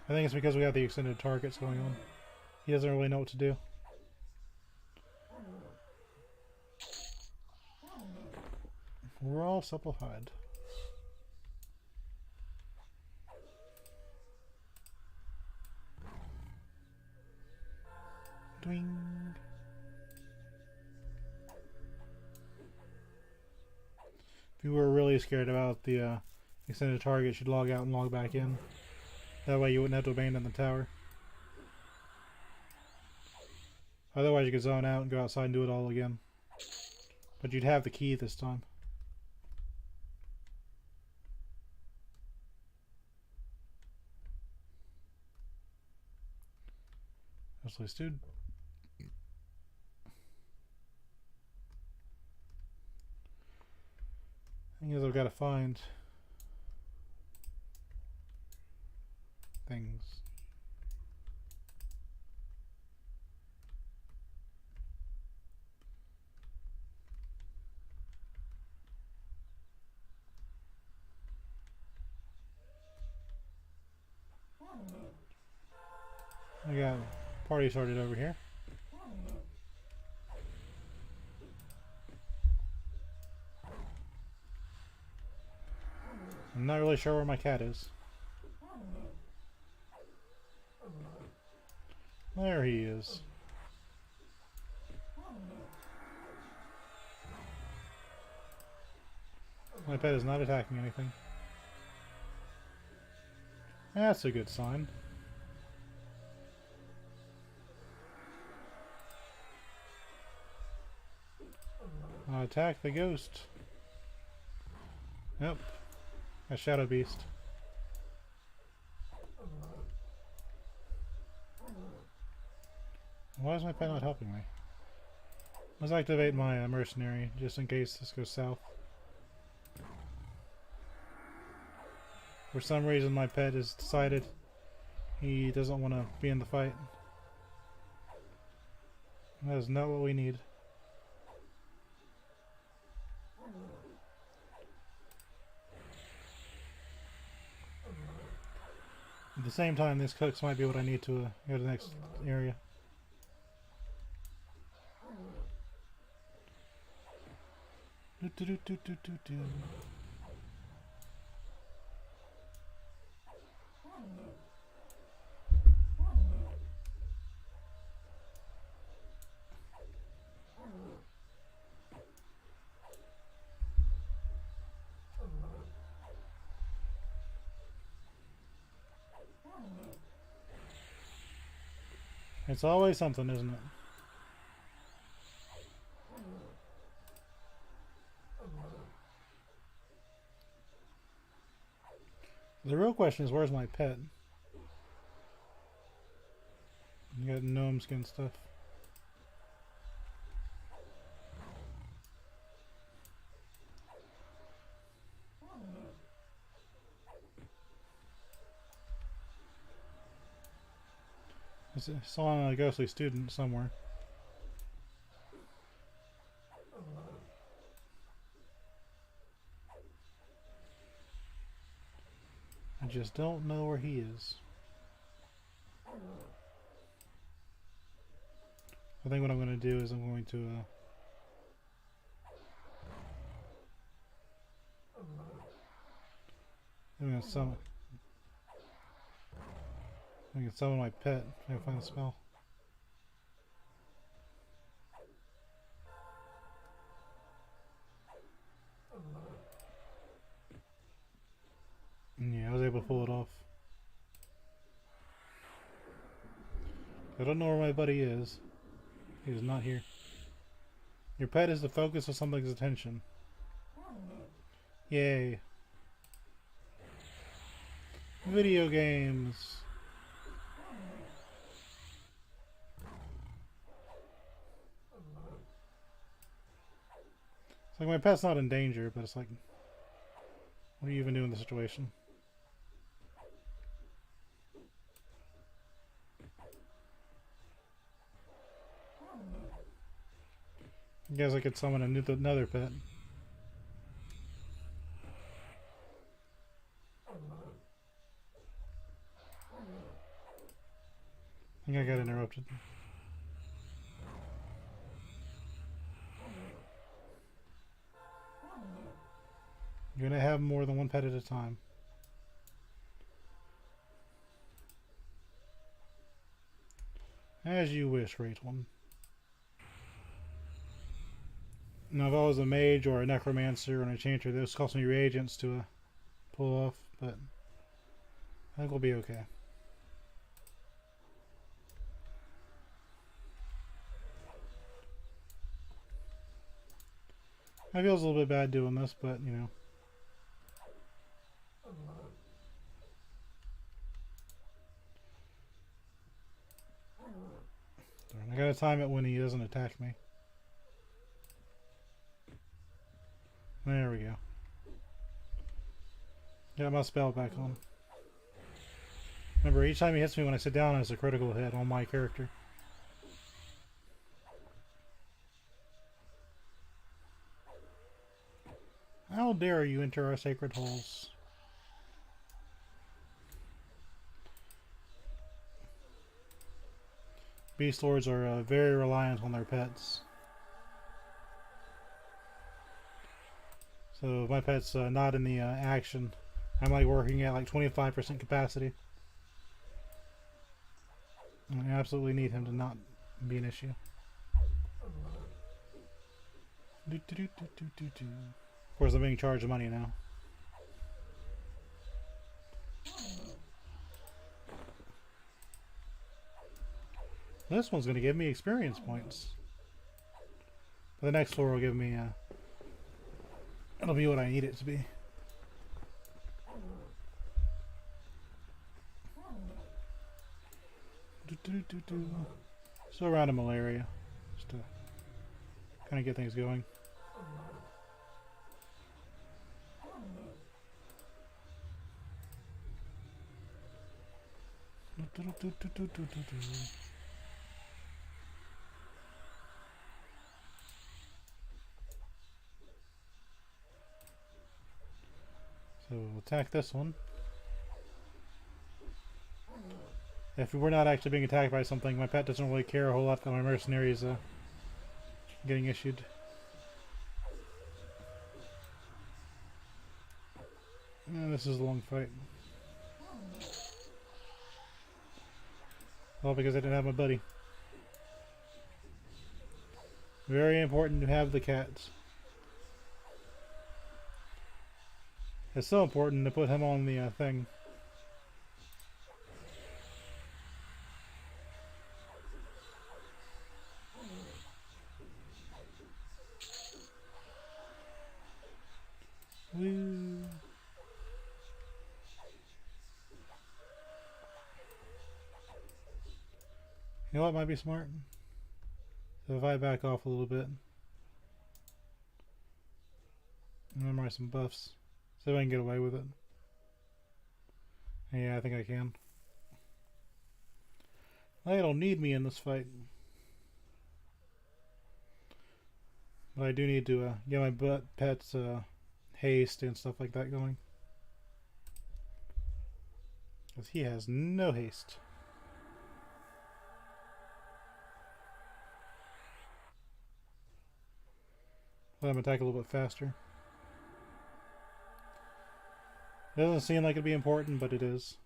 I think it's because we have the extended targets going on. He doesn't really know what to do. We're all supplied. Doing. If you were really scared about the extended target, you'd log out and log back in. That way you wouldn't have to abandon the tower. Otherwise you could zone out and go outside and do it all again. But you'd have the key this time. Mostly dude. Thing is, I've got to find things. I got a party started over here. I'm not really sure where my cat is. There he is. My pet is not attacking anything. That's a good sign. Attack the ghost. Yep. A shadow beast. Why is my pet not helping me? Let's activate my mercenary just in case this goes south. For some reason my pet has decided he doesn't want to be in the fight. That is not what we need. At the same time, this cooks might be what I need to go to the next area. It's always something, isn't it? The real question is, where's my pet? You got gnome skin stuff. I saw a ghostly student somewhere. I just don't know where he is. I think what I'm going to do is I'm going to I'm going to summon my pet if I can find the spell. Yeah, I was able to pull it off. I don't know where my buddy is. He is not here. Your pet is the focus of something's attention. Yay. Video games. It's like my pet's not in danger, but it's like, what do you even do in this situation? I guess I could summon another pet. I think I got interrupted. You're gonna have more than one pet at a time. As you wish, Rate One. Now, if I was a mage or a necromancer or an enchanter, those cost me reagents to pull off, but I think we'll be okay. I feel a little bit bad doing this, but you know. I gotta time it when he doesn't attack me. There we go. Got my spell back on. Remember, each time he hits me when I sit down, it's a critical hit on my character. How dare you enter our sacred halls? Beast Lords are very reliant on their pets. So if my pet's not in the action, I'm like working at like 25% capacity. I absolutely need him to not be an issue. Of course, I'm being charged money now. This one's going to give me experience points. But the next floor will give me it'll be what I need it to be. So around a malaria, just to kind of get things going. So we'll attack this one. If we're not actually being attacked by something, my pet doesn't really care a whole lot that my mercenary is getting issued. And this is a long fight. All because I didn't have my buddy. Very important to have the cats. It's so important to put him on the thing. Woo. You know what might be smart? So if I back off a little bit, memorize some buffs, see if I can get away with it. Yeah, I think I can. They don't need me in this fight. But I do need to get my pet's haste and stuff like that going. Because he has no haste. Let him attack a little bit faster. It doesn't seem like it'd be important, but it is.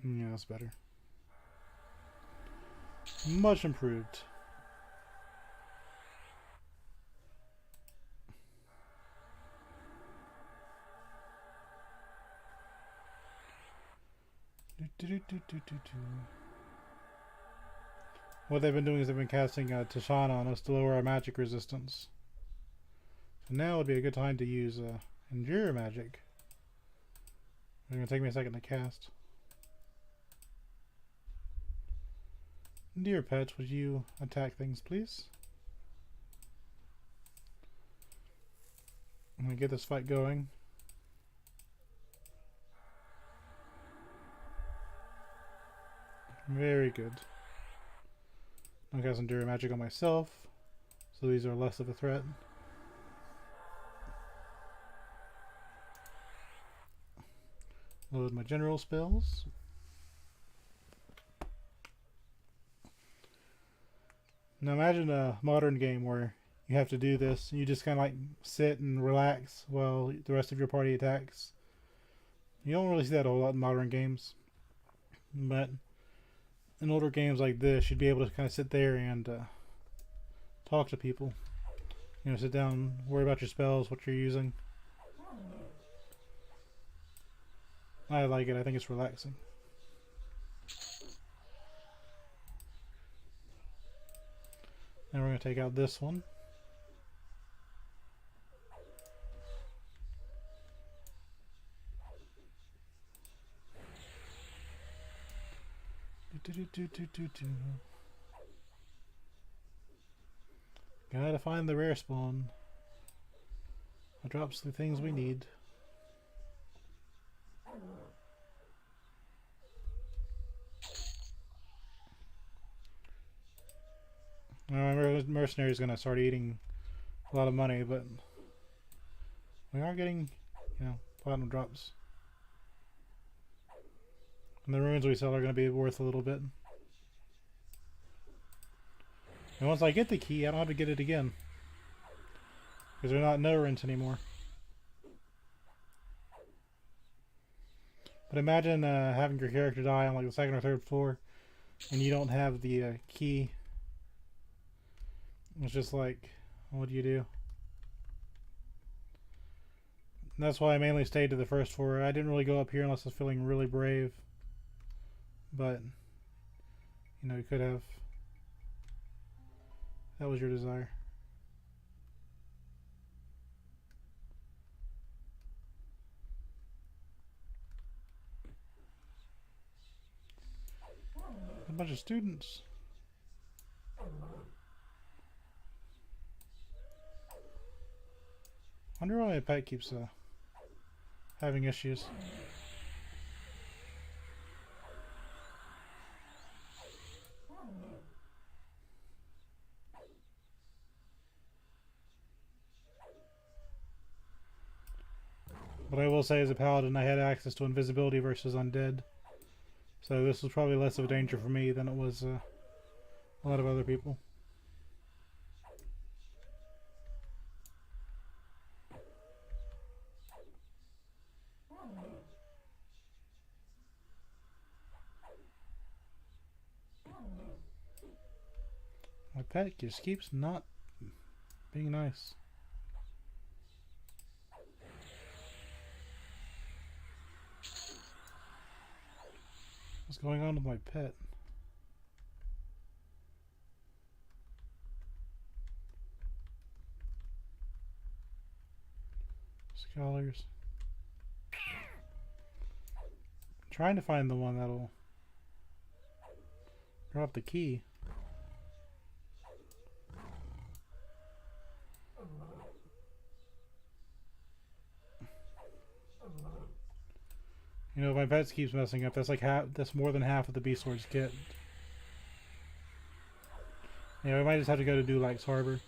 Yeah, that's better. Much improved. What they've been doing is they've been casting Tishana on us to lower our magic resistance. So now would be a good time to use Endure Magic. It's going to take me a second to cast. Dear pets, would you attack things, please? I'm going to get this fight going. Very good. I'll cast Endure Magic on myself, so these are less of a threat. Load my general spells. Now imagine a modern game where you have to do this, and you just kind of like sit and relax while the rest of your party attacks. You don't really see that a whole lot in modern games, but in older games like this, you'd be able to kind of sit there and talk to people. You know, sit down, worry about your spells, what you're using. I like it. I think it's relaxing. Now we're going to take out this one. Gotta find the rare spawn. It drops the things we need. My mercenary is going to start eating a lot of money, but we are getting, you know, platinum drops. And the runes we sell are going to be worth a little bit. And once I get the key, I don't have to get it again. Because they're not no runes anymore. But imagine having your character die on like the second or third floor, and you don't have the key. It's just like, what do you do? And that's why I mainly stayed to the first floor. I didn't really go up here unless I was feeling really brave. But, you know, you could have. That was your desire. A bunch of students. I wonder why my pet keeps having issues. What I will say as a paladin, I had access to invisibility versus undead. So this was probably less of a danger for me than it was a lot of other people. My pet just keeps not being nice. What's going on with my pet? Scholars. I'm trying to find the one that'll drop the key. You know, if my pet keeps messing up, that's like that's more than half of the Beast Lord's kit. Yeah, we might just have to go to Dulac's Harbor.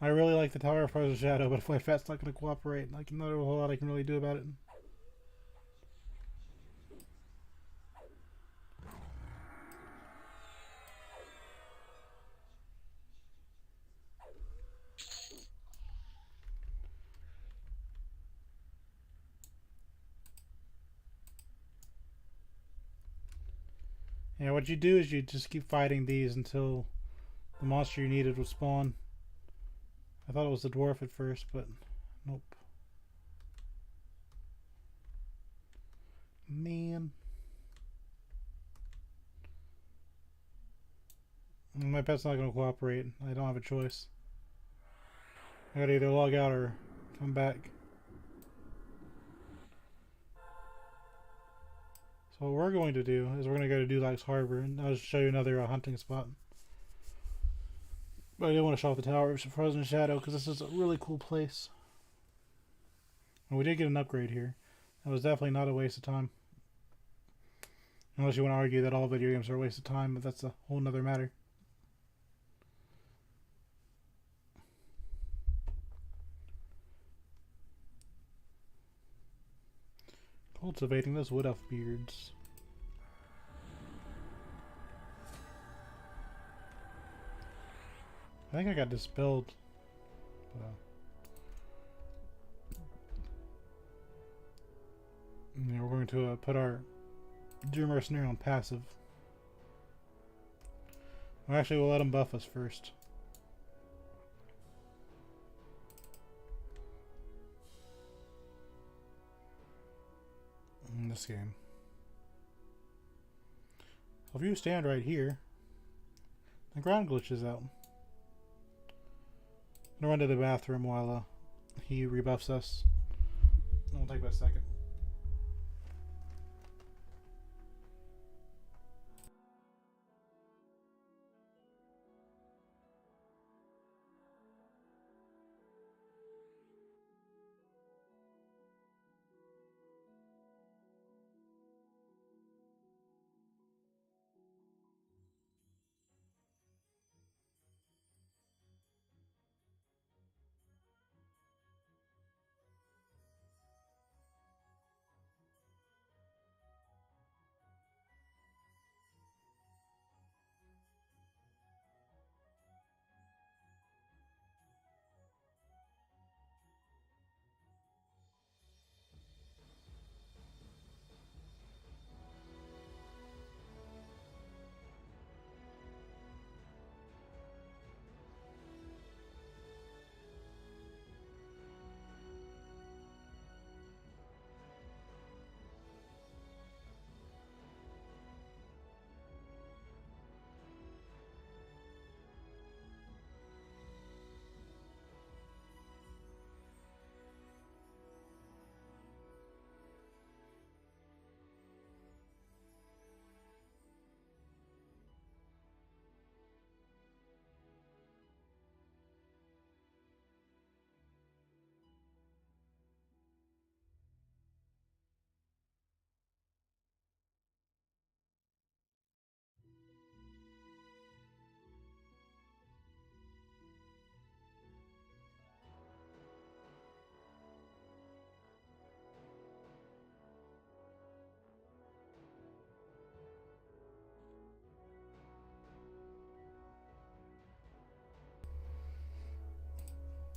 I really like the Tower of Frozen Shadow, but if my pet's not going to cooperate, like, not a whole lot I can really do about it. Yeah, what you do is you just keep fighting these until the monster you needed will spawn. I thought it was the dwarf at first, but nope. Man. My pet's not going to cooperate. I don't have a choice. I gotta either log out or come back. So what we're going to do is we're going to go to Dulac's Harbor, and I'll just show you another hunting spot. But I didn't want to show off the Tower of Frozen Shadow because this is a really cool place. And we did get an upgrade here. That was definitely not a waste of time. Unless you want to argue that all video games are a waste of time, but that's a whole nother matter. Cultivating those wood elf beards. I think I got dispelled. Yeah, we're going to put our Deer Mercenary on passive. Well, actually, we'll let him buff us first. In this game. If you stand right here, the ground glitches out. I'm gonna run to the bathroom while he rebuffs us. It'll take about a second.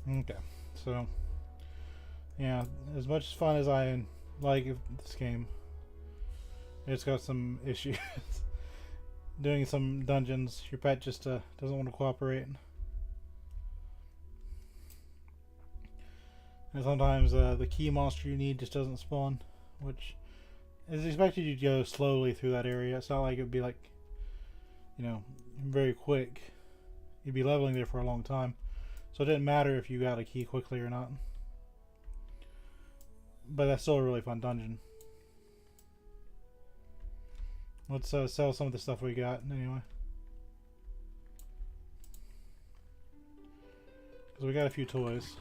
Okay, so yeah, as much fun as I like this game, it's got some issues. Doing some dungeons, your pet just doesn't want to cooperate, and sometimes the key monster you need just doesn't spawn, which is expected you to go slowly through that area. It's not like it'd be like, you know, very quick. You'd be leveling there for a long time. So it didn't matter if you got a key quickly or not. But that's still a really fun dungeon. Let's sell some of the stuff we got anyway. Because we got a few toys.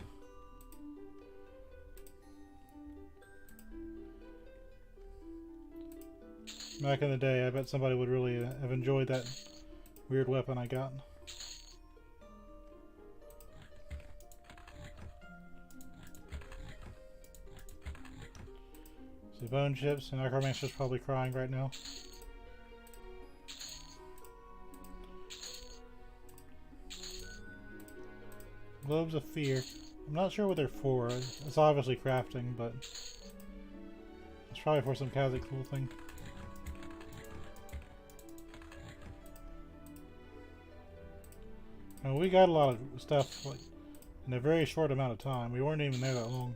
Back in the day, I bet somebody would really have enjoyed that weird weapon I got. The bone chips, and Necromancer's probably crying right now. Globes of Fear. I'm not sure what they're for. It's obviously crafting, but it's probably for some kind of cool thing. And we got a lot of stuff like in a very short amount of time. We weren't even there that long.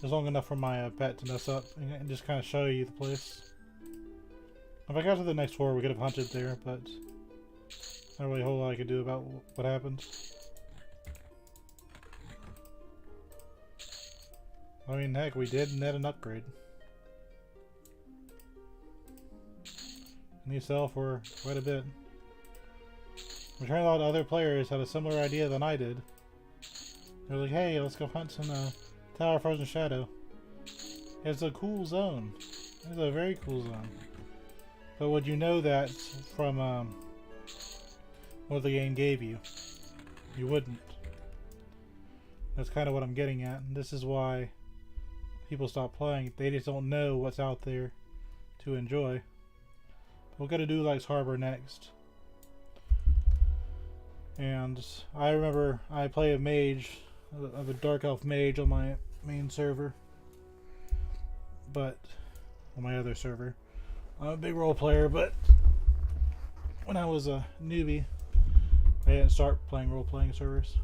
It's long enough for my pet to mess up and just kind of show you the place. If I got to the next floor, we could have hunted there, but not really a whole lot I could do about what happened. I mean, heck, we did net an upgrade. And these sell for quite a bit. It turns out other players had a similar idea than I did. They're like, hey, let's go hunt some Tower of Frozen Shadow. It's a cool zone. It's a very cool zone. But would you know that from what the game gave you? You wouldn't. That's kind of what I'm getting at. And this is why people stop playing. They just don't know what's out there to enjoy. We'll go to Dulux Harbor next. And I remember I play a mage, of a Dark Elf mage on my main server. But, on my other server. I'm a big role player, but when I was a newbie, I didn't start playing role-playing servers.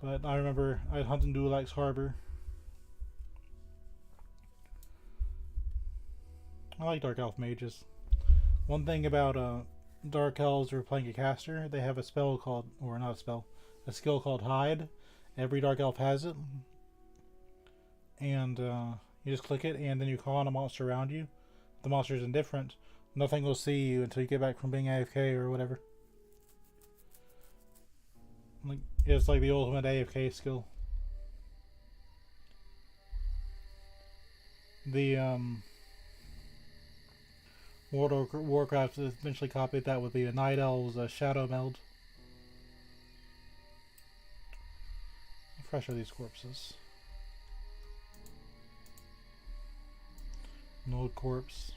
But I remember I'd hunt in Dulux Harbor. I like Dark Elf mages. One thing about Dark Elves who are playing a caster, they have a spell called, or not a spell, a skill called Hide. Every Dark Elf has it. And you just click it and then you call on a monster around you. If the monster is indifferent, nothing will see you until you get back from being AFK or whatever. Like, it's like the ultimate AFK skill. The World of Warcraft eventually copied that with the Night Elves Shadow Meld. How fresh are these corpses? An old corpse.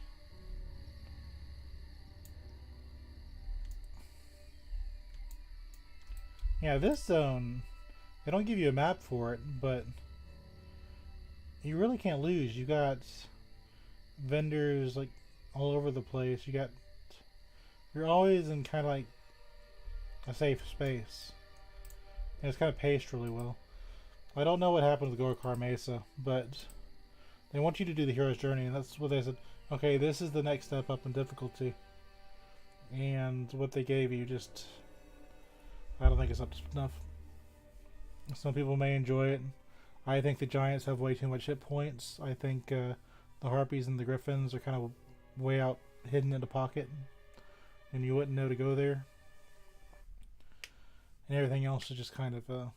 Yeah, this zone, they don't give you a map for it, but you really can't lose. You got vendors like all over the place. You're always in kind of like a safe space. And it's kind of paced really well. I don't know what happened with Gorkar Mesa, but they want you to do the hero's journey, and that's what they said. Okay, this is the next step up in difficulty. And what they gave you just, I don't think it's up to enough. Some people may enjoy it. I think the giants have way too much hit points. I think the harpies and the griffins are kind of way out hidden in the pocket, and you wouldn't know to go there. And everything else is just kind of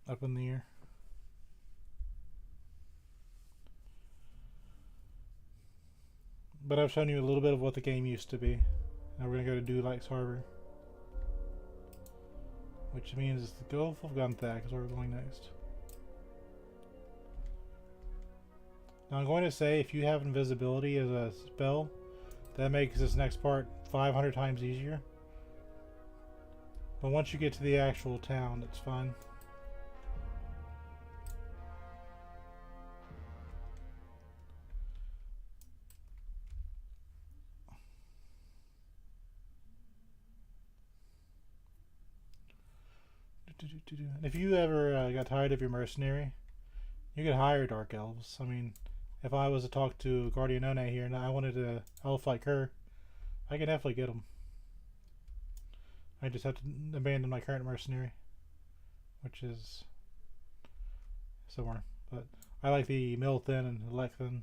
up in the air. But I've shown you a little bit of what the game used to be. Now we're going to go to Dulux Harbor. Which means the Gulf of Gunthak is where we're going next. Now I'm going to say if you have invisibility as a spell, that makes this next part 500 times easier. But once you get to the actual town, it's fine. And if you ever got tired of your mercenary, you could hire Dark Elves. I mean, if I was to talk to Guardian One here and I wanted to elf like her, I could definitely get them. I just have to abandon my current mercenary, which is somewhere. But I like the Milthin and Lecthin.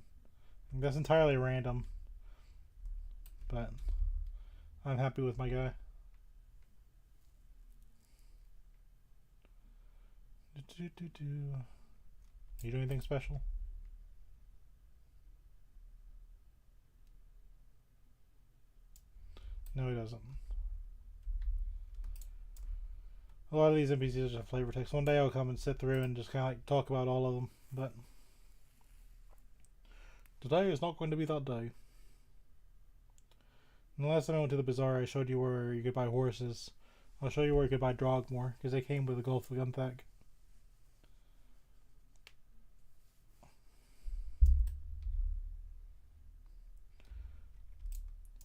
That's entirely random, but I'm happy with my guy. You do anything special? No, he doesn't. A lot of these NPCs have flavor text. One day I'll come and sit through and just kind of like talk about all of them, but today is not going to be that day. And the last time I went to the bazaar, I showed you where you could buy horses. I'll show you where you could buy Drogmore, because they came with the Gulf of Gunthak.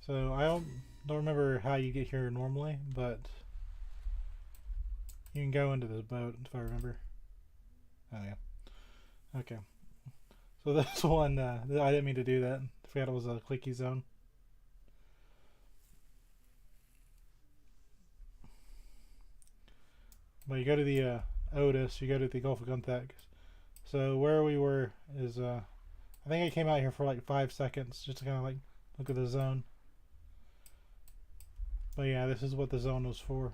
So I don't remember how you get here normally, but you can go into this boat if I remember. Oh yeah. Okay. So this one, I didn't mean to do that. I forgot it was a clicky zone. But you go to the Otis, you go to the Gulf of Gunthak. So where we were is, I think I came out here for like 5 seconds just to kind of like look at the zone. But yeah, this is what the zone was for.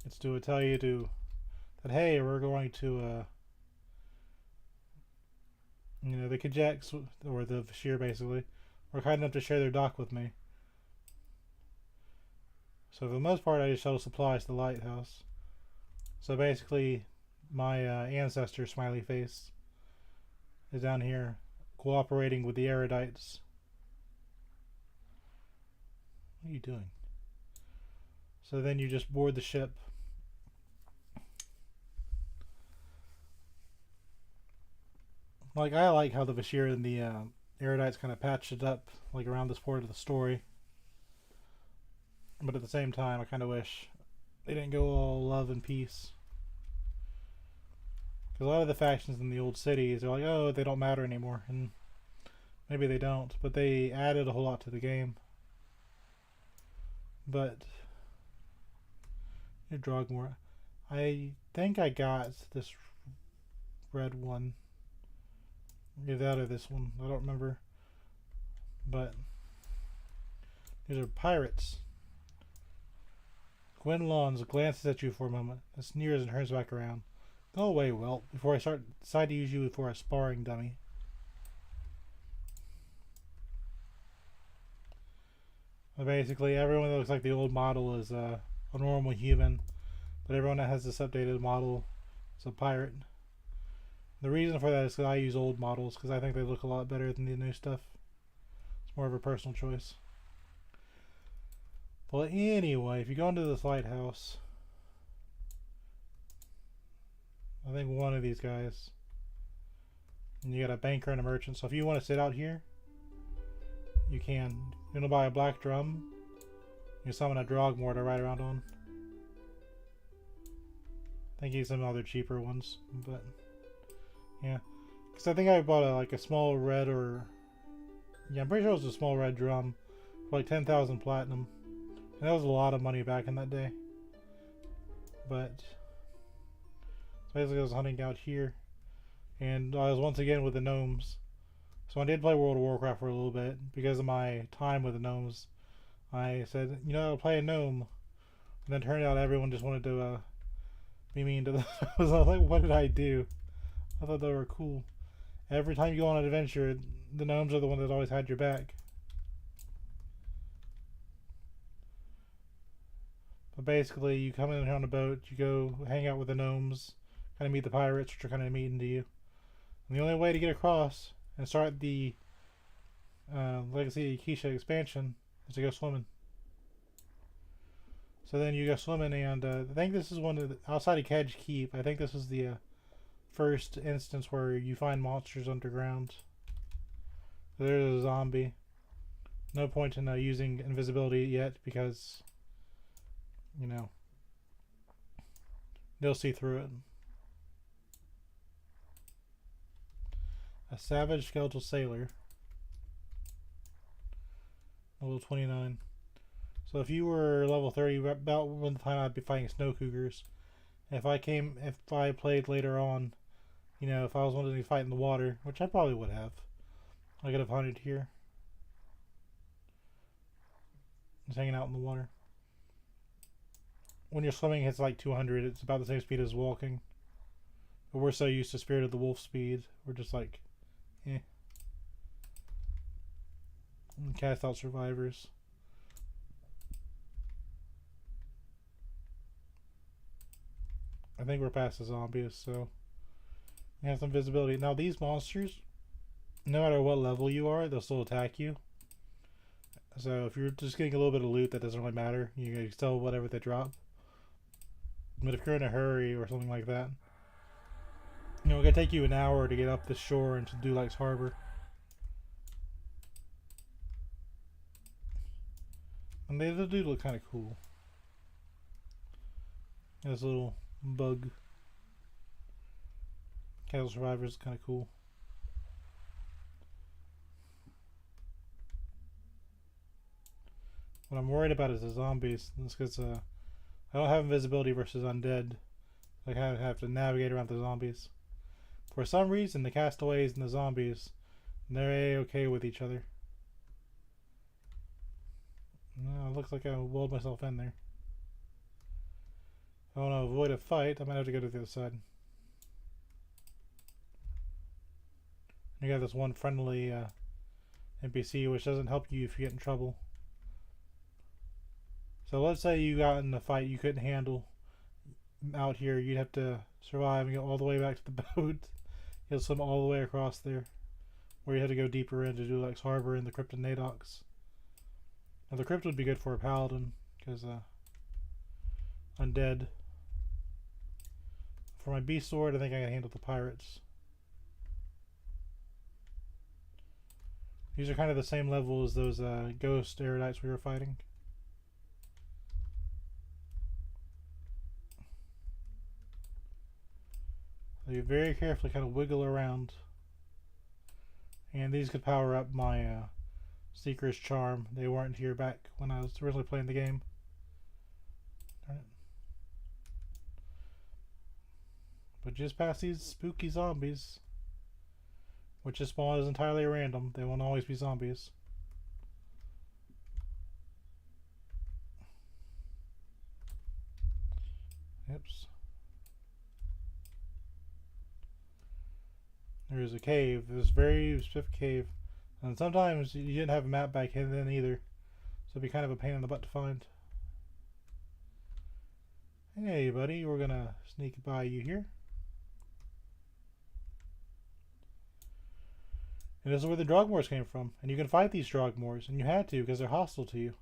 It's to tell you that hey, we're going to you know, the Kajaks or the Bashir basically were kind enough to share their dock with me. So for the most part, I just shuttle supplies to the lighthouse. So basically, my ancestor smiley face is down here cooperating with the erudites. What are you doing? So then you just board the ship. Like, I like how the Bashir and the erudites kind of patched it up, like around this part of the story. But at the same time, I kind of wish they didn't go all love and peace. Because a lot of the factions in the old cities are like, oh, they don't matter anymore. And maybe they don't, but they added a whole lot to the game. But Drogmore, I think I got this red one. Either that or this one. I don't remember. But these are pirates. Gwen Lawns glances at you for a moment, and sneers and turns back around. Go away, Welt, before I decide to use you for a sparring dummy. But basically, everyone that looks like the old model is a normal human, but everyone that has this updated model is a pirate. The reason for that is because I use old models, because I think they look a lot better than the new stuff. It's more of a personal choice. But anyway, if you go into this lighthouse, I think one of these guys, and you got a banker and a merchant. So if you want to sit out here, you can. You're gonna buy a black drum. You summon a Drogmore to ride around on. I think he's some other cheaper ones, but yeah. Because I think I bought like a small red or yeah, I'm pretty sure it was a small red drum for like 10,000 platinum. And that was a lot of money back in that day. But so basically I was hunting out here, and I was once again with the gnomes. So I did play World of Warcraft for a little bit because of my time with the gnomes. I said, you know, I'll play a gnome, and then it turned out everyone just wanted to be mean to them. I was like, what did I do? I thought they were cool. Every time you go on an adventure, the gnomes are the one that always had your back. But basically, you come in here on a boat, you go hang out with the gnomes, kind of meet the pirates, which are kind of mean to you. And the only way to get across and start the Legacy Keisha expansion is to go swimming. So then you go swimming, and I think this is one of the, outside of Kedge Keep, I think this is the first instance where you find monsters underground. So there's a zombie. No point in using invisibility yet because, you know, they'll see through it. A savage skeletal sailor. Level 29. So if you were level 30, about one time I'd be fighting snow cougars. If I played later on, you know, if I was wanting to fight in the water, which I probably would have, I could have hunted here. Just hanging out in the water. When you're swimming, it's like 200. It's about the same speed as walking. But we're so used to Spirit of the Wolf speed. We're just like, eh. And cast out survivors. I think we're past the zombies, so we have some visibility. Now these monsters, no matter what level you are, they'll still attack you. So if you're just getting a little bit of loot, that doesn't really matter. You can sell whatever they drop. But if you're in a hurry or something like that, you know, it's gonna take you an hour to get up the shore into Dulac's Harbor. And they do look kind of cool. This little bug. Casual Survivor is kind of cool. What I'm worried about is the zombies. That's because I don't have invisibility versus undead. I kind of have to navigate around the zombies. For some reason, the castaways and the zombies, they're A-okay with each other. No, it looks like I walled myself in there. If I want to avoid a fight, I might have to go to the other side. You got this one friendly NPC which doesn't help you if you get in trouble. So let's say you got in a fight you couldn't handle out here. You'd have to survive and go all the way back to the boat. You'll swim all the way across there, where you have to go deeper in to do like Harbor and the Crypt and Nadox. Now the Crypt would be good for a paladin because undead. For my beast sword, I think I can handle the pirates. These are kind of the same level as those ghost erudites we were fighting. So you very carefully kind of wiggle around. And these could power up my Seeker's Charm. They weren't here back when I was originally playing the game. But just past these spooky zombies, which this spawn is entirely random. They won't always be zombies. Oops. There's a cave. This very specific cave. And sometimes you didn't have a map back then either. So it'd be kind of a pain in the butt to find. Hey buddy, we're gonna sneak by you here. And this is where the Drogmores came from. And you can fight these Drogmores. And you had to because they're hostile to you.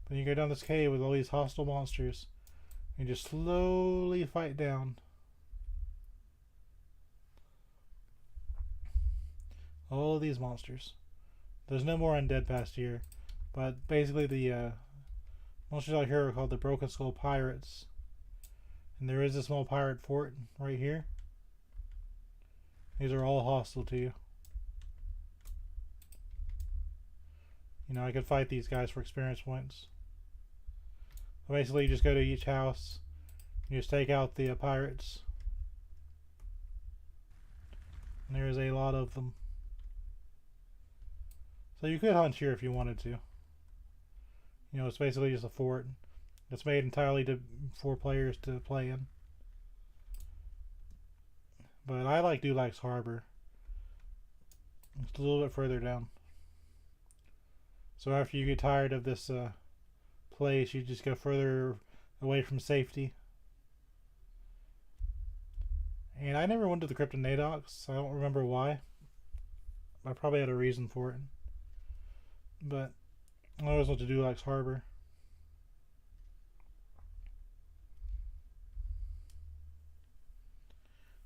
But you go down this cave with all these hostile monsters. And you just slowly fight down. All of these monsters. There's no more undead past here. But basically the monsters out here are called the Broken Skull Pirates. And there is a small pirate fort right here. These are all hostile to you. You know, I could fight these guys for experience points. But basically, you just go to each house. You just take out the pirates. And there's a lot of them. So you could hunt here if you wanted to. You know, it's basically just a fort. It's made entirely for players to play in. But I like Dulax Harbor. It's a little bit further down. So after you get tired of this place, you just go further away from safety. And I never went to the Crypt and Nadox. I don't remember why. I probably had a reason for it. But I always went to Dulax Harbor.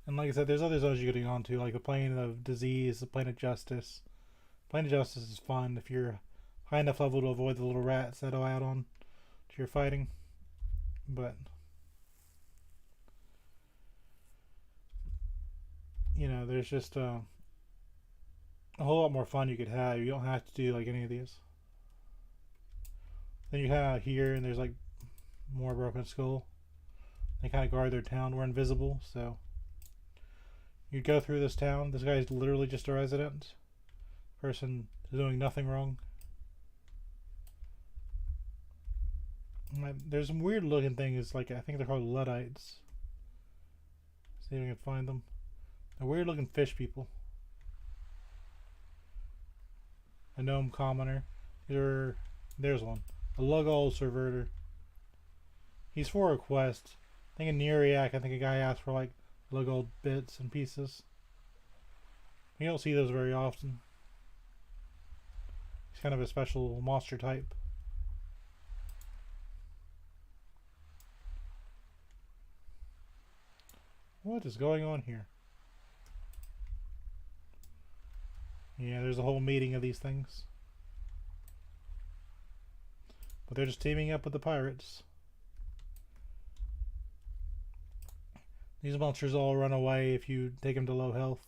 And like I said, there's other zones you could go on to, like the Plane of Disease, the Plane of Justice. Plane of Justice is fun if you're high enough level to avoid the little rats that'll add on to your fighting. But you know, there's just a whole lot more fun you could have. You don't have to do like any of these. Then you come out here and there's like more Broken Skull. They kind of guard their town. We're invisible, so you go through this town. This guy's literally just a resident. Person is doing nothing wrong. There's some weird looking things, like I think they're called Luddites. See if I can find them. They're weird looking fish people. A gnome commoner. There's one. A Lugol Serverter. He's for a quest. I think in Neriac, I think a guy asked for like Lugol bits and pieces. You don't see those very often. He's kind of a special monster type. What is going on here? Yeah, there's a whole meeting of these things. But they're just teaming up with the pirates. These monsters all run away if you take them to low health.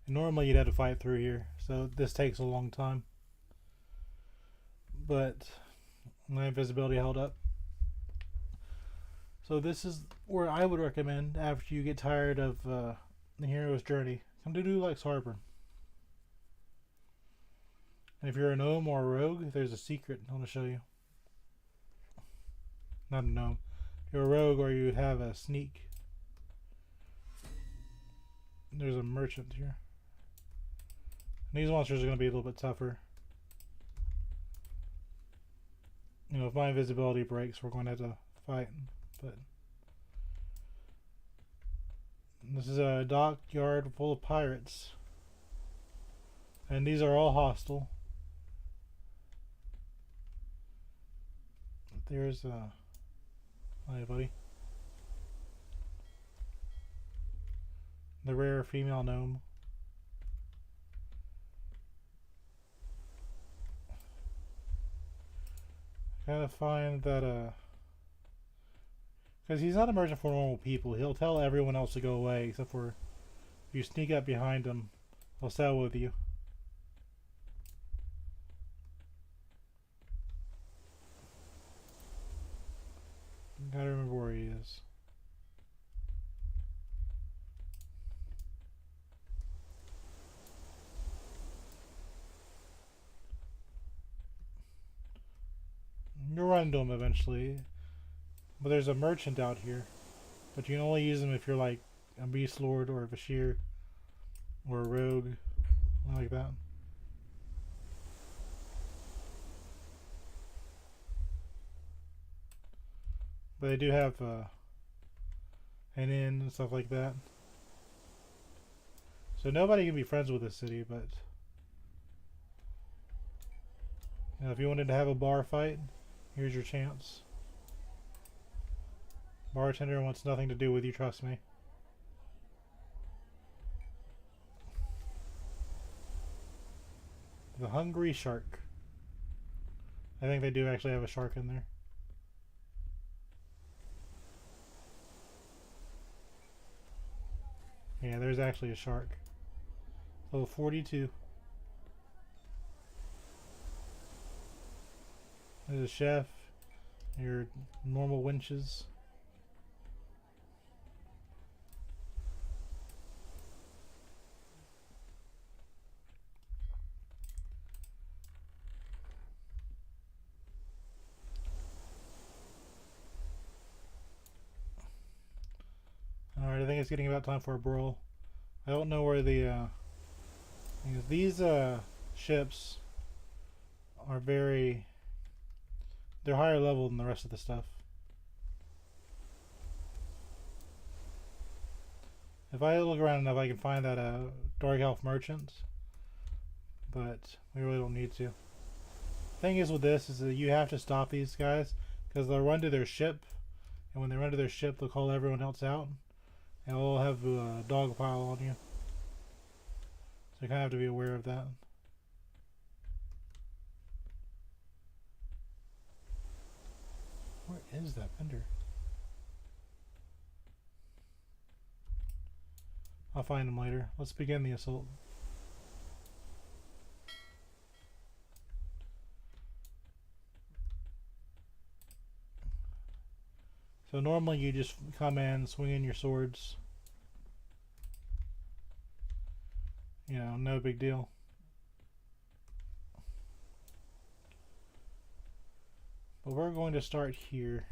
And normally you'd have to fight through here, so this takes a long time. But my invisibility held up. So this is where I would recommend after you get tired of the hero's journey. Come to Dulux Harbor. And if you're a gnome or a rogue, there's a secret I want to show you. Not a gnome. If you're a rogue or you have a sneak, there's a merchant here. And these monsters are going to be a little bit tougher. You know, if my invisibility breaks, we're going to have to fight. But this is a dockyard full of pirates. And these are all hostile. There's hi buddy. The rare female gnome. I gotta find that because he's not a merchant for normal people. He'll tell everyone else to go away except for if you sneak up behind him, he'll sell with you. Gotta remember where he is. You'll run into him eventually. But there's a merchant out here. But you can only use him if you're like a beast lord or a Bashir or a rogue. Like that. But they do have an inn and stuff like that. So nobody can be friends with this city, but you know, if you wanted to have a bar fight, here's your chance. Bartender wants nothing to do with you, trust me. The Hungry Shark. I think they do actually have a shark in there. Yeah, there's actually a shark. Level 42. There's a chef. Your normal winches. Alright, I think it's getting about time for a brawl. I don't know where the these ships are they're higher level than the rest of the stuff. If I look around enough, I can find that Dark Elf merchant, but we really don't need to. Thing is with this is that you have to stop these guys because they'll run to their ship, and when they run to their ship, they'll call everyone else out, and they'll have a dog pile on you. So you kind of have to be aware of that. Where is that vendor? I'll find him later. Let's begin the assault. So normally you just come in, swing in your swords. You know, no big deal. But we're going to start here.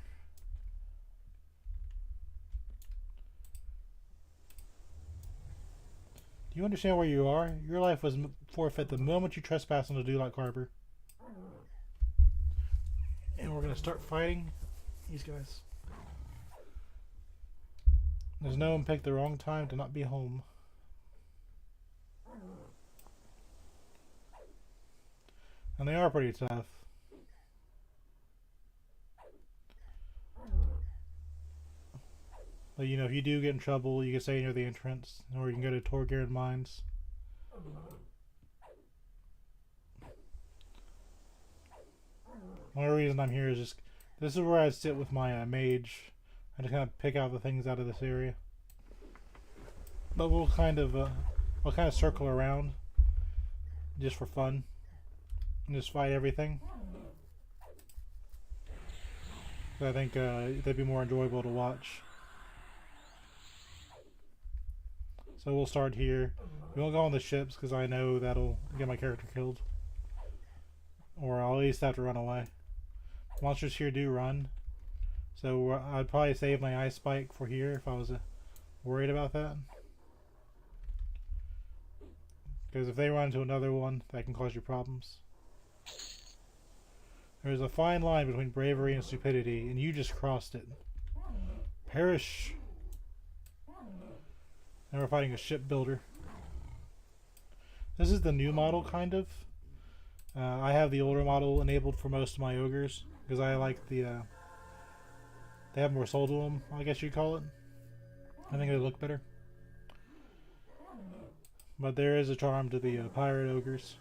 Do you understand where you are? Your life was forfeit the moment you trespassed on the Dulux Harbor. And we're going to start fighting these guys. There's no one picked the wrong time to not be home. And they are pretty tough. But you know, if you do get in trouble, you can stay near the entrance, or you can go to Torgaren Mines. One reason I'm here is just, this is where I sit with my mage. I just kind of pick out the things out of this area. But we'll kind of circle around just for fun and just fight everything. I think they'd be more enjoyable to watch. So we'll start here. We won't go on the ships because I know that'll get my character killed. Or I'll at least have to run away. Monsters here do run. So I'd probably save my ice spike for here if I was worried about that. Because if they run into another one, that can cause you problems. There's a fine line between bravery and stupidity, and you just crossed it. Perish! Now we're fighting a shipbuilder. This is the new model, kind of. I have the older model enabled for most of my ogres, because I like the... they have more soul to them, I guess you'd call it. I think they look better. But there is a charm to the pirate ogres.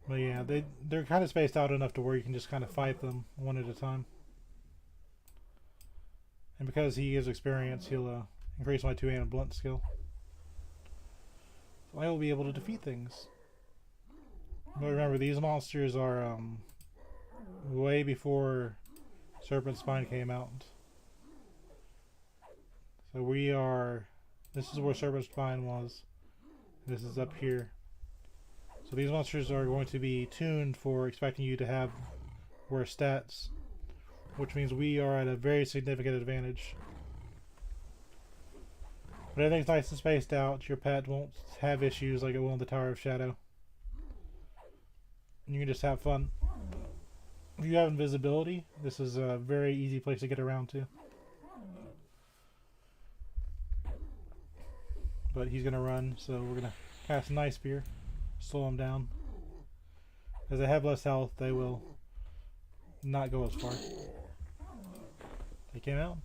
But yeah, they're kind of spaced out enough to where you can just kind of fight them one at a time. And because he gives experience, he'll increase my two-handed blunt skill. So I will be able to defeat things. But remember, these monsters are way before Serpent Spine came out. So we are... This is where Serpent Spine was. This is up here. So these monsters are going to be tuned for expecting you to have worse stats, which means we are at a very significant advantage. But everything's nice and spaced out. Your pet won't have issues like it will in the Tower of Shadow. You can just have fun. If you have invisibility, this is a very easy place to get around to. But he's going to run, so we're going to cast an Ice Spear. Slow them down. As they have less health, they will not go as far. They came out.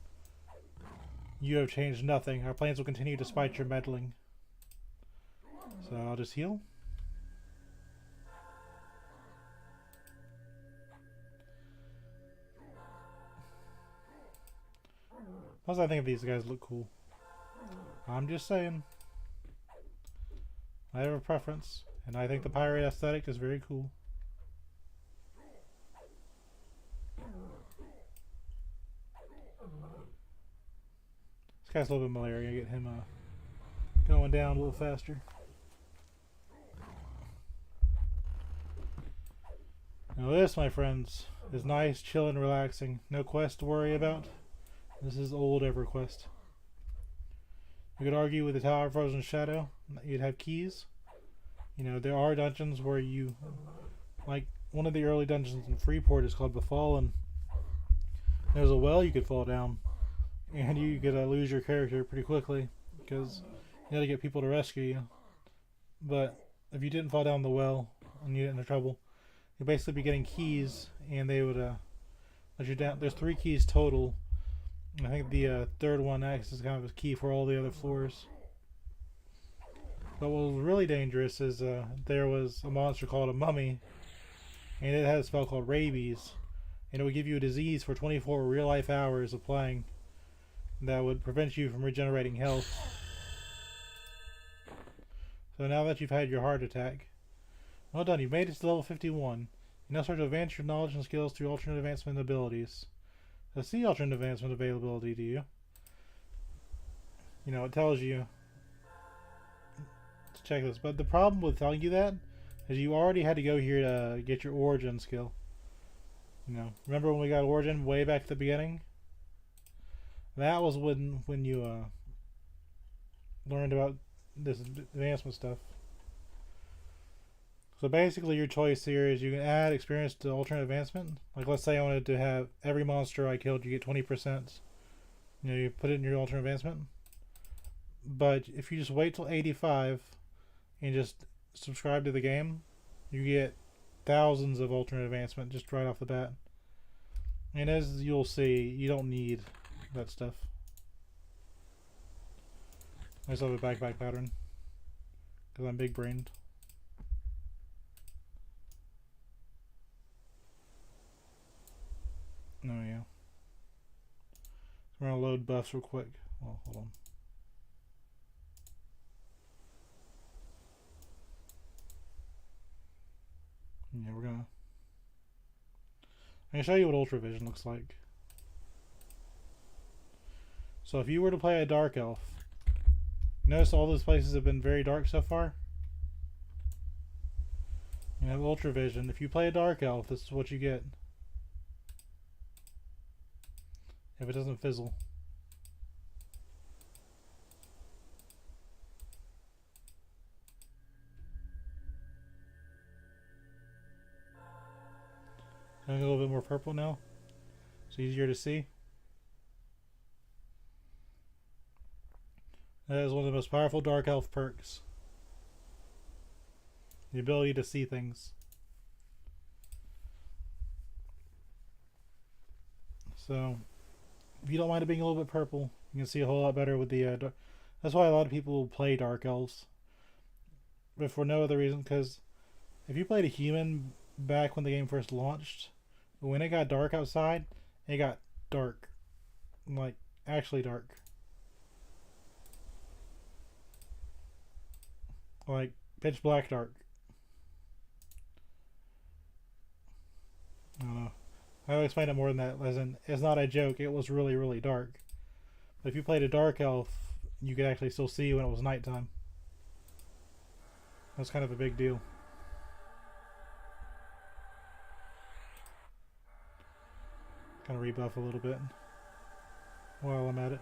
You have changed nothing. Our plans will continue despite your meddling. So I'll just heal. Plus I think these guys look cool. I'm just saying. I have a preference. And I think the pirate aesthetic is very cool. This guy's a little bit malaria. Get him going down a little faster. Now this, my friends, is nice, chill, and relaxing. No quest to worry about. This is old EverQuest. You could argue with the Tower of Frozen Shadow. You'd have keys. You know, there are dungeons where you, like one of the early dungeons in Freeport is called the Fallen. There's a well you could fall down, and you could lose your character pretty quickly because you had to get people to rescue you. But if you didn't fall down the well and you get into trouble, you'd basically be getting keys, and they would let you down. There's 3 keys total. I think the third one acts as kind of a key for all the other floors. But what was really dangerous is there was a monster called a mummy, and it had a spell called rabies, and it would give you a disease for 24 real-life hours of playing that would prevent you from regenerating health. So now that you've had your heart attack, well done, you've made it to level 51. You now start to advance your knowledge and skills through alternate advancement abilities. So see alternate advancement availability to you. You know, it tells you to check this, but the problem with telling you that is you already had to go here to get your origin skill. You know, remember when we got origin way back at the beginning? That was when you learned about this advancement stuff. So basically your choice here is you can add experience to alternate advancement. Like let's say I wanted to have every monster I killed, you get 20%. You know, you put it in your alternate advancement. But if you just wait till 85 and just subscribe to the game, you get thousands of alternate advancement just right off the bat. And as you'll see, you don't need that stuff. I just have a backpack pattern because I'm big brained. Oh yeah. We're gonna load buffs real quick. Oh, hold on. Yeah, I'm gonna show you what Ultra Vision looks like. So if you were to play a Dark Elf, notice all those places have been very dark so far. You have Ultra Vision. If you play a Dark Elf, this is what you get. If it doesn't fizzle. Going a little bit more purple now. It's easier to see. That is one of the most powerful Dark Elf perks. The ability to see things. So, if you don't mind it being a little bit purple, you can see a whole lot better with the... that's why a lot of people play Dark Elves. But for no other reason, because if you played a human back when the game first launched, when it got dark outside, it got dark. Like, actually dark. Like, pitch black dark. I don't know. I'll explain it more than that, as in, it's not a joke, it was really, really dark. But if you played a Dark Elf, you could actually still see when it was nighttime. That's kind of a big deal. Kind of rebuff a little bit while I'm at it.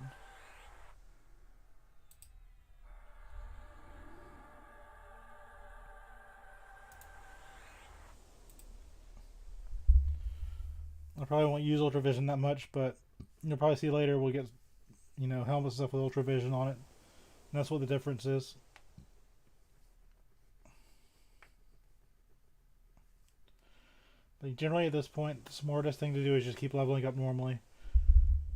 I probably won't use Ultra Vision that much, but you'll probably see later we'll get, you know, helmets and stuff with Ultra Vision on it. And that's what the difference is. But generally at this point, the smartest thing to do is just keep leveling up normally.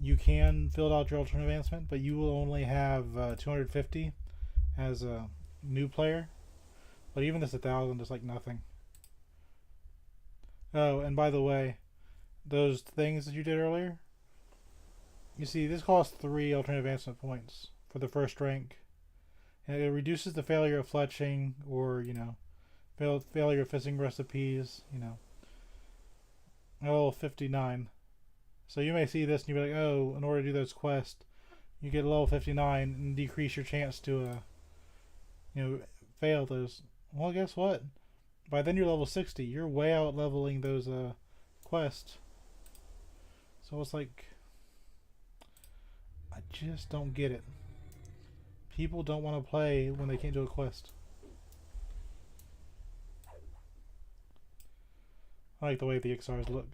You can build out your Ultra Advancement, but you will only have 250 as a new player. But even this 1,000 is like nothing. Oh, and by the way, those things that you did earlier, you see this costs 3 alternate advancement points for the first rank, and it reduces the failure of fletching or, you know, failure of fishing recipes, you know. Oh, 59. So you may see this and you'll be like, oh, in order to do those quests, you get level 59 and decrease your chance to you know, fail those. Well, guess what, by then you're level 60. You're way out leveling those quests. So it's like, I just don't get it. People don't want to play when they can't do a quest. I like the way the XRs look.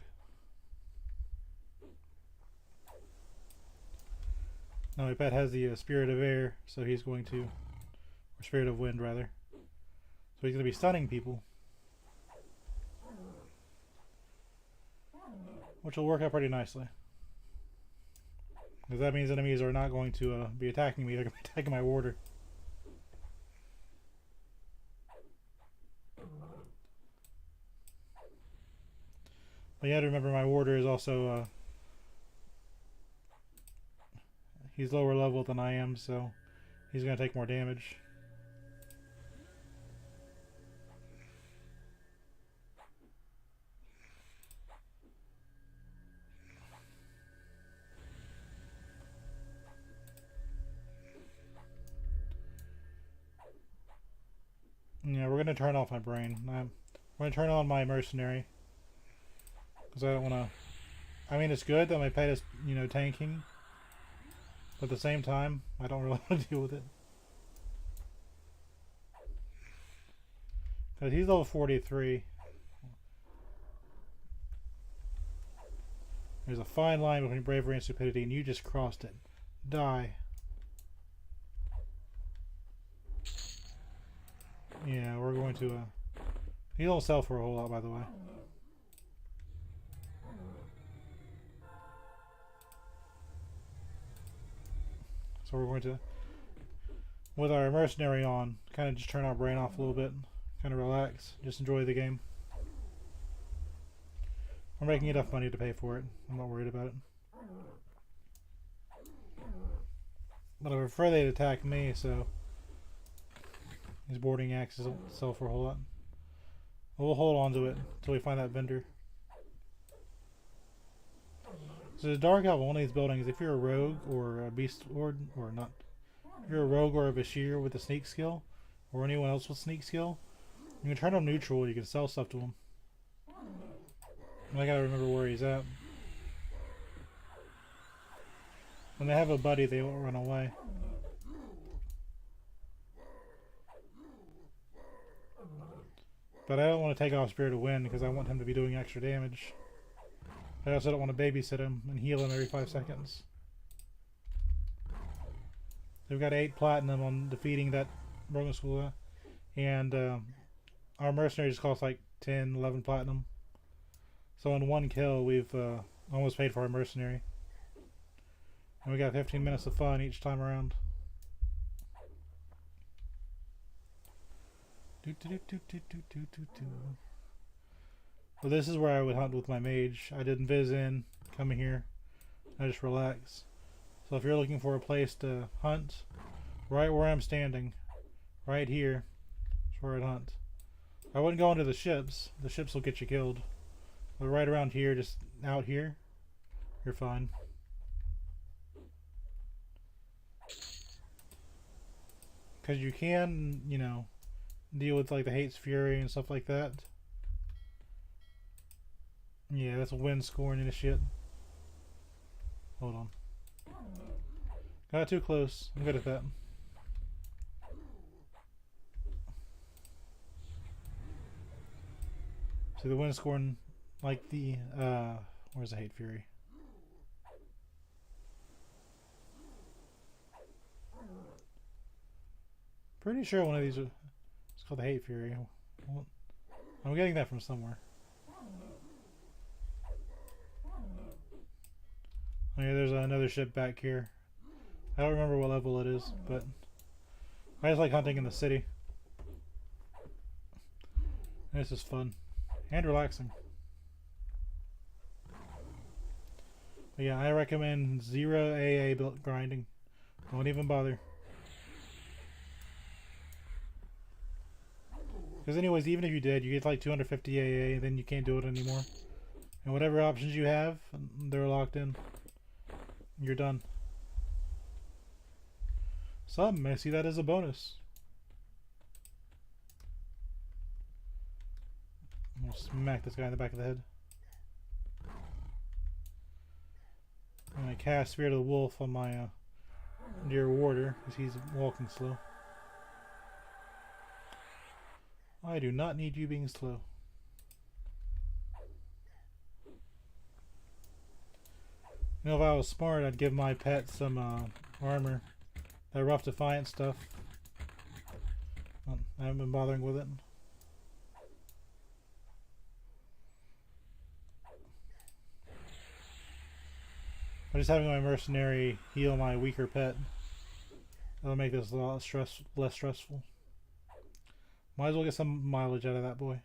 Now my pet has the Spirit of Air, so he's going to, or Spirit of Wind rather, so he's going to be stunning people, which will work out pretty nicely. Because that means enemies are not going to be attacking me, they're going to be attacking my warder. But you have to remember my warder is also, he's lower level than I am, so he's going to take more damage. Yeah, we're going to turn off my brain. We're going to turn on my mercenary. Because I don't want to... I mean, it's good that my pet is, you know, tanking. But at the same time, I don't really want to deal with it. Because he's level 43. There's a fine line between bravery and stupidity, and you just crossed it. Die. Yeah, we're going to... he don't sell for a whole lot, by the way. So we're going to, with our mercenary on, kind of just turn our brain off a little bit, kind of relax, just enjoy the game. I'm making enough money to pay for it. I'm not worried about it. But I prefer they'd attack me, so these boarding axes don't sell for a whole lot. We'll hold on to it until we find that vendor. So the dark elf on these buildings, if you're a rogue or a beast lord, or not, if you're a rogue or a bashir with a sneak skill, or anyone else with sneak skill, you can turn them neutral. You can sell stuff to them. I gotta remember where he's at. When they have a buddy, they won't run away. But I don't want to take off Spirit of Wind because I want him to be doing extra damage. I also don't want to babysit him and heal him every 5 seconds. We've got 8 platinum on defeating that broken school, and our mercenaries cost like 10, 11 platinum. So in 1 kill, we've almost paid for our mercenary. And we got 15 minutes of fun each time around. Well, this is where I would hunt with my mage. I didn't viz in, come here, I just relax. So if you're looking for a place to hunt, right where I'm standing, right here, is where I'd hunt. I wouldn't go into the ships will get you killed. But right around here, just out here, you're fine. Because you can, you know, deal with like the Hate's Fury and stuff like that. Yeah, that's a wind scoring and shit. Hold on. Got too close. I'm good at that. See the wind scoring like the where's the Hate Fury? Pretty sure one of these are, it's called the Hate Fury. I'm getting that from somewhere. Oh yeah, there's another ship back here. I don't remember what level it is, but I just like hunting in the city. And this is fun and relaxing. But yeah, I recommend 0 AA grinding. Don't even bother. Because anyways, even if you did, you get like 250 AA, and then you can't do it anymore. And whatever options you have, they're locked in. You're done. Some may see that as a bonus. I'm gonna smack this guy in the back of the head. I'm gonna cast Spirit of the Wolf on my dear warder, because he's walking slow. I do not need you being slow. You know, if I was smart, I'd give my pet some armor. That rough Defiant stuff. I haven't been bothering with it. I'm just having my mercenary heal my weaker pet. That'll make this a lot less stressful. Might as well get some mileage out of that boy.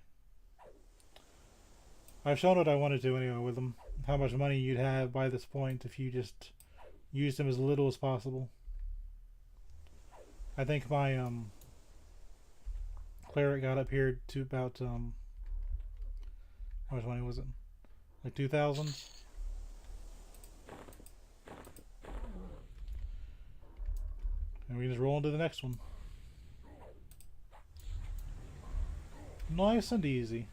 I've shown what I wanted to anyway with him. How much money you'd have by this point if you just used him as little as possible. I think my cleric got up here to about how much money was it? Like 2,000? And we can just roll into the next one. Nice and easy.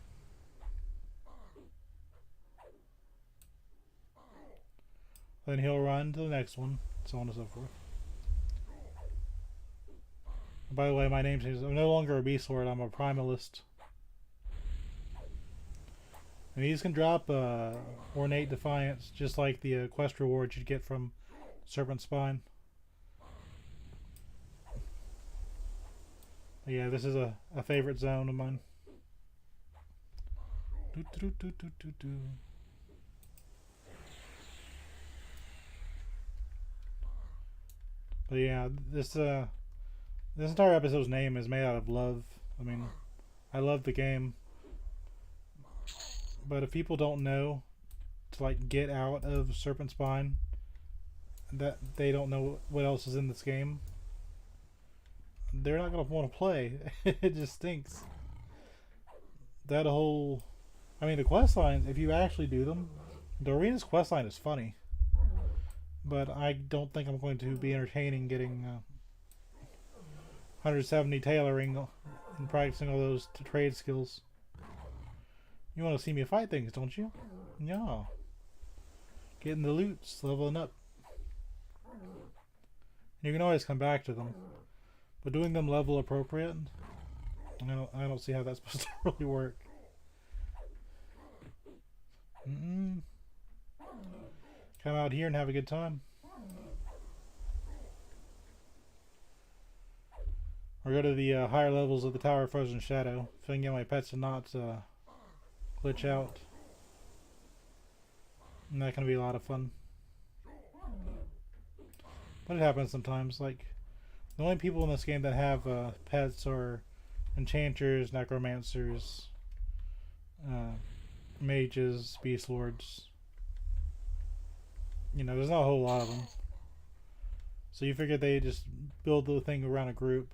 Then he'll run to the next one, so on and so forth. And by the way, my name is I'm no longer a beast lord, I'm a primalist. And these can drop ornate defiance, just like the quest rewards you'd get from Serpent Spine. But yeah, this is a favorite zone of mine. But yeah, this entire episode's name is made out of love. I mean, I love the game, but if people don't know to like get out of Serpent Spine, that they don't know what else is in this game, they're not gonna want to play. It just stinks. That whole, I mean, the quest lines, if you actually do them, the arena's quest line is funny, but I don't think I'm going to be entertaining getting 170 tailoring and practicing all those trade skills. You want to see me fight things, don't you? Yeah. Getting the loots, leveling up. You can always come back to them, but doing them level appropriate, I don't see how that's supposed to really work. Come out here and have a good time. Or go to the higher levels of the Tower of Frozen Shadow if I can get my pets to not glitch out. And that can be a lot of fun. But it happens sometimes. Like, the only people in this game that have pets are enchanters, necromancers, mages, beast lords. You know, there's not a whole lot of them. So you figure they just build the thing around a group.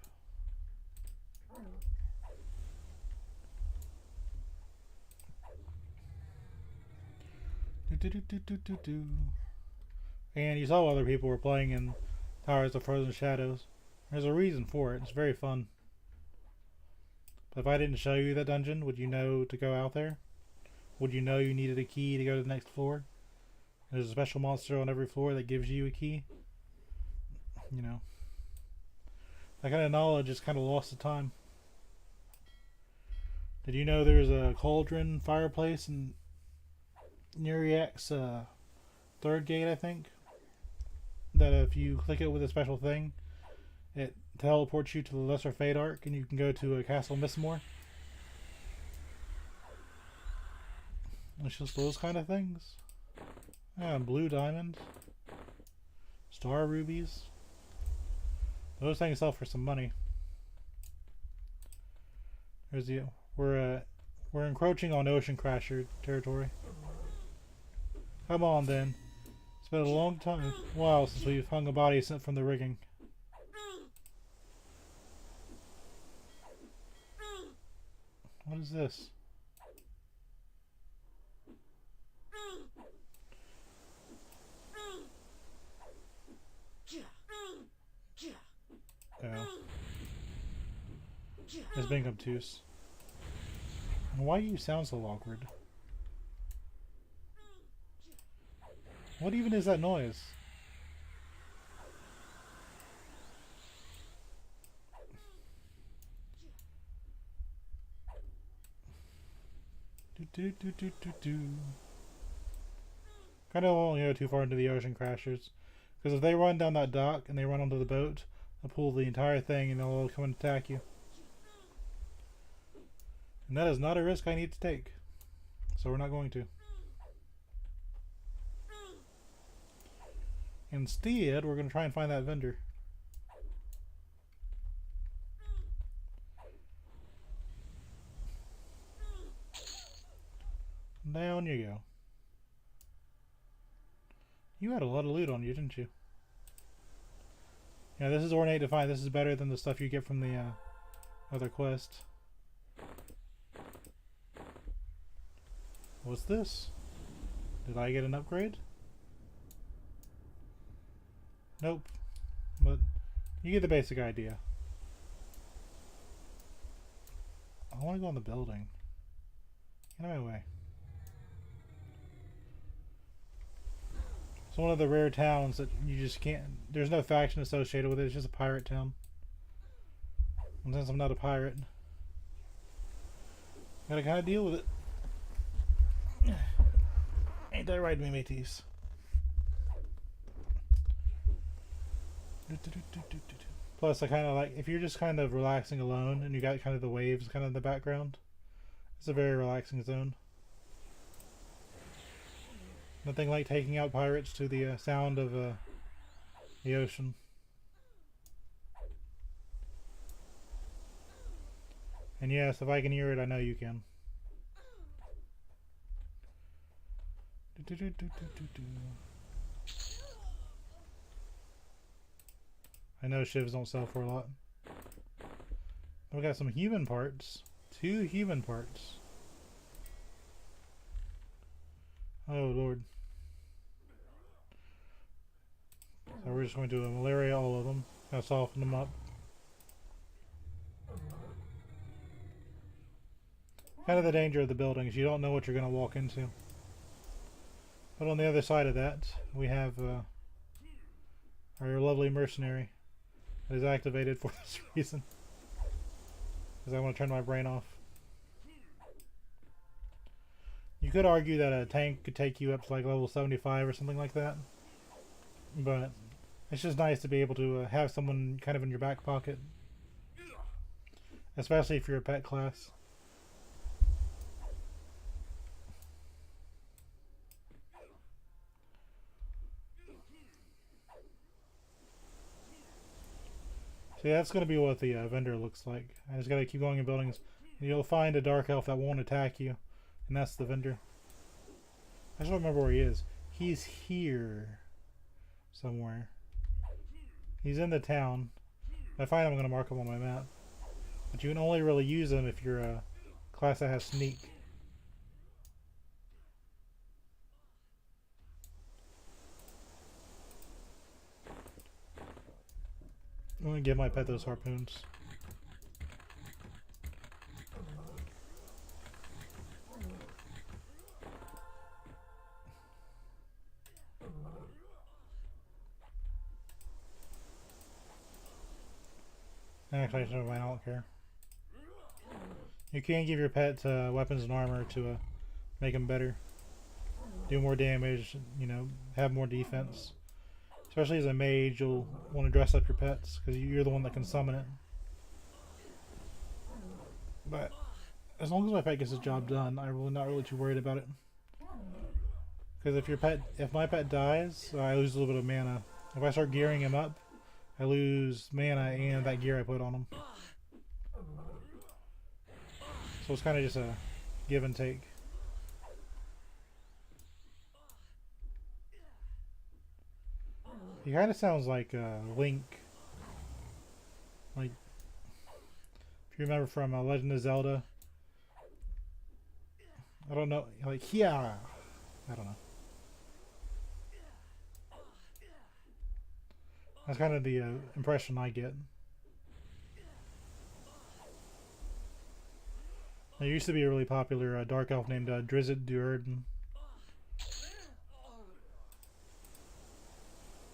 And you saw other people were playing in Towers of Frozen Shadows. There's a reason for it. It's very fun. But if I didn't show you that dungeon, would you know to go out there? Would you know you needed a key to go to the next floor? There's a special monster on every floor that gives you a key. You know, that kind of knowledge is kind of lost to time. Did you know there's a cauldron fireplace in Nuriak's third gate, I think? That if you click it with a special thing, it teleports you to the Lesser Fate Arc and you can go to a Castle Mistmore. It's just those kind of things. Yeah, blue diamond, star rubies. Those things sell for some money. There's the we're encroaching on Ocean Crasher territory. Come on then. It's been a long time, while since we've hung a body sent from the rigging. What is this? Oh. It's being obtuse. And why do you sound so awkward? What even is that noise? Kind of won't go too far into the Ocean Crashers, because if they run down that dock and they run onto the boat, they'll pull the entire thing and they'll come and attack you. And that is not a risk I need to take, so we're not going to. Instead, we're going to try and find that vendor. Down you go. You had a lot of loot on you, didn't you? Yeah, this is ornate to find. This is better than the stuff you get from the other quest. What's this? Did I get an upgrade? Nope. But you get the basic idea. I want to go in the building. Get out of my way. It's one of the rare towns that you just can't... There's no faction associated with it. It's just a pirate town. And since I'm not a pirate, gotta kind of deal with it. Ain't that right, me mateys? Plus, I kind of like... If you're just kind of relaxing alone and you got kind of the waves kind of in the background, it's a very relaxing zone. Nothing like taking out pirates to the sound of the ocean. And yes, if I can hear it, I know you can. I know shivs don't sell for a lot. We got some human parts. 2 human parts. Oh lord. So we're just going to malaria all of them. Gotta soften them up. Kind of the danger of the buildings. You don't know what you're going to walk into. But on the other side of that, we have our lovely mercenary that is activated for this reason. Because I want to turn my brain off. You could argue that a tank could take you up to like level 75 or something like that. But it's just nice to be able to have someone kind of in your back pocket. Especially if you're a pet class. See, that's going to be what the vendor looks like. I just got to keep going in buildings. And you'll find a dark elf that won't attack you. And that's the vendor. I just don't remember where he is. He's here. Somewhere. He's in the town. If I find him, I'm going to mark him on my map. But you can only really use him if you're a class that has sneak. I'm going to give my pet those harpoons. Actually, I don't care. You can give your pet weapons and armor to make them better. Do more damage, you know, have more defense. Especially as a mage, you'll want to dress up your pets because you're the one that can summon it. But as long as my pet gets the job done, I'm not really too worried about it. Because if my pet dies, I lose a little bit of mana. If I start gearing him up, I lose mana and that gear I put on him. So it's kind of just a give and take. He kind of sounds like Link. Like, if you remember from Legend of Zelda. I don't know. Like, yeah. I don't know. That's kind of the impression I get. There used to be a really popular dark elf named Drizzt Do'Urden.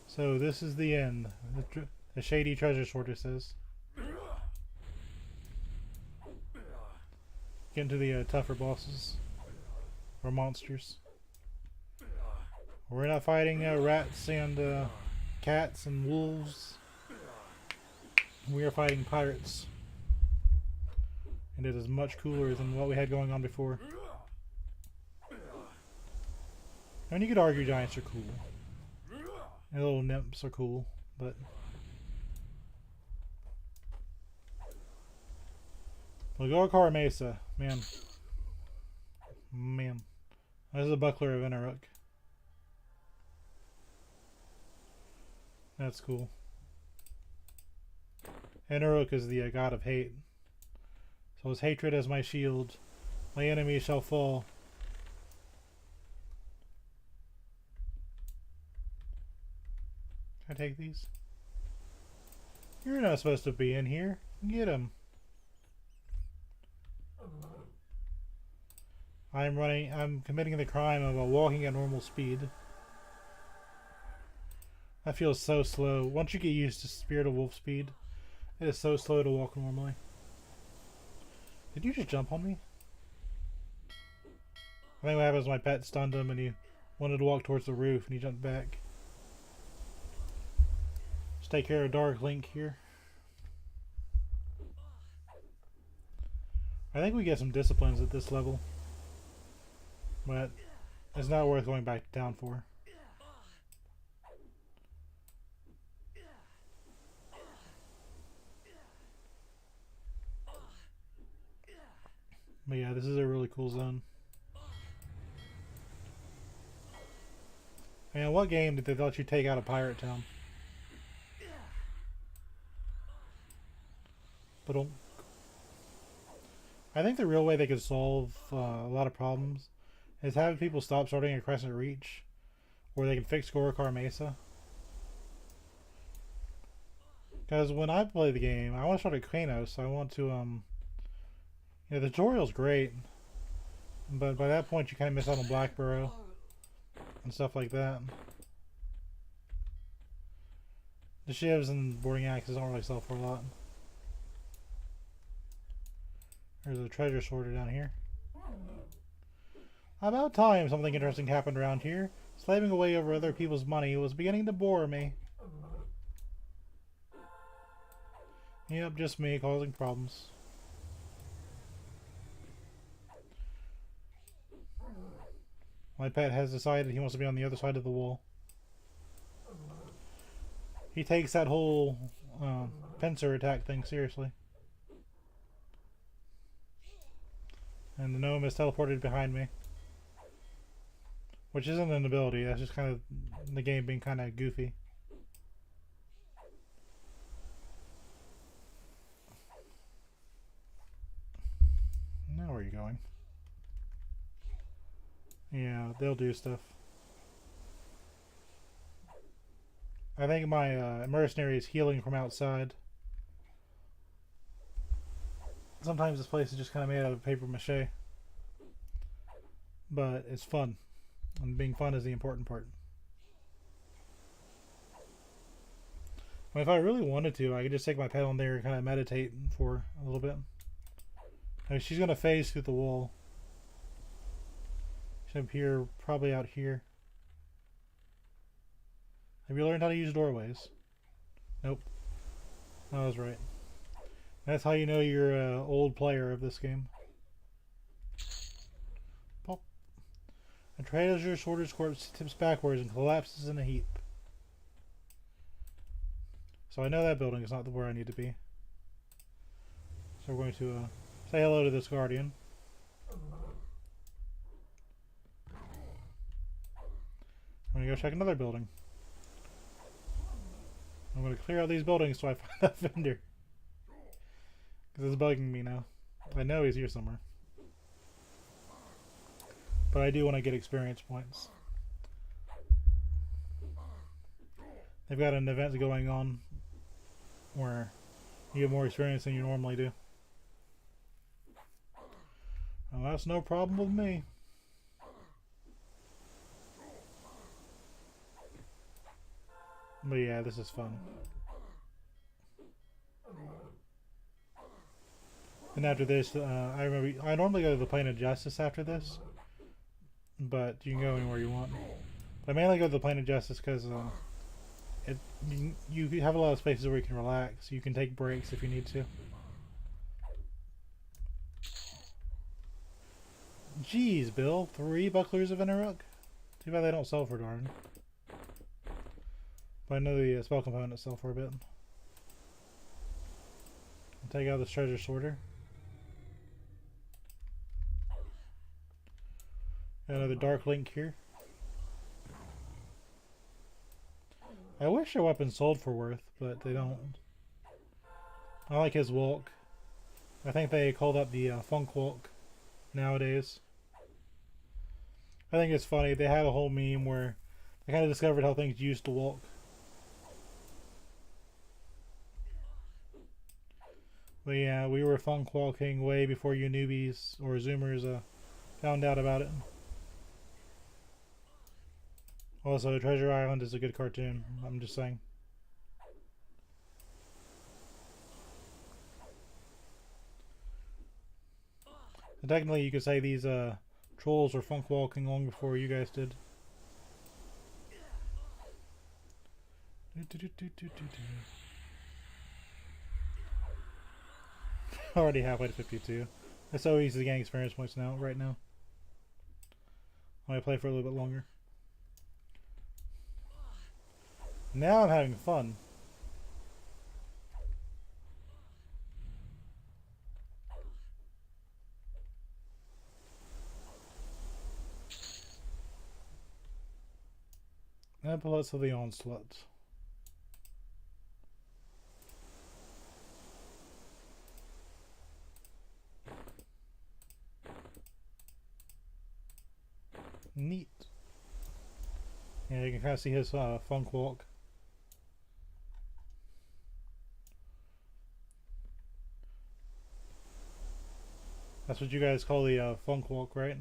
So this is the end. The shady treasure sort of says. Get into the tougher bosses. Or monsters. We're not fighting rats and cats and wolves. We are fighting pirates. And it is much cooler than what we had going on before. I mean, you could argue giants are cool. And little nymphs are cool, but... Lagorkar Mesa. Man. Man. This is a buckler of Inaruk. That's cool. Inaruk is the god of hate. So his hatred as my shield. My enemy shall fall. Can I take these? You're not supposed to be in here. Get him. I'm committing the crime of walking at normal speed. That feels so slow. Once you get used to Spirit of Wolf speed, it is so slow to walk normally. Did you just jump on me? I think what happened was my pet stunned him and he wanted to walk towards the roof and he jumped back. Let's take care of Dark Link here. I think we get some disciplines at this level. But it's not worth going back to town for. But yeah, this is a really cool zone. Man, what game did they let you take out a pirate town? But I think the real way they could solve a lot of problems is having people stop starting at Crescent Reach, where they can fix Gorokar Mesa. Because when I play the game, I want to start at Kranos, so I want to, the tutorial's great, but by that point you kind of miss out on Blackborough and stuff like that. The shivs and boarding axes don't really sell for a lot. There's a treasure sorter down here. About time something interesting happened around here. Slaving away over other people's money was beginning to bore me. Yep, just me causing problems. My pet has decided he wants to be on the other side of the wall. He takes that whole pincer attack thing seriously. And the gnome is teleported behind me. Which isn't an ability, that's just kind of the game being kind of goofy. Now where are you going? Yeah, they'll do stuff. I think my mercenary is healing from outside. Sometimes this place is just kind of made out of paper mache. But it's fun. And being fun is the important part. Well, if I really wanted to, I could just take my pet on there and kind of meditate for a little bit. I mean, she's going to phase through the wall. She'll appear probably out here. Have you learned how to use doorways? Nope. I was right. That's how you know you're an old player of this game. Pop. A treasure sorter's corpse tips backwards and collapses in a heap. So I know that building is not where I need to be. So we're going to say hello to this guardian. I'm going to go check another building. I'm going to clear out these buildings so I find that vendor. Because it's bugging me now. I know he's here somewhere. But I do want to get experience points. They've got an event going on where you get more experience than you normally do. Well, that's no problem with me. But yeah, this is fun. And after this, I remember I normally go to the Plane of Justice after this, but you can go anywhere you want. But I mainly go to the Plane of Justice because you have a lot of spaces where you can relax. You can take breaks if you need to. Jeez, Bill, 3 bucklers of Interrook? Too bad they don't sell for darn. But I know the spell components sell for a bit. I'll take out this treasure sorter. Got another Dark Link here. I wish their weapons sold for worth, but they don't. I like his walk. I think they call that the funk walk nowadays. I think it's funny. They had a whole meme where they kind of discovered how things used to walk. But yeah, we were funk walking way before you newbies or zoomers found out about it. Also, Treasure Island is a good cartoon. I'm just saying. So technically, you could say these trolls were funk walking long before you guys did. Already halfway to 52. That's so easy to gain experience points now, right now. I might play for a little bit longer. Now I'm having fun. Epaulets of the Onslaught. Neat. Yeah, you can kind of see his funk walk. That's what you guys call the funk walk, right?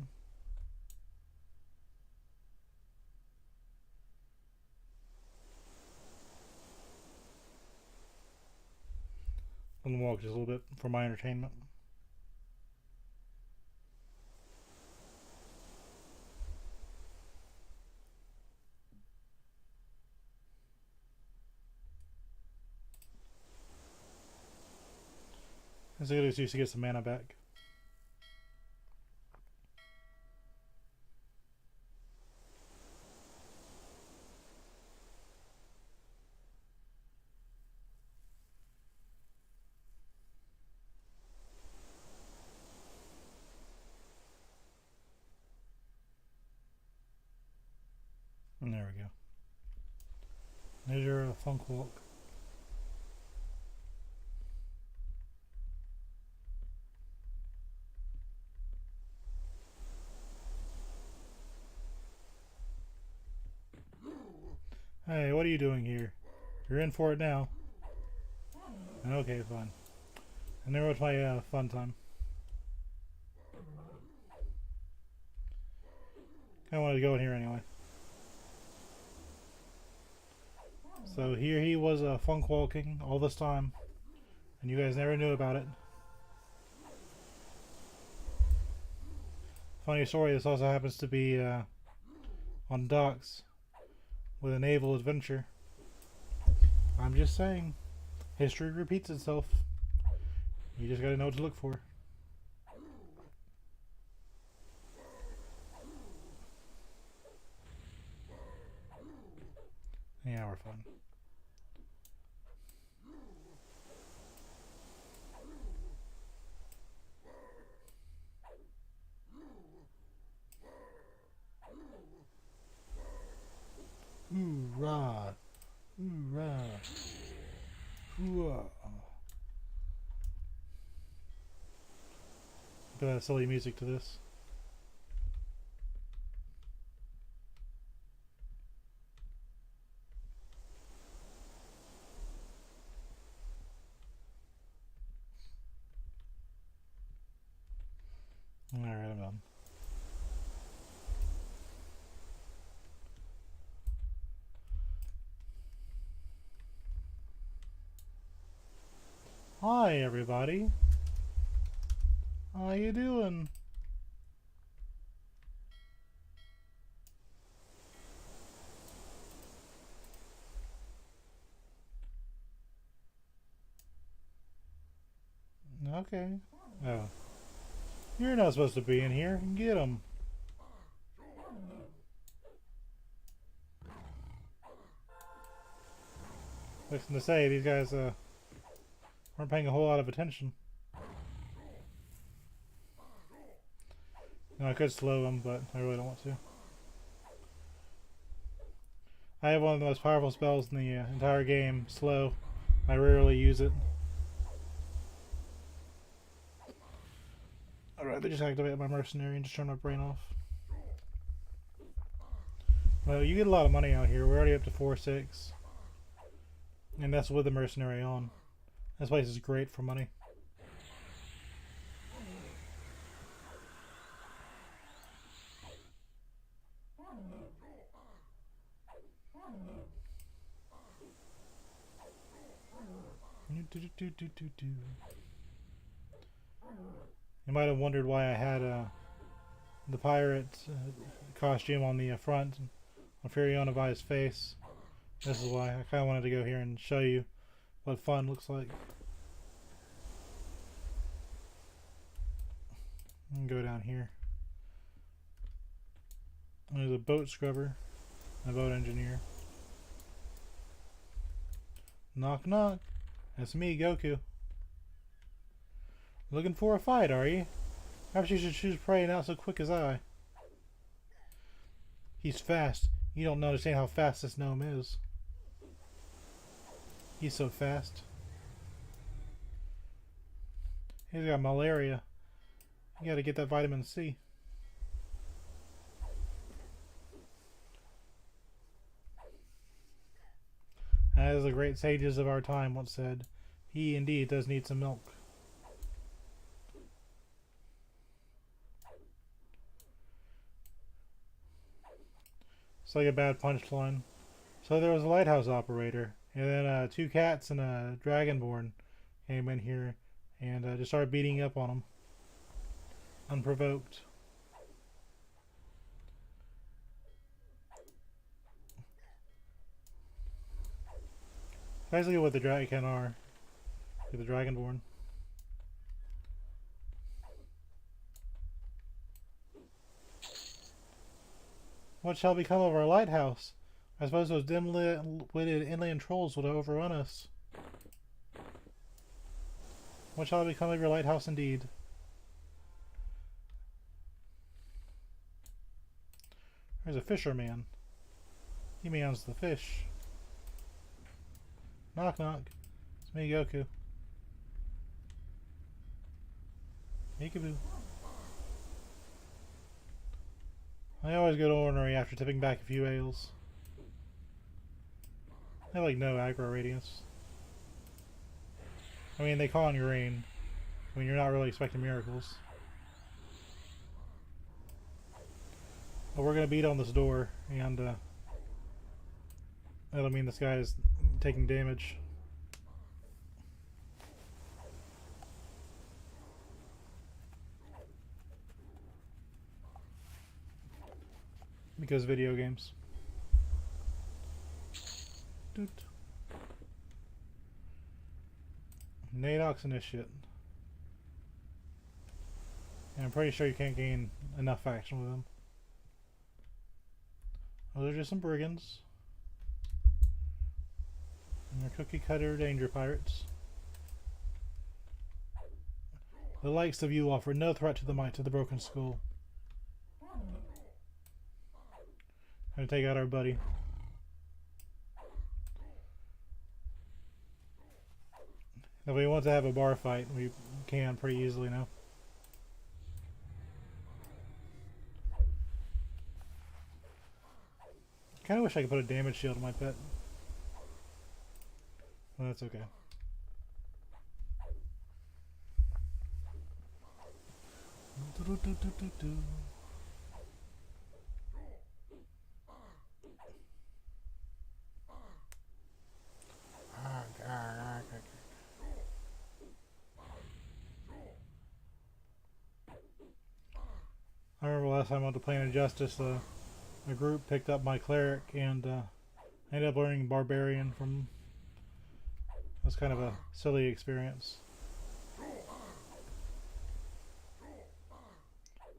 Funk walk just a little bit for my entertainment. It's a good excuse to get some mana back. And there we go. There's your funk walk. Hey, what are you doing here? You're in for it now. Okay, fine. And there was my fun time. I wanted to go in here anyway. So here he was funk walking all this time, and you guys never knew about it. Funny story, this also happens to be on docks with a naval adventure. I'm just saying, history repeats itself. You just gotta know what to look for. Yeah, we're fun. Hoorah! Hoorah! Hoorah! Bit of silly music to this. Alright, I'm done. Hi everybody. How you doing? Okay. Oh. You're not supposed to be in here. Get him. Listen to say, these guys weren't paying a whole lot of attention. No, I could slow them, but I really don't want to. I have one of the most powerful spells in the entire game, slow. I rarely use it. I'd rather just activate my mercenary and just turn my brain off. Well, you get a lot of money out here. We're already up to 4-6. And that's with the mercenary on. This place is great for money. You might have wondered why I had the pirate costume on the front on Furiona by his face. This is why. I kind of wanted to go here and show you what fun looks like. And go down here. There's a boat scrubber, a boat engineer. Knock knock. That's me, Goku. Looking for a fight, are you? Perhaps you should choose prey not so quick as I. He's fast. You don't understand how fast this gnome is. He's so fast. He's got malaria. You gotta get that vitamin C. As the great sages of our time once said, he indeed does need some milk. It's like a bad punchline. So there was a lighthouse operator, and then 2 cats and a dragonborn came in here and just started beating up on him. Unprovoked. Basically what the dragon are. The dragonborn. What shall become of our lighthouse? I suppose those dim-witted inland trolls would overrun us. What shall become of your lighthouse indeed? There's a fisherman. He means the fish. Knock knock. It's me, Goku. Peekaboo. I always go to ornery after tipping back a few ales. They have like no aggro radius. I mean, they call on your rain. I mean, you're not really expecting miracles. But we're gonna beat on this door, and that'll mean this guy is taking damage. Because video games. Doot. Nadox and this shit. And I'm pretty sure you can't gain enough action with them. Those are just some brigands. And they're cookie cutter danger pirates. The likes of you offer no threat to the might of the broken skull. Gonna take out our buddy. If we want to have a bar fight, we can pretty easily now. Kinda wish I could put a damage shield on my pet. Well, that's okay. I remember last time I went to Plane of Justice, a group picked up my cleric and I ended up learning Barbarian from. It was kind of a silly experience.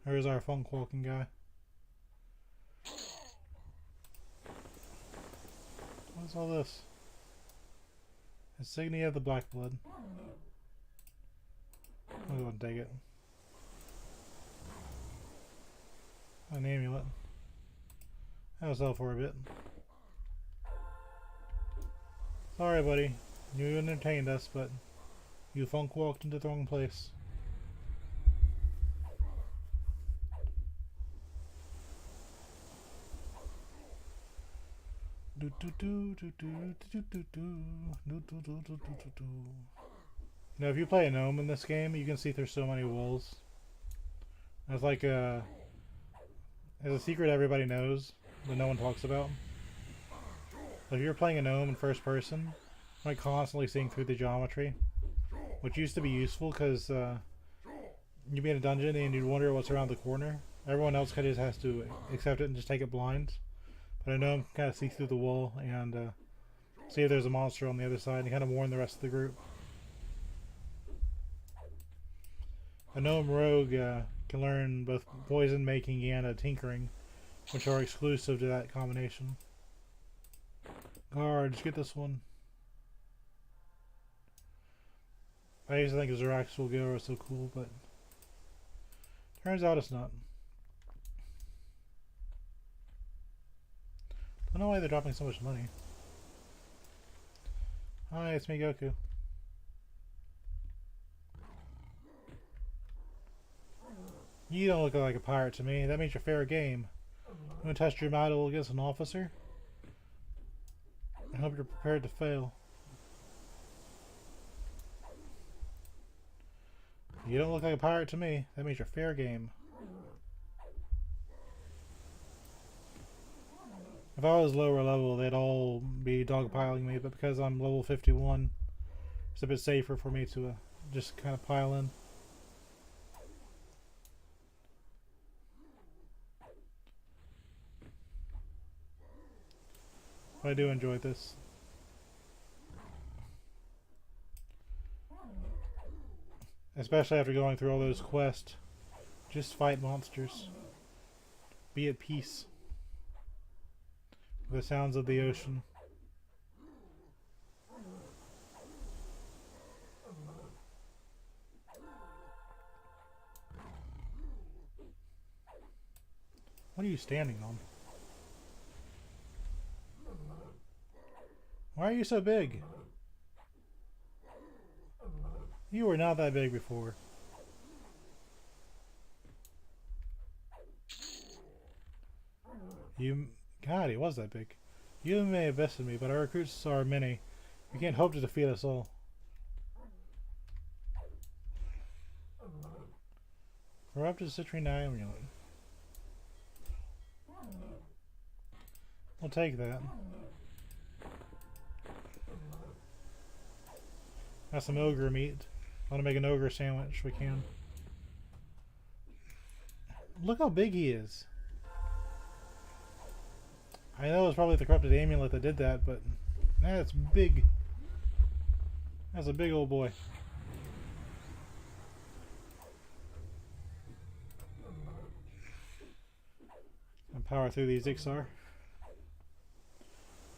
There's our funk walking guy. What's all this? Insignia of the Black Blood. I'm going to take it. An amulet. That'll sell for a bit. Sorry, buddy. You entertained us, but you funk walked into the wrong place. Now, if you play a gnome in this game, you can see through so many walls. That's like a secret everybody knows, but no one talks about. If you're playing a gnome in first person, you're like constantly seeing through the geometry, which used to be useful because you'd be in a dungeon and you'd wonder what's around the corner. Everyone else kind of just has to accept it and just take it blind. But a gnome can kind of see through the wall and see if there's a monster on the other side and kind of warn the rest of the group. A gnome rogue can learn both poison making and tinkering, which are exclusive to that combination. Guards, get this one. I used to think Zeraxel Gil was so cool, but turns out it's not. don't know why they're dropping so much money. Hi, it's me, Goku. You don't look like a pirate to me. That means you're fair game. You want to test your mettle against an officer? I hope you're prepared to fail. You don't look like a pirate to me. That means you're fair game. If I was lower level, they'd all be dogpiling me, but because I'm level 51, it's a bit safer for me to just kind of pile in. But I do enjoy this. Especially after going through all those quests. Just fight monsters. Be at peace. The sounds of the ocean. What are you standing on? Why are you so big? You were not that big before. God, he was that big. You may have bested me, but our recruits are many. We can't hope to defeat us all. Corrupted citrine amulet. We'll take that. Got some ogre meat. Want to make an ogre sandwich? We can. Look how big he is. I know it's probably the corrupted amulet that did that, but that's big. That's a big old boy. And power through these Ixar.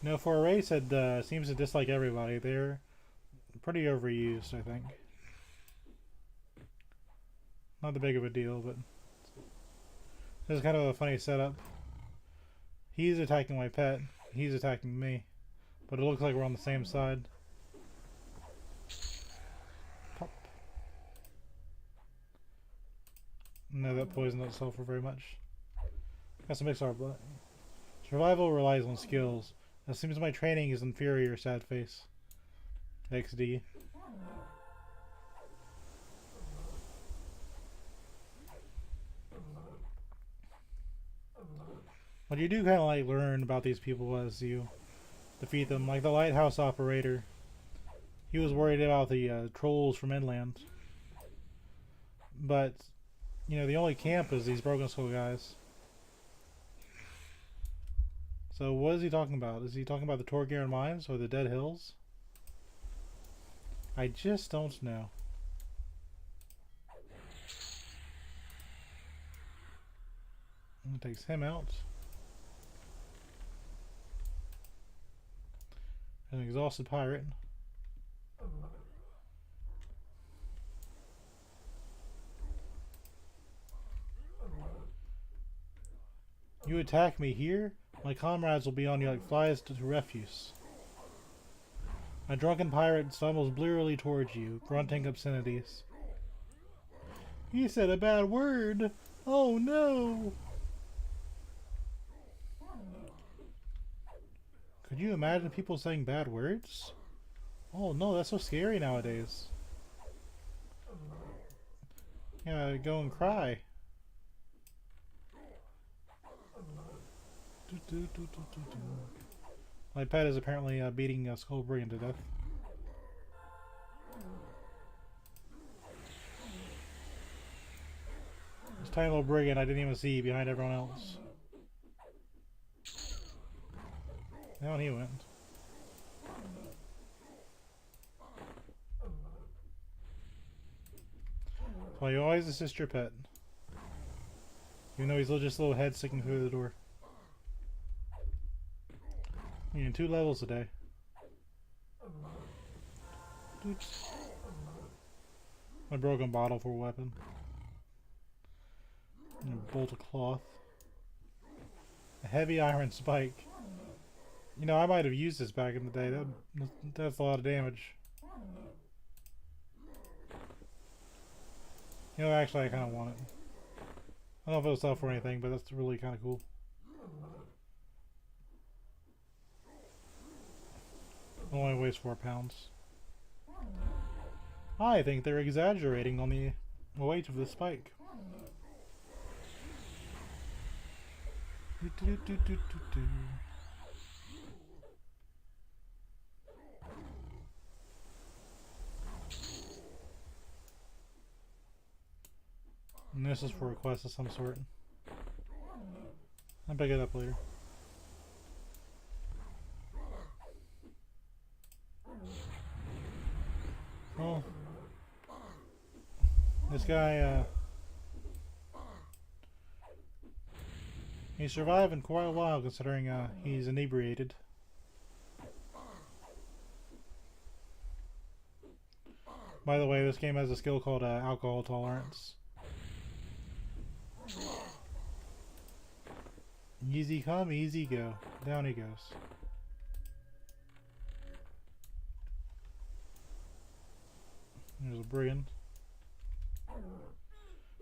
You know, for a race that seems to dislike everybody, they're pretty overused, I think. Not that big of a deal, but this is kind of a funny setup. He's attacking my pet. He's attacking me. But it looks like we're on the same side. Pop. No, that poisoned itself for very much. Got some Ixar blood. Survival relies on skills. It seems my training is inferior, sad face. XD. But you do kind of like learn about these people as you defeat them. Like the lighthouse operator. He was worried about the trolls from inland. But, you know, the only camp is these Broken Skull guys. So what is he talking about? Is he talking about the Torgaren Mines or the Dead Hills? I just don't know. It takes him out. An exhausted pirate. You attack me here? My comrades will be on you like flies to refuse. A drunken pirate stumbles blearily towards you, grunting obscenities. He said a bad word! Oh no! Could you imagine people saying bad words? Oh no, that's so scary nowadays. Yeah, go and cry. My pet is apparently beating Skull Brigand to death. This tiny little brigand I didn't even see behind everyone else. Down he went. Well, you always assist your pet. Even though he's just a little head sticking through the door. You need 2 levels a day. Oops. A broken bottle for a weapon. And a bolt of cloth. A heavy iron spike. You know, I might have used this back in the day. That's a lot of damage. You know, actually, I kind of want it. I don't know if it'll sell for anything, but that's really kind of cool. Only weighs 4 pounds. I think they're exaggerating on the weight of the spike. And this is for a quest of some sort. I'll pick it up later. Well, this guy, he's surviving quite a while considering he's inebriated. By the way, this game has a skill called alcohol tolerance. Easy come, easy go. Down he goes. There's a brigand.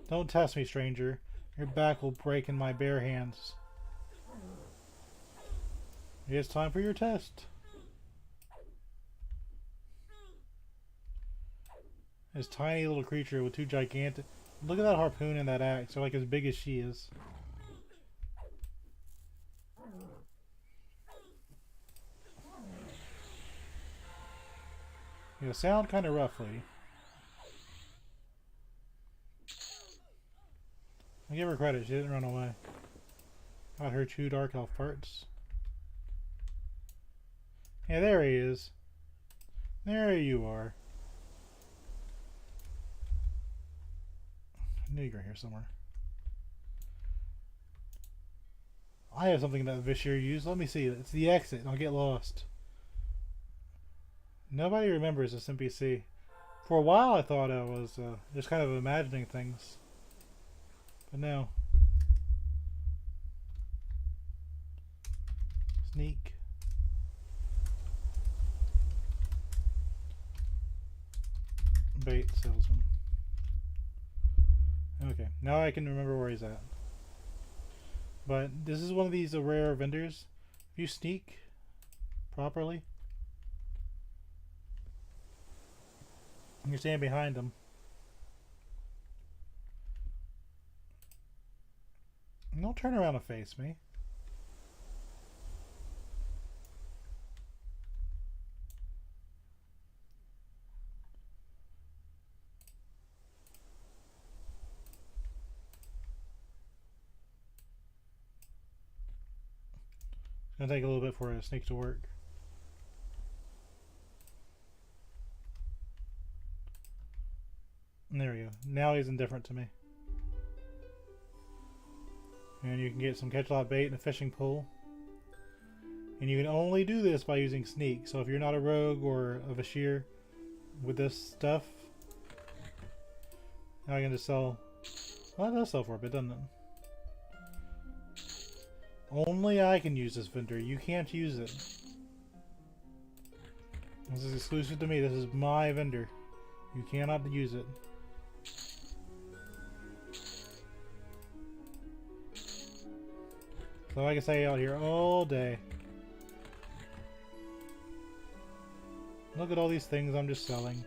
Don't test me, stranger. Your back will break in my bare hands. It's time for your test. This tiny little creature with 2 gigantic... Look at that harpoon and that axe. They're like as big as she is. You sound kind of roughly. I give her credit, she didn't run away. Got her 2 dark elf parts. Yeah, there he is. There you are. I knew you were here somewhere. I have something that Vishir used. Let me see. It's the exit. I'll get lost. Nobody remembers this NPC. For a while I thought I was just kind of imagining things. But no. Sneak. Bait salesman. Okay, now I can remember where he's at. But this is one of these rare vendors. If you sneak properly, and you stand behind him, and don't turn around and face me. It's gonna take a little bit for a sneak to work. And there we go. Now he's indifferent to me. And you can get some catch a lot bait and a fishing pole. And you can only do this by using sneak. So if you're not a rogue or a Vashir with this stuff, now I can just sell. Well, that does sell for a bit, doesn't it? Only I can use this vendor. You can't use it. This is exclusive to me. This is my vendor. You cannot use it. So I can stay out here all day. Look at all these things I'm just selling.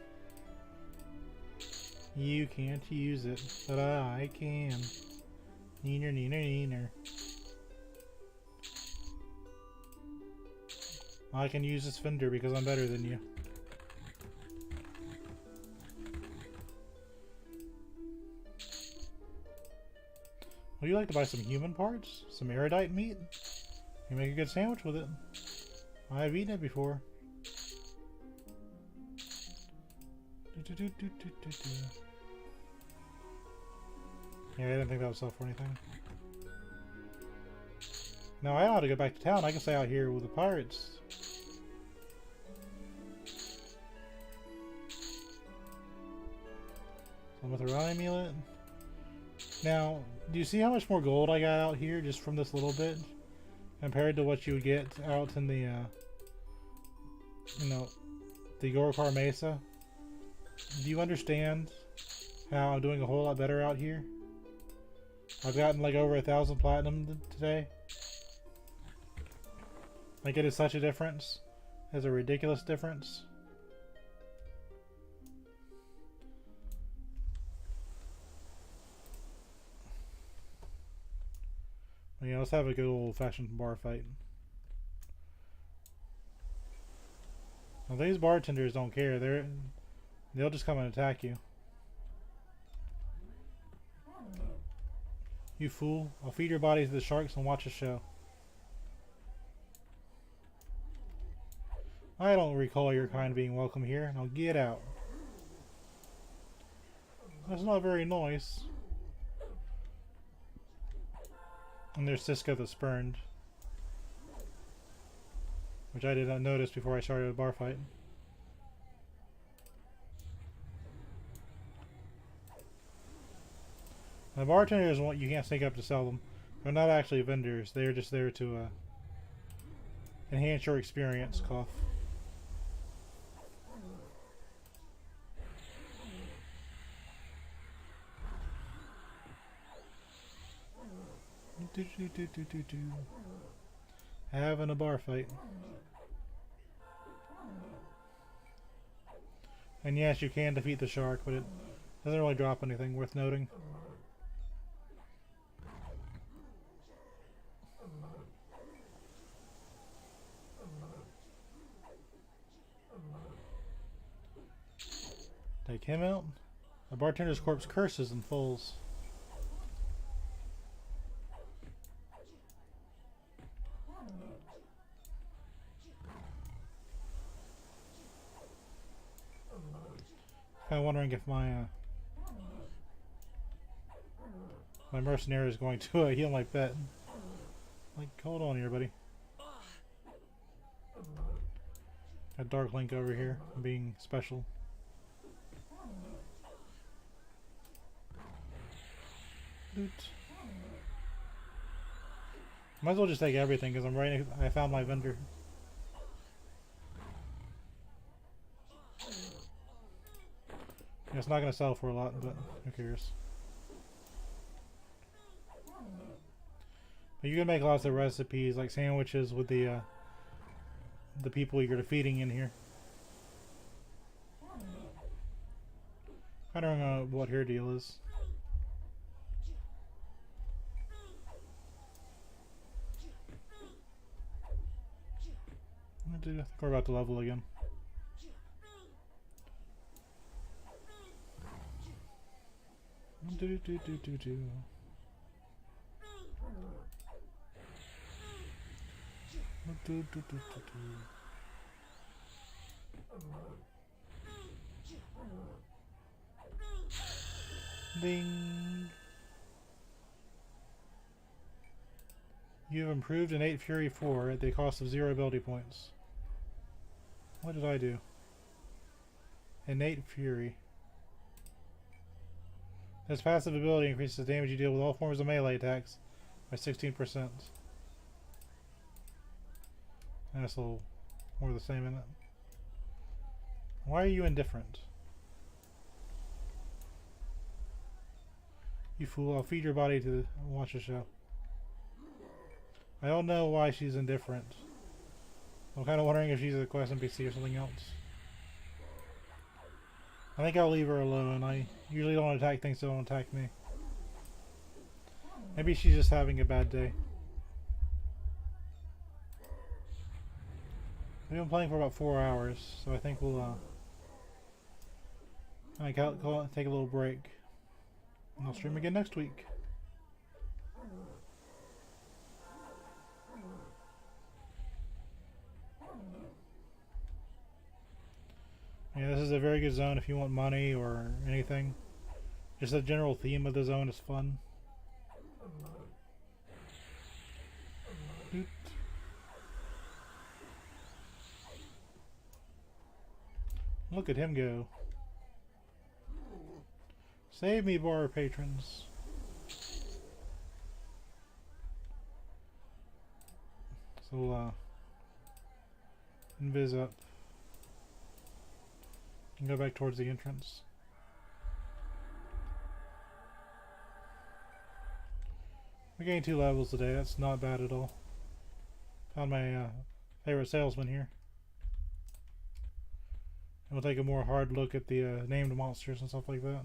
You can't use it, but I can. Neener, neener, neener. I can use this vendor because I'm better than you. Would you like to buy some human parts? Some erudite meat? You make a good sandwich with it. I've eaten it before. Yeah, I didn't think that would sell for anything. No, I ought to go back to town. I can stay out here with the pirates. With a rye amulet. Now, do you see how much more gold I got out here just from this little bit? compared to what you would get out in the, you know, the Yorkar Mesa. Do you understand how I'm doing a whole lot better out here? I've gotten like over 1,000 platinum today. Like, it is such a difference. It's a ridiculous difference. Yeah, let's have a good old-fashioned bar fight. Now, these bartenders don't care. They'll just come and attack you. You fool! I'll feed your body to the sharks and watch a show. I don't recall your kind being welcome here. Now get out. That's not very nice. And there's Cisco the Spurned, which I did not notice before I started a bar fight. The bartenders want you can't sneak up to sell them. They're not actually vendors. They're just there to enhance your experience. Cough. Having a bar fight. And yes, you can defeat the shark, but it doesn't really drop anything worth noting. Take him out. The bartender's corpse curses and falls. Kind of wondering if my mercenary is going to heal my pet. Like, hold on here, buddy. Got Dark Link over here, being special. Loot. Might as well just take everything because I'm right. I found my vendor. It's not going to sell for a lot, but who cares? But you can make lots of recipes, like sandwiches, with the people you're defeating in here. I don't know what her deal is. I think we're about to level again. Ding. You have improved Innate Fury 4 at the cost of 0 ability points. What did I do? Innate Fury. This passive ability increases the damage you deal with all forms of melee attacks by 16%. And that's a little more of the same, isn't it? Why are you indifferent? You fool, I'll feed your body to watch the show. I don't know why she's indifferent. I'm kind of wondering if she's a quest NPC or something else. I think I'll leave her alone. I usually don't attack things that don't attack me. Maybe she's just having a bad day. We've been playing for about 4 hours, so I think we'll take a little break. And I'll stream again next week. Yeah, this is a very good zone if you want money or anything. Just the general theme of the zone is fun. Doot. Look at him go. Save me, bar patrons. So invis up and go back towards the entrance. We gained 2 levels today. That's not bad at all. Found my favorite salesman here. And we'll take a more hard look at the named monsters and stuff like that.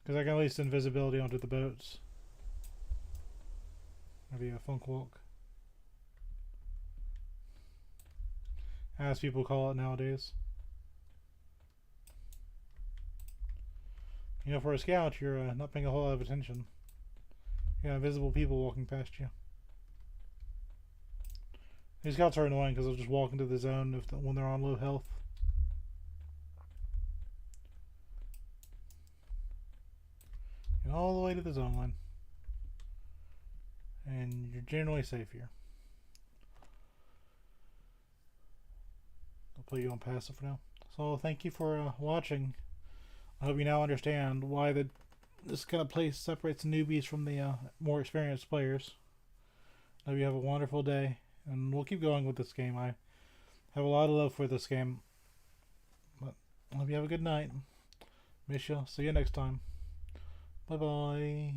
Because I can at least invisibility onto the boats. Maybe a funk walk, as people call it nowadays. You know, for a scout, you're not paying a whole lot of attention. You got invisible people walking past you. These scouts are annoying because they'll just walk into the zone when they're on low health. And all the way to the zone line. And you're generally safe here. I'll put you on passive for now. So thank you for watching. I hope you now understand why this kind of place separates newbies from the more experienced players. I hope you have a wonderful day, and we'll keep going with this game. I have a lot of love for this game. But I hope you have a good night. Miss you. See you next time. Bye bye.